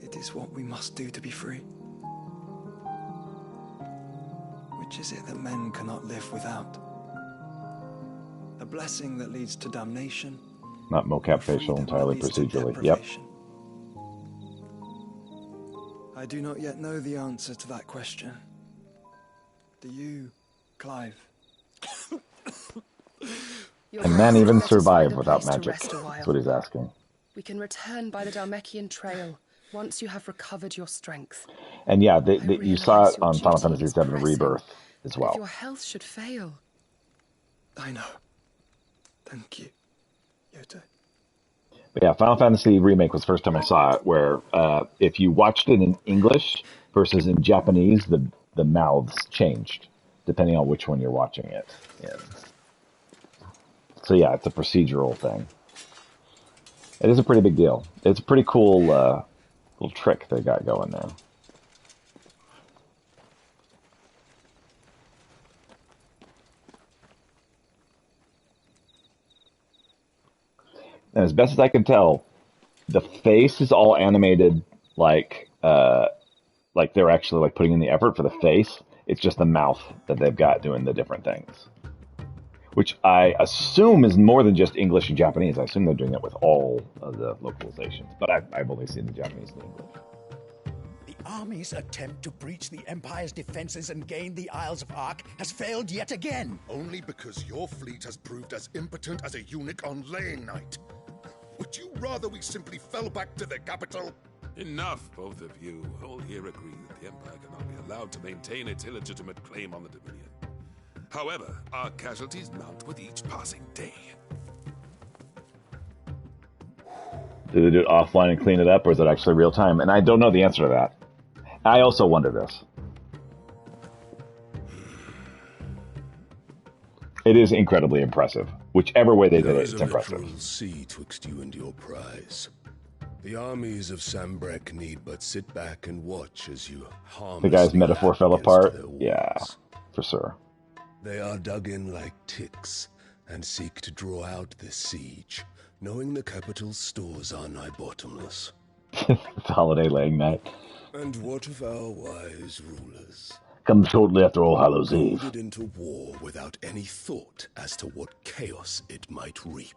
it is what we must do to be free. Which is it that men cannot live without? A blessing that leads to damnation, Not mocap facial, entirely leads to procedurally. Yep. deprivation. I do not yet know the answer to that question. Do you, Clive? Can man even Let us find survive a without place to magic? rest a while. That's what he's asking. We can return by the Dhalmekian Trail once you have recovered your strength. And yeah, you saw it your on Final duty Fantasy is VII pressing. Rebirth as If well. your health should fail, I know. Thank you, Yoto. But yeah, Final Fantasy Remake was the first time I saw it, where if you watched it in English versus in Japanese, the mouths changed, depending on which one you're watching it in. So yeah, it's a procedural thing. It is a pretty big deal. It's a pretty cool little trick they got going there. And as best as I can tell, the face is all animated like they're actually like putting in the effort for the face. It's just the mouth that they've got doing the different things, which I assume is more than just English and Japanese. I assume they're doing it with all of the localizations, but I've only seen the Japanese and English. The army's attempt to breach the Empire's defenses and gain the Isles of Ark has failed yet again. Only because your fleet has proved as impotent as a eunuch on laying night. Would you rather we simply fell back to the capital? Enough, both of you. All here agree that the Empire cannot be allowed to maintain its illegitimate claim on the Dominion. However, our casualties mount with each passing day. Do they do it offline and clean it up, or is it actually real time? And I don't know the answer to that. I also wonder this. It is incredibly impressive. Whichever way they did There it, is it's a impressive. literal sea twixt you and your prize. The armies of Sanbreque need but sit back and watch as you harm The guy's metaphor fell apart. Yeah, for sure. They are dug in like ticks and seek to draw out this siege, knowing the capital's stores are nigh bottomless. It's holiday laying night. And what of our wise rulers? Comes shortly after All Hallows Eve. Goaded into war without any thought as to what chaos it might reap.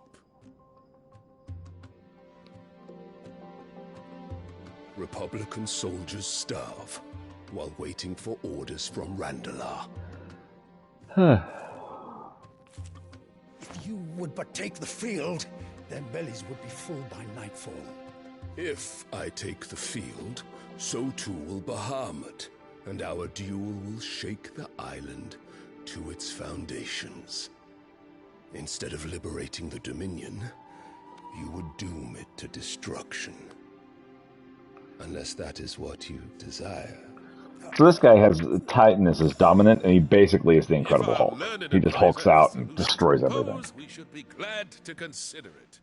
Republican soldiers starve while waiting for orders from Randalar. If you would but take the field, their bellies would be full by nightfall. If I take the field, so too will Bahamut, and our duel will shake the island to its foundations. Instead of liberating the Dominion, you would doom it to destruction. Unless that is what you desire. So this guy has Titan as his dominant, and he basically is the Incredible Hulk. He just hulks out and destroys everything. We should be glad to consider it.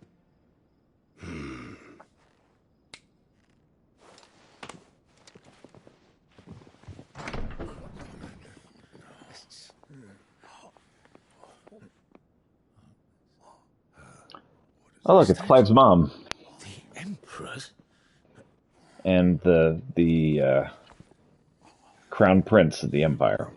Oh look, it's Clive's mom. The Emperor's? And the Crown Prince of the Empire.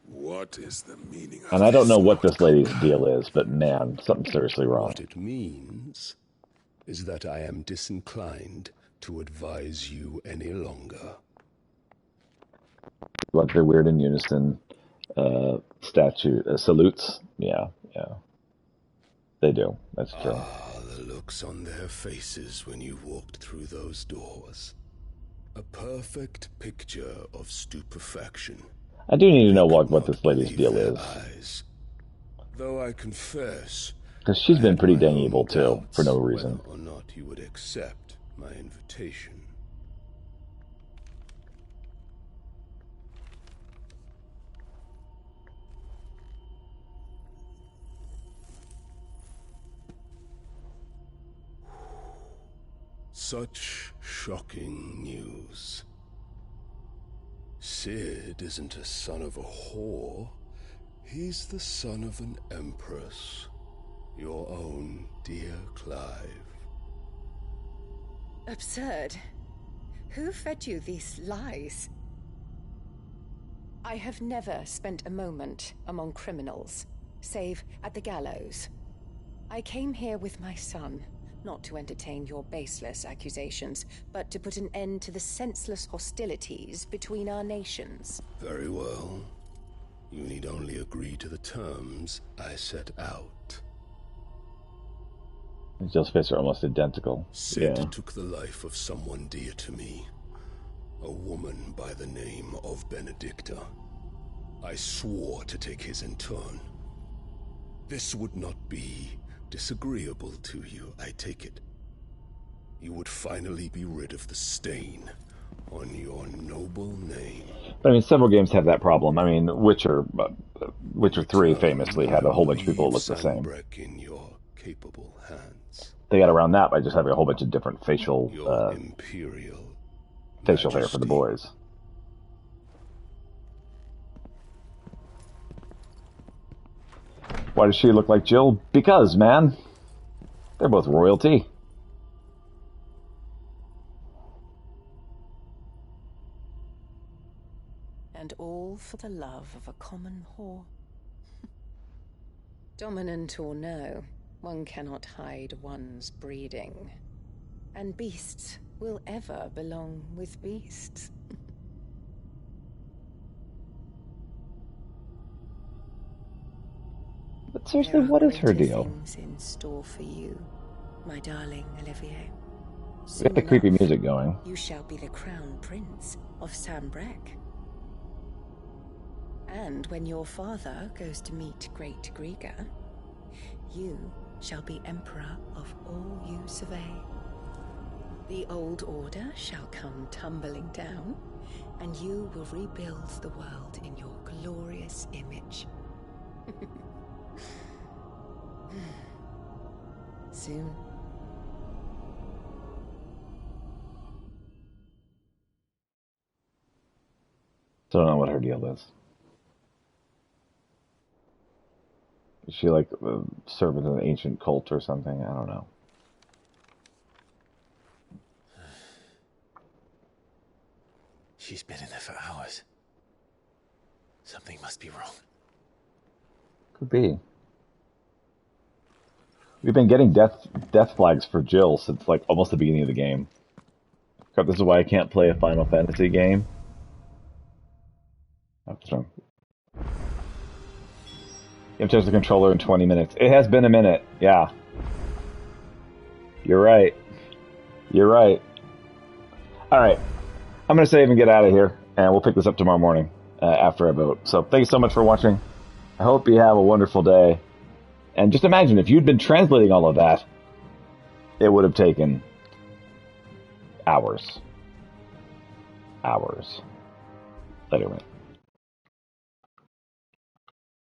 What is the meaning of And I don't know this? what this lady's deal is, but man, something's seriously wrong. What it means is that I am disinclined to advise you any longer. Like they're weird in unison. Salutes. Yeah. They do. That's true. Ah, the looks on their faces when you walked through those doors. A perfect picture of stupefaction. I do need to know what this lady's deal is. Though I confess, Because she's been pretty dang evil, too, for no reason. whether or not you would accept my invitation. Such shocking news. Sid isn't a son of a whore. He's the son of an empress. Your own dear Clive. Absurd. Who fed you these lies? I have never spent a moment among criminals, save at the gallows. I came here with my son, not to entertain your baseless accusations, but to put an end to the senseless hostilities between our nations. Very well. You need only agree to the terms I set out. Jill's face are almost identical. Sid took the life of someone dear to me. A woman by the name of Benedicta. I swore to take his in turn. This would not be disagreeable to you, I take it. You would finally be rid of the stain on your noble name. But I mean, several games have that problem. I mean, Witcher 3 famously had a whole bunch of people that looked the same. In your capable hands. They got around that by just having a whole bunch of different facial hair for the boys. Why does she look like Jill? Because, man, they're both royalty. And all for the love of a common whore. Dominant or no, one cannot hide one's breeding. And beasts will ever belong with beasts. But seriously, what is her deal? Things in store for you, my darling Olivier. We got the creepy music going. You shall be the crown prince of Sanbreque. And when your father goes to meet Great Griga, you shall be emperor of all you survey. The old order shall come tumbling down, and you will rebuild the world in your glorious image. Soon. So I don't know what her deal is. Is she like a servant of an ancient cult or something? I don't know. She's been in there for hours. Something must be wrong. Could be. We've been getting death flags for Jill since like almost the beginning of the game. God, this is why I can't play a Final Fantasy game. That's wrong. You have to touch the controller in 20 minutes. It has been a minute, yeah. You're right. You're right. Alright. I'm going to save and get out of here, and we'll pick this up tomorrow morning after I vote. So thank you so much for watching. I hope you have a wonderful day. And just imagine, if you'd been translating all of that, it would have taken hours. hours. Later, mate.